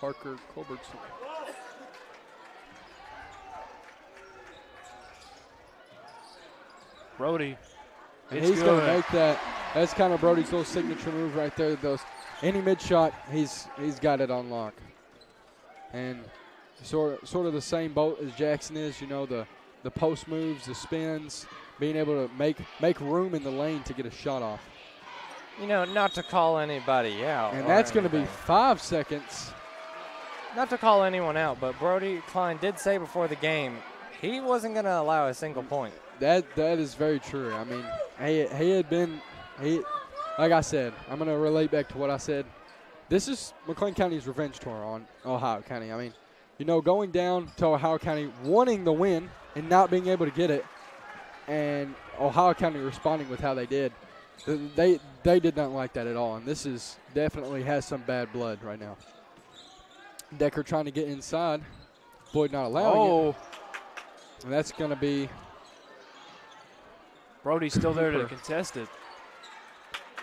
Parker Culbertson. Brody. And he's going to make that. That's kind of Brody's little signature move right there. Any mid shot, he's got it on lock. And sort of the same boat as Jackson is. You know, the post moves, the spins, being able to make room in the lane to get a shot off. You know, not to call anybody out. And that's going to be 5 seconds. Not to call anyone out, but Brody Klein did say before the game he wasn't going to allow a single point. That is very true. I mean, like I said, I'm going to relate back to what I said. This is McLean County's revenge tour on Ohio County. I mean, you know, going down to Ohio County, wanting the win and not being able to get it, and Ohio County responding with how they did. They did not like that at all, and this is definitely has some bad blood right now. Decker trying to get inside. Boyd not allowing it. And that's going to be Brody's still there to contest it.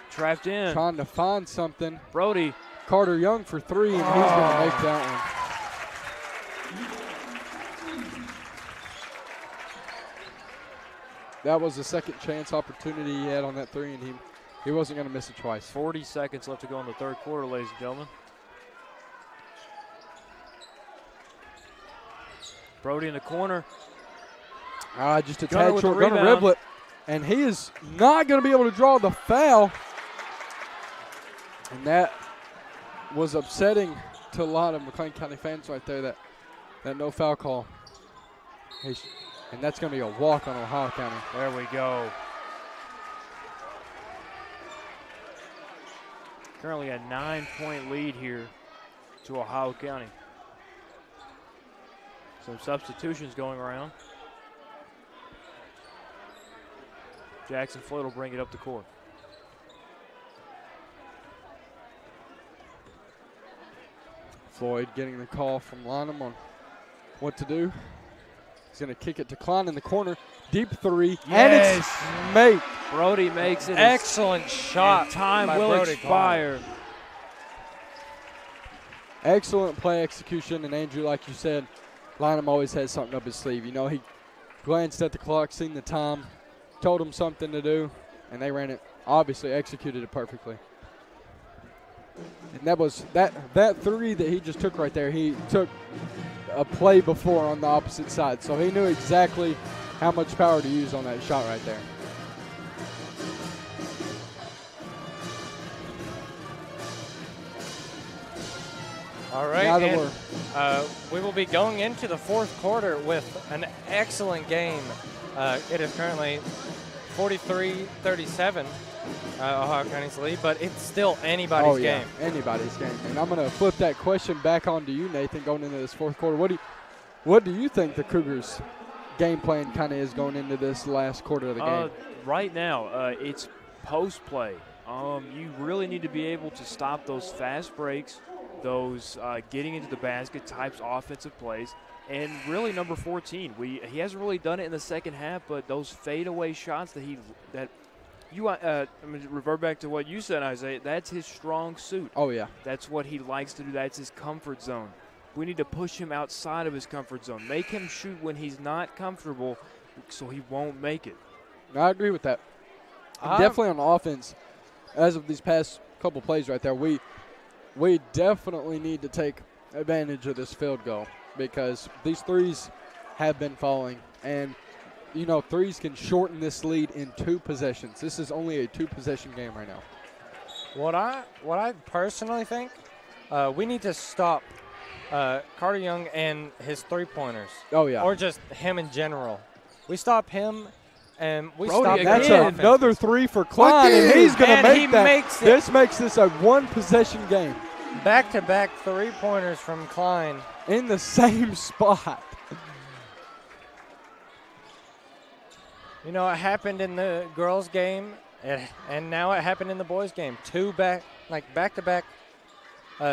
Trapped in. Trying to find something. Brody. Carter Young for 3, and he's going to make that one. That was the second chance opportunity he had on that 3, and he wasn't going to miss it twice. 40 seconds left to go in the third quarter, ladies and gentlemen. Brody in the corner. Just a tad short, going to dribble it. And he is not going to be able to draw the foul. And that was upsetting to a lot of McLean County fans right there, that no foul call. And that's going to be a walk on Ohio County. There we go. Currently a 9-point lead here to Ohio County. Some substitutions going around. Jackson Floyd will bring it up the court. Floyd getting the call from Lynham on what to do. He's going to kick it to Klein in the corner. Deep 3. Yes. And it's made. Brody makes it. Excellent shot. Time will expire. Excellent play execution. And Andrew, like you said, Lynham always has something up his sleeve. You know, he glanced at the clock, seen the time, told him something to do, and they ran it. Obviously executed it perfectly. And that was that 3 that he just took right there. He took a play before on the opposite side, so he knew exactly how much power to use on that shot right there. All right, and we will be going into the fourth quarter with an excellent game. It is currently 43-37, Ohio County's lead, but it's still anybody's game. Anybody's game. And I'm going to flip that question back on to you, Nathan, going into this fourth quarter. What do you think the Cougars' game plan kind of is going into this last quarter of the game? Right now, it's post play. You really need to be able to stop those fast breaks, those getting into the basket types offensive plays. And really, number 14, he hasn't really done it in the second half, but those fadeaway shots I'm going to revert back to what you said, Isaiah. That's his strong suit. Oh, yeah. That's what he likes to do. That's his comfort zone. We need to push him outside of his comfort zone. Make him shoot when he's not comfortable so he won't make it. I agree with that. Definitely on offense, as of these past couple plays right there, we definitely need to take advantage of this field goal, because these threes have been falling. And, you know, threes can shorten this lead in 2 possessions. This is only a 2-possession game right now. What I personally think, we need to stop Carter Young and his three-pointers. Oh, yeah. Or just him in general. We stop him, and we Brody stop again. That's another 3 for Klein, and he's going to make that. This makes this a 1-possession game. Back-to-back three-pointers from Klein. In the same spot. You know, it happened in the girls' game, and now it happened in the boys' game. 2 back-to-back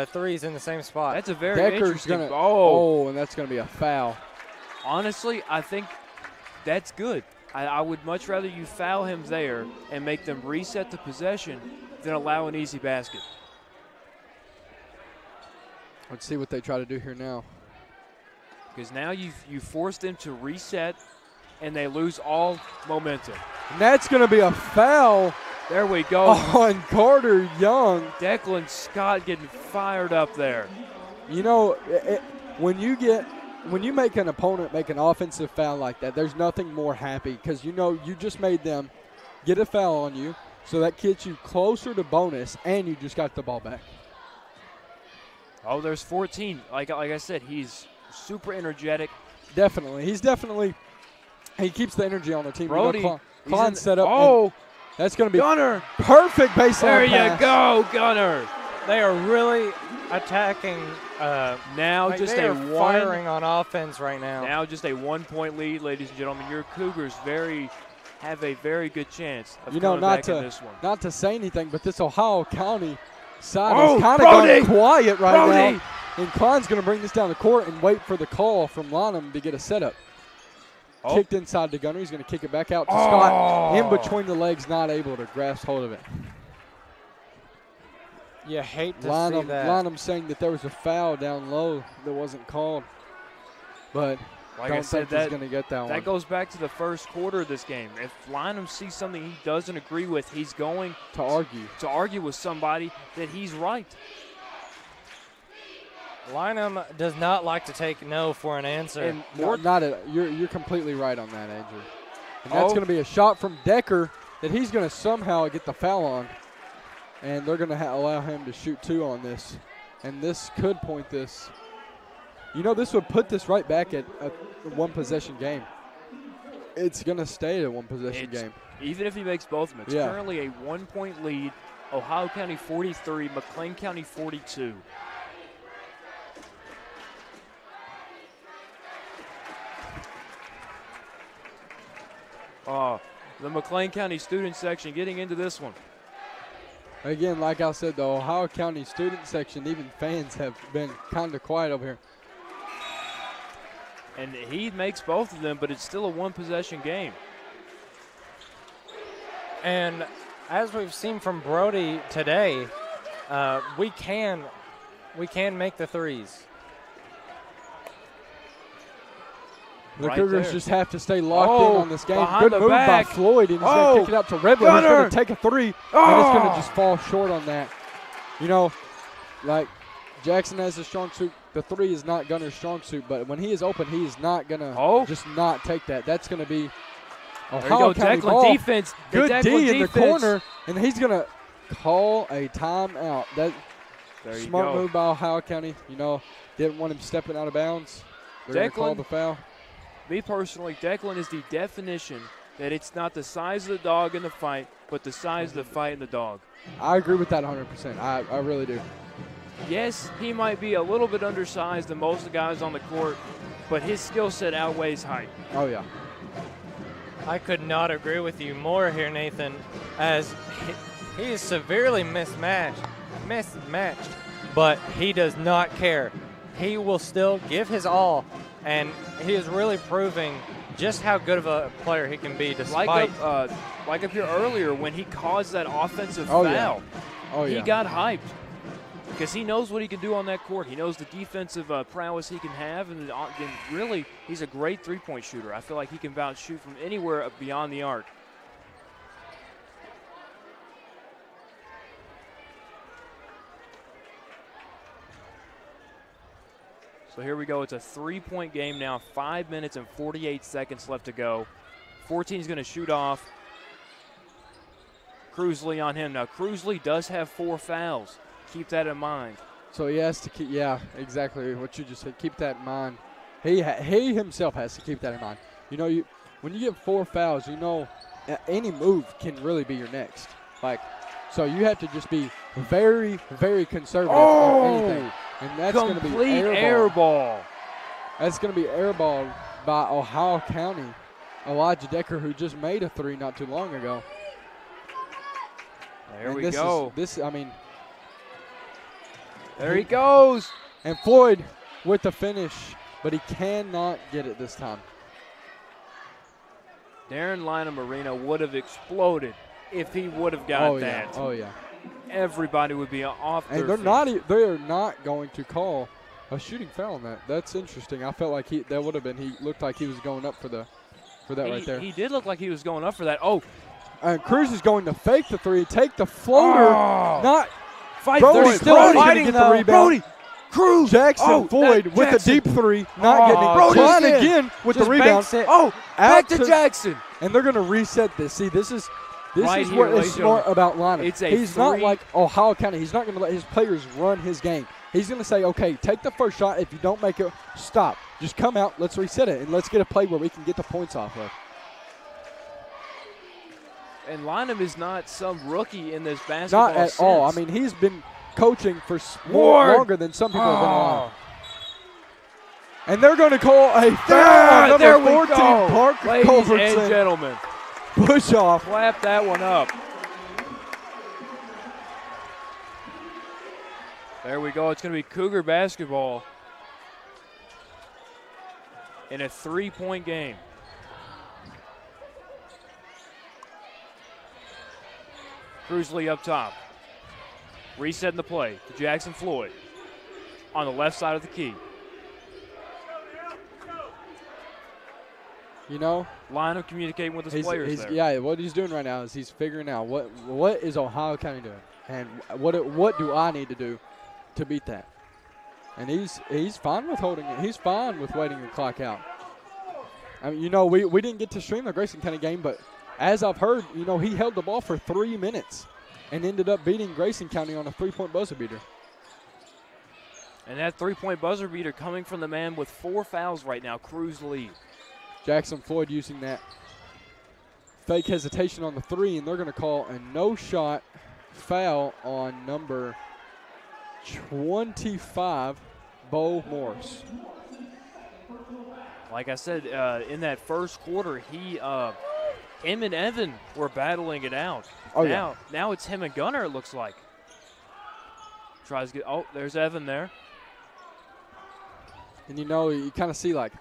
threes in the same spot. That's a very Decker's interesting. And that's going to be a foul. Honestly, I think that's good. I would much rather you foul him there and make them reset the possession than allow an easy basket. Let's see what they try to do here now. Because now you forced them to reset, and they lose all momentum. And that's going to be a foul. There we go. On Carter Young. Declan Scott getting fired up there. You know, when you make an opponent make an offensive foul like that, there's nothing more happy because you know you just made them get a foul on you, so that gets you closer to bonus, and you just got the ball back. Oh, there's 14. Like I said, he's super energetic. Definitely. He keeps the energy on the team. Brody, you know, Klein's set up. Oh, that's going to be Gunner. Perfect baseline There pass. you go, Gunner. They are really attacking. Now like just they a are firing on offense right now. Now just a 1-point lead, ladies and gentlemen. Your Cougars have a very good chance of coming back in this one. Not to say anything, but this Ohio County side Oh, is kind of Brody! gone quiet right Brody! now. And Klein's going to bring this down the court and wait for the call from Lonham to get a setup. Oh. Kicked inside to Gunner. He's going to kick it back out to Scott. In between the legs, not able to grasp hold of it. You hate to see that. Lonham saying that there was a foul down low that wasn't called. But Like don't I said, think he's going to get that one. that goes back to the first quarter of this game. If Lynham sees something he doesn't agree with, he's going to argue. to argue with somebody that he's right. Lynham does not like to take no for an answer. And You're completely right on that, Andrew. And that's going to be a shot from Decker that he's going to somehow get the foul on. And they're going to allow him to shoot 2 on this. And this could point this. You know, this would put this right back at a one-possession game. It's going to stay a one-possession game. Even if he makes both of them. It's currently a 1-point lead. Ohio County 43, McLean County 42. The McLean County student section getting into this one. Again, like I said, the Ohio County student section, even fans have been kind of quiet over here. And he makes both of them, but it's still a one-possession game. And as we've seen from Brody today, we can make the threes. The Right Cougars there. just have to stay locked in on this game. behind Good the move back. by Floyd, and he's going to kick it out to Redwood. He's going to take a 3, and it's going to just fall short on that. You know, like Jackson has a strong suit. The 3 is not Gunner's strong suit, but when he is open, he is not going to just not take that. That's going to be Ohio County Declan ball. defense. Good Declan D in the defense. corner, and he's going to call a timeout. That There you smart go. move by Ohio County. You know, didn't want him stepping out of bounds. They're going to call Declan- the foul. Me personally, Declan is the definition that it's not the size of the dog in the fight, but the size of the fight in the dog. I agree with that 100%. I really do. Yes, he might be a little bit undersized than most of the guys on the court, but his skill set outweighs height. Oh, yeah. I could not agree with you more here, Nathan, as he is severely mismatched, but he does not care. He will still give his all, and he is really proving just how good of a player he can be despite. Like up here earlier when he caused that offensive Oh, foul. yeah. Oh, yeah. He got hyped because he knows what he can do on that court. He knows the defensive prowess he can have, and really he's a great three-point shooter. I feel like he can shoot from anywhere beyond the arc. So here we go. It's a three-point game now. 5 minutes and 48 seconds left to go. 14 is going to shoot off. Cruisley on him. Now, Cruisley does have 4 fouls. Keep that in mind. So he has to keep, exactly what you just said. Keep that in mind. He himself has to keep that in mind. You know, when you get 4 fouls, you know any move can really be your next. So you have to just be very, very conservative on anything. And that's going to be complete air ball. That's going to be air ball by Ohio County. Elijah Decker, who just made a 3 not too long ago. There we go. There he goes. And Floyd with the finish, but he cannot get it this time. Darren Lynham Marino would have exploded if he would have got that. Oh, yeah. Everybody would be off their And feet. they are not going to call a shooting foul on that. That's interesting. I felt like that would have been. He looked like he was going up for that right there. He did look like he was going up for that. Oh, And Cruz is going to fake the three, take the floater, not fight. They're still Brody's fighting gonna the rebound. Brody, Cruz, Jackson Floyd with Jackson. a deep three, not getting it. Brody Klein again. again with the Just rebound. banks it. Oh, back Out to to- Jackson. And they're going to reset this. See, this is Right here, what ladies is and smart gentlemen. about Lynham. It's a He's not three- like Ohio County. He's not going to let his players run his game. He's going to say, okay, take the first shot. If you don't make it, stop. Just come out. Let's reset it, and let's get a play where we can get the points off of. And Lynham is not some rookie in this basketball Not at sense. all. I mean, he's been coaching for Ward. longer than some people have been Oh. on. And they're going to call a foul on there number we 14, go. Parker Ladies and Culbertson. gentlemen, Push off. clap that one up. There we go. It's going to be Cougar basketball in a 3-point game. Cruz Lee up top. Resetting the play to Jackson Floyd on the left side of the key. You know, Line of communicating with his players there. yeah, what he's doing right now is he's figuring out what is Ohio County doing, and what do I need to do to beat that. And he's fine with holding it. He's fine with waiting the clock out. I mean, you know, we didn't get to stream the Grayson County game, but as I've heard, you know, he held the ball for 3 minutes and ended up beating Grayson County on a 3-point buzzer beater. And that 3-point buzzer beater coming from the man with 4 fouls right now, Cruz Lee. Jackson Floyd using that fake hesitation on the 3, and they're going to call a no-shot foul on number 25, Bo Morris. Like I said, in that first quarter, him and Evan were battling it out. Now it's him and Gunner, it looks like. Tries to get, there's Evan there. And, you know, you kind of see, like,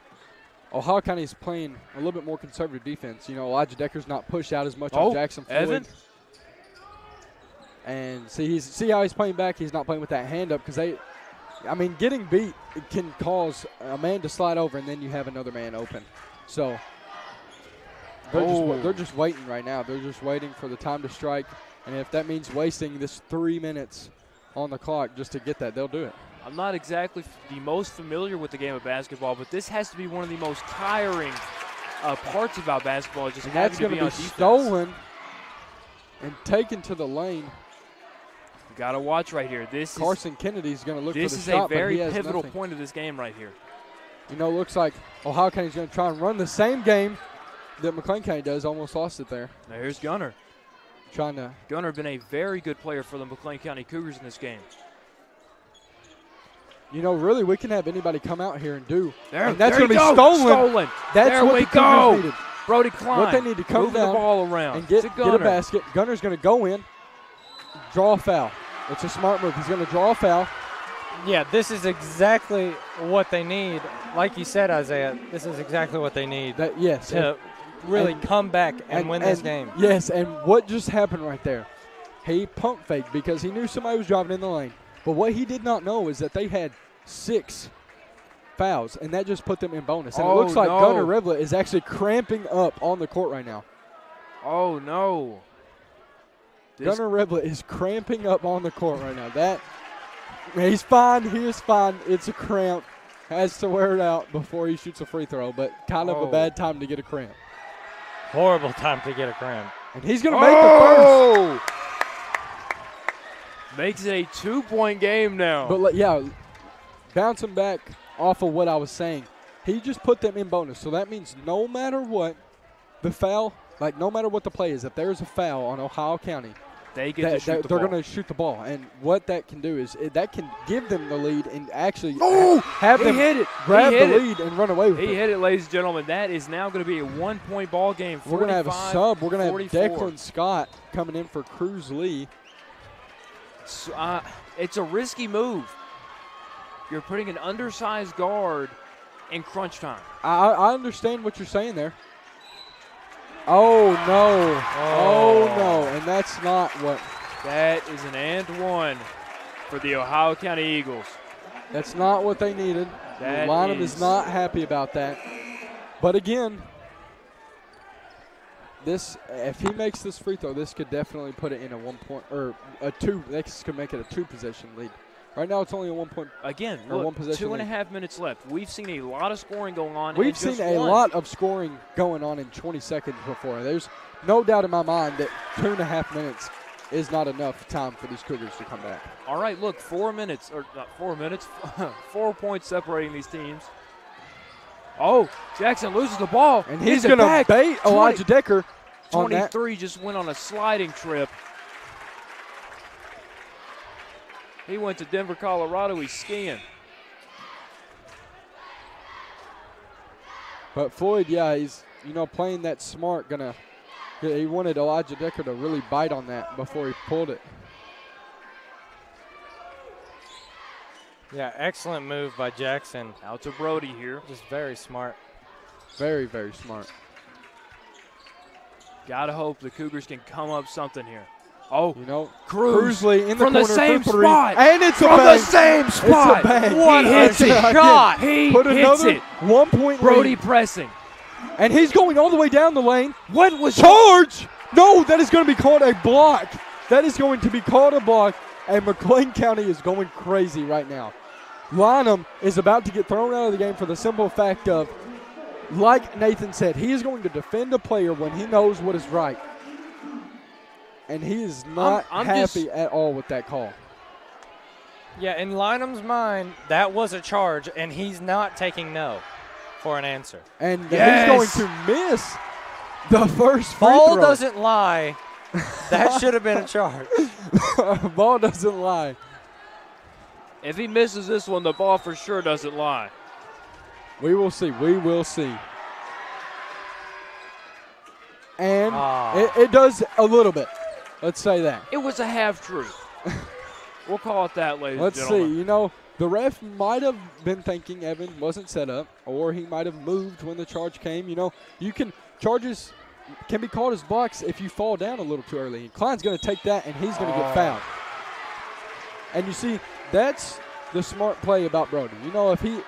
Ohio County's playing a little bit more conservative defense. You know, Elijah Decker's not pushed out as much on Jackson Floyd. Evan. And see how he's playing back? He's not playing with that hand up because getting beat can cause a man to slide over and then you have another man open. So they're just waiting right now. They're just waiting for the time to strike. And if that means wasting this 3 minutes on the clock just to get that, they'll do it. I'm not exactly the most familiar with the game of basketball, but this has to be one of the most tiring parts about basketball. Just And having that's to going be to on be defense. stolen and taken to the lane. You got to watch right here. Carson Kennedy's going to look for the This is shot, a very but he has pivotal nothing. point of this game right here. You know, looks like Ohio County's going to try and run the same game that McLean County does. Almost lost it there. Now here's Gunner. Gunner Been a very good player for the McLean County Cougars in this game. You know, really, we can have anybody come out here and do. There, and that's going to be stolen. That's there what we the go. Cougars needed. Brody Klein. What they need to come moving down the ball around and get to a Gunner. basket. Gunner's going to go in, draw a foul. It's a smart move. He's going to draw a foul. Yeah, this is exactly what they need. Like you said, Isaiah, this is exactly what they need to really come back and win this game. Yes, and what just happened right there? He pump faked because he knew somebody was driving in the lane. But what he did not know is that they had 6 fouls, and that just put them in bonus. And it looks like Gunner Revlett is actually cramping up on the court right now. Oh, no. Gunner Revlett is cramping up on the court right now. He's fine. He is fine. It's a cramp. Has to wear it out before he shoots a free throw, but kind of a bad time to get a cramp. Horrible time to get a cramp. And he's going to make the first. Makes it a 2-point game now. But, bouncing back off of what I was saying, he just put them in bonus. So that means no matter what the foul, no matter what the play is, if there's a foul on Ohio County, they get to shoot the they're ball. going to shoot the ball. And what that can do is that can give them the lead and actually have them grab the lead and run away with it. He hit it, ladies and gentlemen. That is now going to be a 1-point ball game. We're going to have a sub. We're going to have 44. Declan Scott coming in for Cruz Lee. It's a risky move. You're putting an undersized guard in crunch time. I understand what you're saying there. Oh, no. Oh, no. And that's not what. That is an and one for the Ohio County Eagles. That's not what they needed. That Lynham is not happy about that. But again, if he makes this free throw, this could definitely put it in a 1 point or a 2. This could make it a 2-possession lead. Right now, it's only a 1 point. Again, or look, 1 possession 2.5 minutes left. We've seen a lot of scoring going on. We've seen a lot of scoring going on in 20 seconds before. There's no doubt in my mind that 2.5 minutes is not enough time for these Cougars to come back. All right, look, 4 minutes, or not 4 minutes, 4 points separating these teams. Oh, Jackson loses the ball. And he's going to bait Elijah Decker on that. 23 just went on a sliding trip. He went to Denver, Colorado. He's skiing. But Floyd, yeah, he's, playing that smart. He wanted Elijah Decker to really bite on that before he pulled it. Yeah, excellent move by Jackson. Out to Brody here. Just very smart. Very, very smart. Gotta hope the Cougars can come up something here. Oh, Cruzley in the from corner the same for three. spot. And it's from a bang. the same spot. It's a bang. What hits it? Shot. He Put hits another it. 1 point Brody lead. pressing. And he's going all the way down the lane. What was Charge! No, that is going to be called a block. That is going to be called a block. And McLean County is going crazy right now. Lynham is about to get thrown out of the game for the simple fact of, like Nathan said, he is going to defend a player when he knows what is right. And he is not happy at all with that call. Yeah, in Lynham's mind, that was a charge, and he's not taking no for an answer. And he's going to miss the first free Ball throw. doesn't lie. That should have been a charge. Ball doesn't lie. If he misses this one, the ball for sure doesn't lie. We will see. We will see. And it does a little bit. Let's say that. It was a half-truth. We'll call it that, ladies Let's and gentlemen. see. The ref might have been thinking Evan wasn't set up, or he might have moved when the charge came. Charges can be called as blocks if you fall down a little too early. And Klein's going to take that, and he's going to get fouled. And you see, that's the smart play about Brody.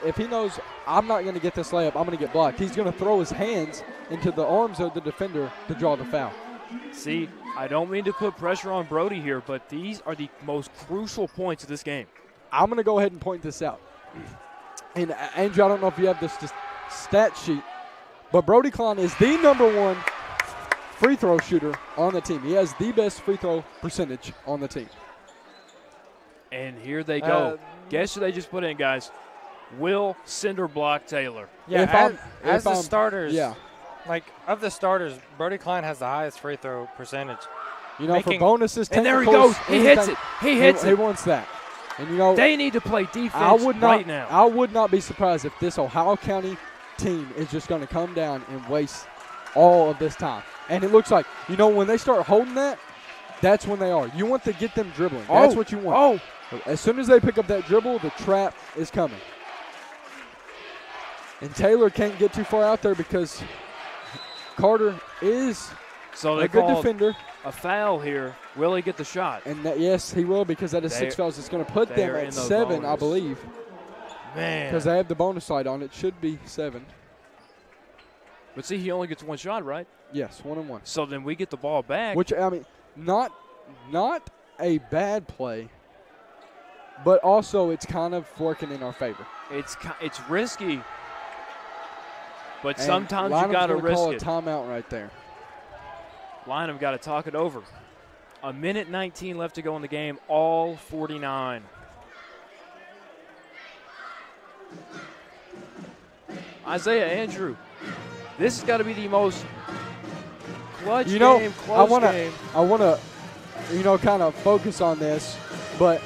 If he knows I'm not going to get this layup, I'm going to get blocked, he's going to throw his hands into the arms of the defender to draw the foul. See, I don't mean to put pressure on Brody here, but these are the most crucial points of this game. I'm going to go ahead and point this out. And, Andrew, I don't know if you have this stat sheet, but Brody Klein is the #1 free throw shooter on the team. He has the best free throw percentage on the team. And here they go. Guess who they just put in, guys? Will Cinderblock Taylor. Yeah, as the starters. Yeah. Of the starters, Brody Klein has the highest free throw percentage. For bonuses, and there he goes. He hits it. He hits it. He wants that. And they need to play defense right now. I would not be surprised if this Ohio County team is just going to come down and waste all of this time. And it looks like, when they start holding that, that's when they are. You want to get them dribbling. That's what you want. As soon as they pick up that dribble, the trap is coming. And Taylor can't get too far out there because Carter is a good defender. A foul here. Will he get the shot? And yes, he will, because that is 6 fouls. It's going to put them at 7, I believe. Man. Because they have the bonus light on. It should be 7. But see, he only gets one shot, right? Yes, 1 and 1. So then we get the ball back. Which, not a bad play, but also it's kind of working in our favor. It's risky, but sometimes you got to risk call it. A timeout right there. Lynham got to talk it over. 1:19 left to go in the game, all 49. Isaiah, Andrew, this has got to be the most clutch game, close game. I want to, kind of focus on this, but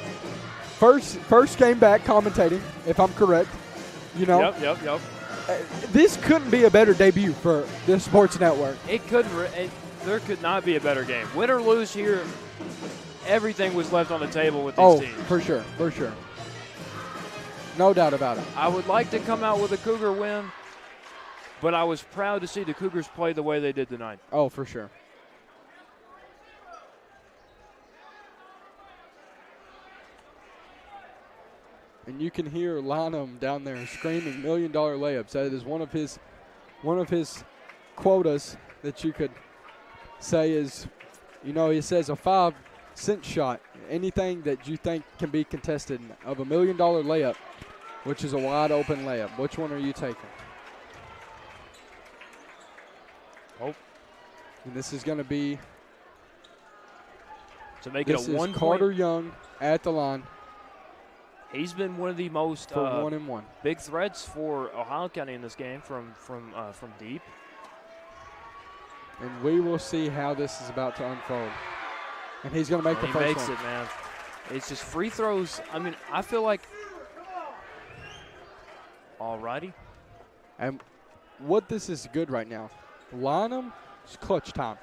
first game back commentating, if I'm correct, Yep. This couldn't be a better debut for this sports network. There could not be a better game. Win or lose here, everything was left on the table with these teams. For sure. No doubt about it. I would like to come out with a Cougar win, but I was proud to see the Cougars play the way they did tonight. Oh, for sure. And you can hear Lonham down there screaming $1 million layups. That is one of his quotas that you could say is, he says a 5-cent shot. Anything that you think can be contested of $1 million layup, which is a wide open layup. Which one are you taking? Oh. And this is going to be to make it a 1 point. Carter Young at the line. He's been one of the most for 1-1 big threats for Ohio County in this game from deep. And we will see how this is about to unfold. And he's going to make the first one. He makes it, man. It's just free throws. I mean, I feel like. All righty. And what this is good right now, Lonham's clutch time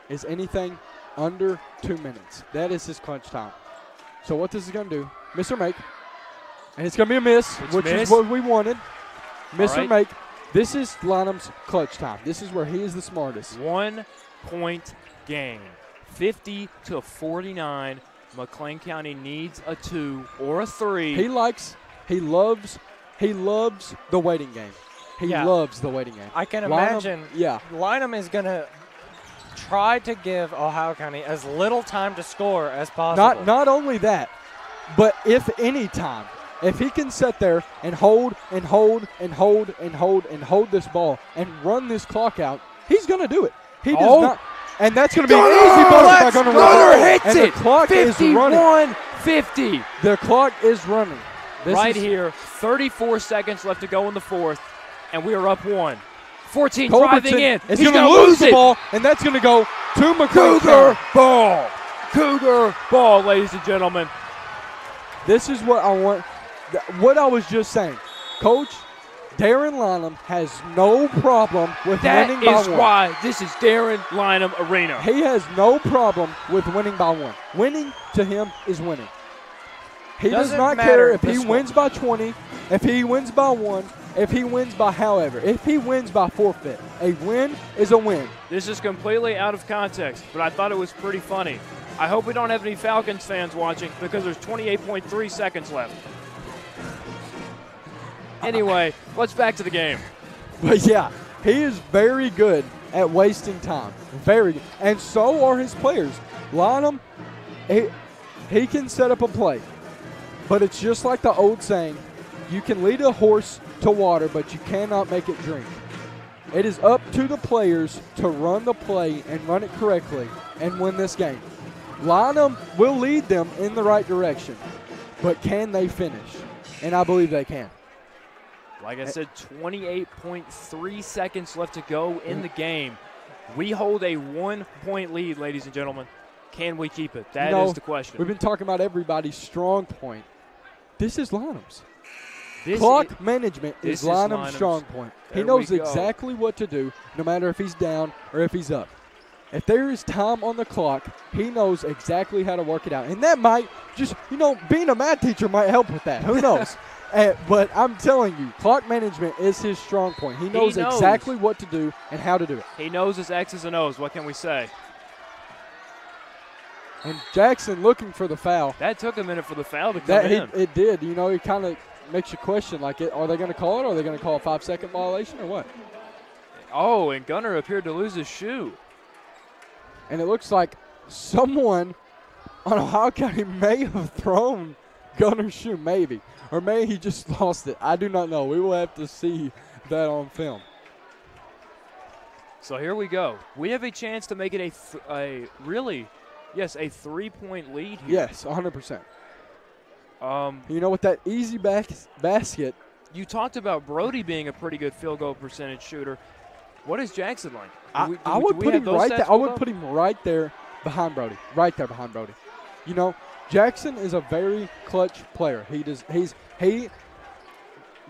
is anything under 2 minutes. That is his clutch time. So what this is going to do, miss or make, and it's going to be a miss, which is what we wanted. Miss or make. This is Lonham's clutch time. This is where he is the smartest. 1 point game. 50-49. McLean County needs a 2 or a 3. He loves the waiting game. He loves the waiting game. I can imagine Lonham is going to try to give Ohio County as little time to score as possible. Not only that, but if any time, if he can sit there and hold this ball and run this clock out, he's going to do it. He does not. And that's going to be an easy ball by Gunner. Gunner hits it. The clock is running. 51-50. The clock is running. Here, 34 seconds left to go in the fourth, and we are up 1. 14 Culbertson driving in. He's going to lose the ball, and that's going to go to McLean. Cougar ball. Cougar ball, ladies and gentlemen. This is what I want. What I was just saying. Coach Darren Lonham has no problem with winning by 1. That is why this is Darren Lonham Arena. He has no problem with winning by 1. Winning to him is winning. He does not care if he wins by 20, if he wins by 1, if he wins by however. If he wins by forfeit, a win is a win. This is completely out of context, but I thought it was pretty funny. I hope we don't have any Falcons fans watching because there's 28.3 seconds left. Anyway, let's back to the game. But yeah, he is very good at wasting time. Very good. And so are his players. Lonham, he can set up a play. But it's just like the old saying, you can lead a horse to water, but you cannot make it drink. It is up to the players to run the play and run it correctly and win this game. Lonham will lead them in the right direction, but can they finish? And I believe they can. Like I said, 28.3 seconds left to go in the game. We hold a 1-point lead, ladies and gentlemen. Can we keep it? That is the question. We've been talking about everybody's strong point. This is Lonham's. Clock management is Lonham's strong point. He knows exactly what to do, no matter if he's down or if he's up. If there is time on the clock, he knows exactly how to work it out. And that might just, being a math teacher might help with that. Who knows? But I'm telling you, clock management is his strong point. He knows exactly what to do and how to do it. He knows his X's and O's. What can we say? And Jackson looking for the foul. That took a minute for the foul to come in. It did. It kind of makes you question, are they going to call it, or are they going to call a 5-second violation, or what? Oh, and Gunner appeared to lose his shoe. And it looks like someone on Ohio County may have thrown Gunner's shoe, maybe. Or maybe he just lost it. I do not know. We will have to see that on film. So here we go. We have a chance to make it a 3-point lead here. Yes, 100%. With that easy basket. You talked about Brody being a pretty good field goal percentage shooter. What is Jackson like? I would put him right there. I would put him right there behind Brody. Right there behind Brody. Jackson is a very clutch player.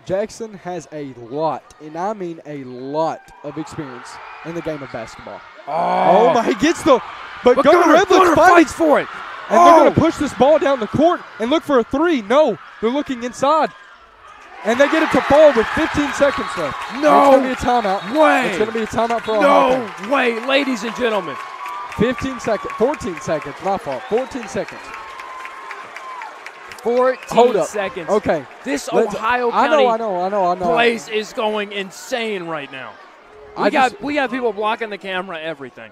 Jackson has a lot, and I mean a lot of experience in the game of basketball. Oh my, he gets the but Gunner fights for it. And they're going to push this ball down the court and look for a 3. No, they're looking inside. And they get it to fall with 15 seconds left. No. It's going to be a timeout. Way. It's going to be a timeout for Ohio. No way, ladies and gentlemen. 15 seconds. 14 seconds. My fault. 14 seconds. 14 seconds. Okay. This Ohio County I know. place is going insane right now. We got people blocking the camera, everything.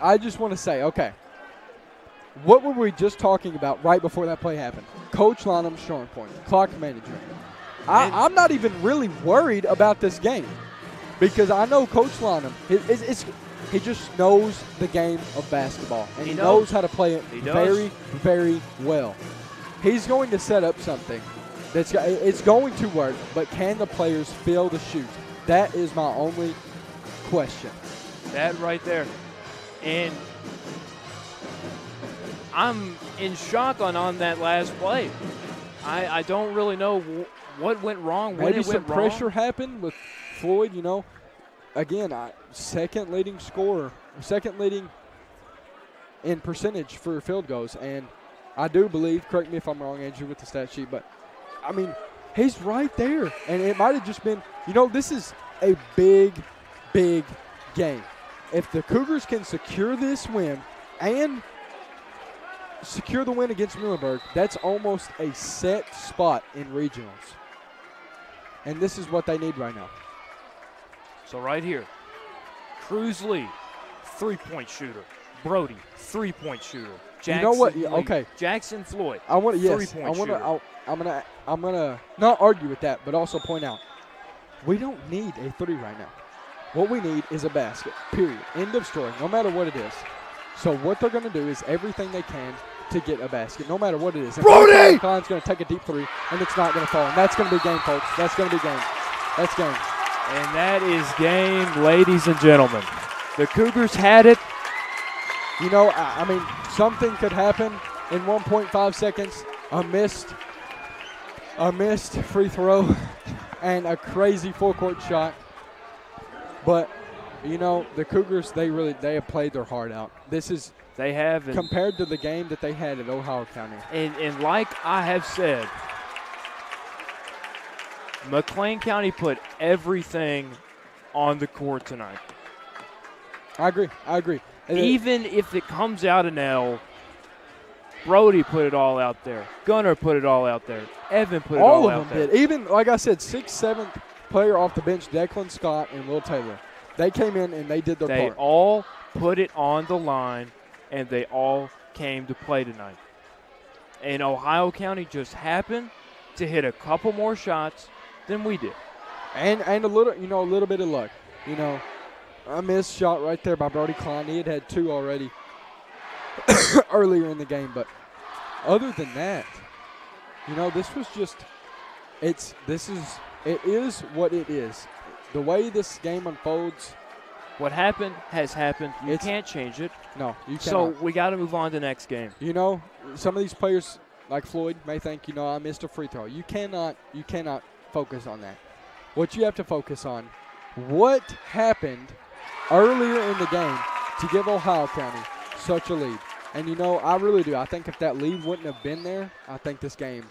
I just want to say, okay, what were we just talking about right before that play happened? Coach Lonham's strong point, clock management. I'm not even really worried about this game because I know Coach Lonham, he just knows the game of basketball, and he knows how to play it very, very well. He's going to set up something it's going to work, but can the players fill the shoes? That is my only question. That right there. And I'm in shock on that last play. I don't really know what went wrong, when it went wrong. Maybe some pressure happened with Floyd, Again, second leading scorer, second leading in percentage for field goals. And I do believe, correct me if I'm wrong, Andrew, with the stat sheet, but, I mean, he's right there. And it might have just been, this is a big, big game. If the Cougars can secure this win and secure the win against Muhlenberg, that's almost a set spot in regionals. And this is what they need right now. So right here, Cruz Lee, 3-point shooter. Brody, 3-point shooter. Jackson Lee, okay. Jackson Floyd, I want to. Yes, 3-point shooter. I'm gonna not argue with that, but also point out we don't need a 3 right now. What we need is a basket. Period. End of story. No matter what it is. So what they're gonna do is everything they can to get a basket, no matter what it is. And Brody! Klein's gonna take a deep 3, and it's not gonna fall. And that's gonna be game, folks. That's gonna be game. That's game. And that is game, ladies and gentlemen. The Cougars had it. I mean, something could happen in 1.5 seconds. A missed free throw and a crazy full-court shot. But, the Cougars, they have played their heart out. They have. Compared to the game that they had at Ohio County. And like I have said, McLean County put everything on the court tonight. I agree. Even if it comes out an L, Brody put it all out there. Gunnar put it all out there. Evan put it all out there. All of them did. Even, like I said, 6th, 7th player off the bench, Declan Scott and Will Taylor. They came in and they did their part. They all put it on the line, and they all came to play tonight. And Ohio County just happened to hit a couple more shots than we did. And a little bit of luck. A missed shot right there by Brody Klein. He had 2 already earlier in the game. But other than that, this was just it is what it is. The way this game unfolds. What happened has happened. You can't change it. No, you cannot. So we got to move on to the next game. Some of these players like Floyd may think, I missed a free throw. You cannot focus on that. What you have to focus on, what happened earlier in the game to give Ohio County such a lead. And, I really do. I think if that lead wouldn't have been there, I think this game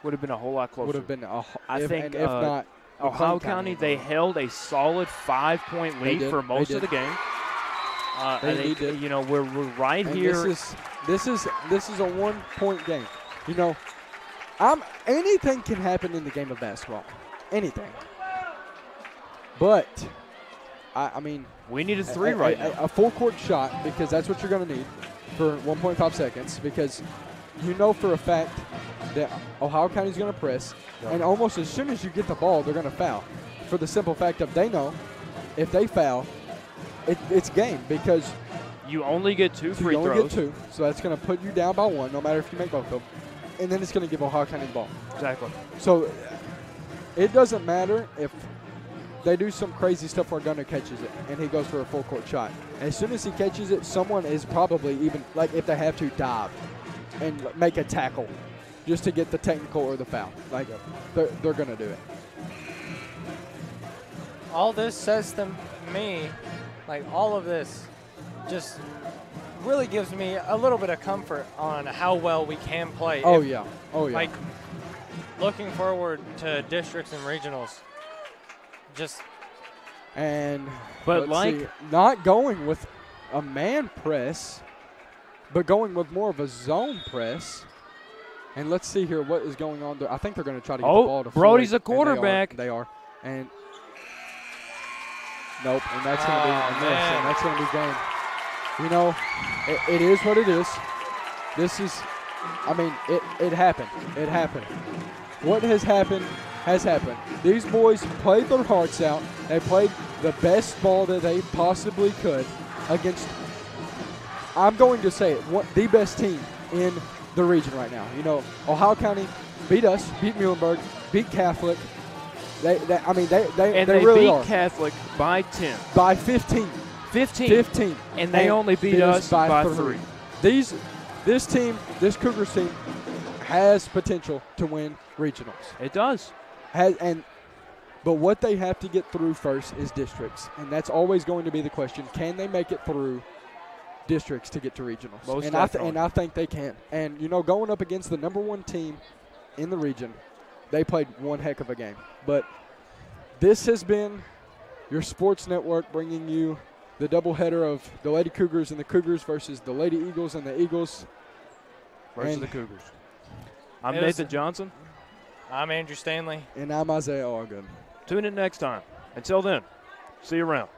would have been a whole lot closer. Would have been if not. Ohio County, they held a solid 5-point lead for most of the game. They did. We're right and here. This is a 1-point game. Anything can happen in the game of basketball. Anything. But, I mean. We need a 3 right now. A full-court shot, because that's what you're going to need for 1.5 seconds, because for a fact that Ohio County's going to press, and almost as soon as you get the ball, they're going to foul. For the simple fact of they know if they foul, it's game, because you only get 2 free throws. You only get 2, so that's going to put you down by 1, no matter if you make both of them. And then it's going to give Ohio County the ball. Exactly. So it doesn't matter if they do some crazy stuff where Gunnar catches it and he goes for a full court shot. As soon as he catches it, someone is probably even, like if they have to, dive and make a tackle just to get the technical or the foul. Like they're going to do it. All this says to me, like all of this just really gives me a little bit of comfort on how well we can play. Oh, yeah. Like, looking forward to districts and regionals. But not going with a man press, but going with more of a zone press. And let's see here what is going on there. I think they're going to try to get the ball to Brody's Floyd, a quarterback. They are. And nope, and that's going to be a miss, and that's going to be game. You know, it is what it is. This is, I mean, it happened. It happened. What has happened has happened. These boys played their hearts out. They played the best ball that they possibly could against, I'm going to say it, the best team in the region right now. You know, Ohio County beat us, beat Muhlenberg, beat Catholic. They really beat are. Catholic by 10. By 15. 15. And they only beat us by 3. This team, this Cougars team, has potential to win regionals. It does. But what they have to get through first is districts, and that's always going to be the question. Can they make it through districts to get to regionals? And I think they can. And, you know, going up against the number 1 team in the region, they played one heck of a game. But this has been your sports network bringing you the doubleheader of the Lady Cougars and the Cougars versus the Lady Eagles and the Eagles. Versus the Cougars. I'm Nathan Johnson. I'm Andrew Stanley. And I'm Isaiah Argun. Tune in next time. Until then, see you around.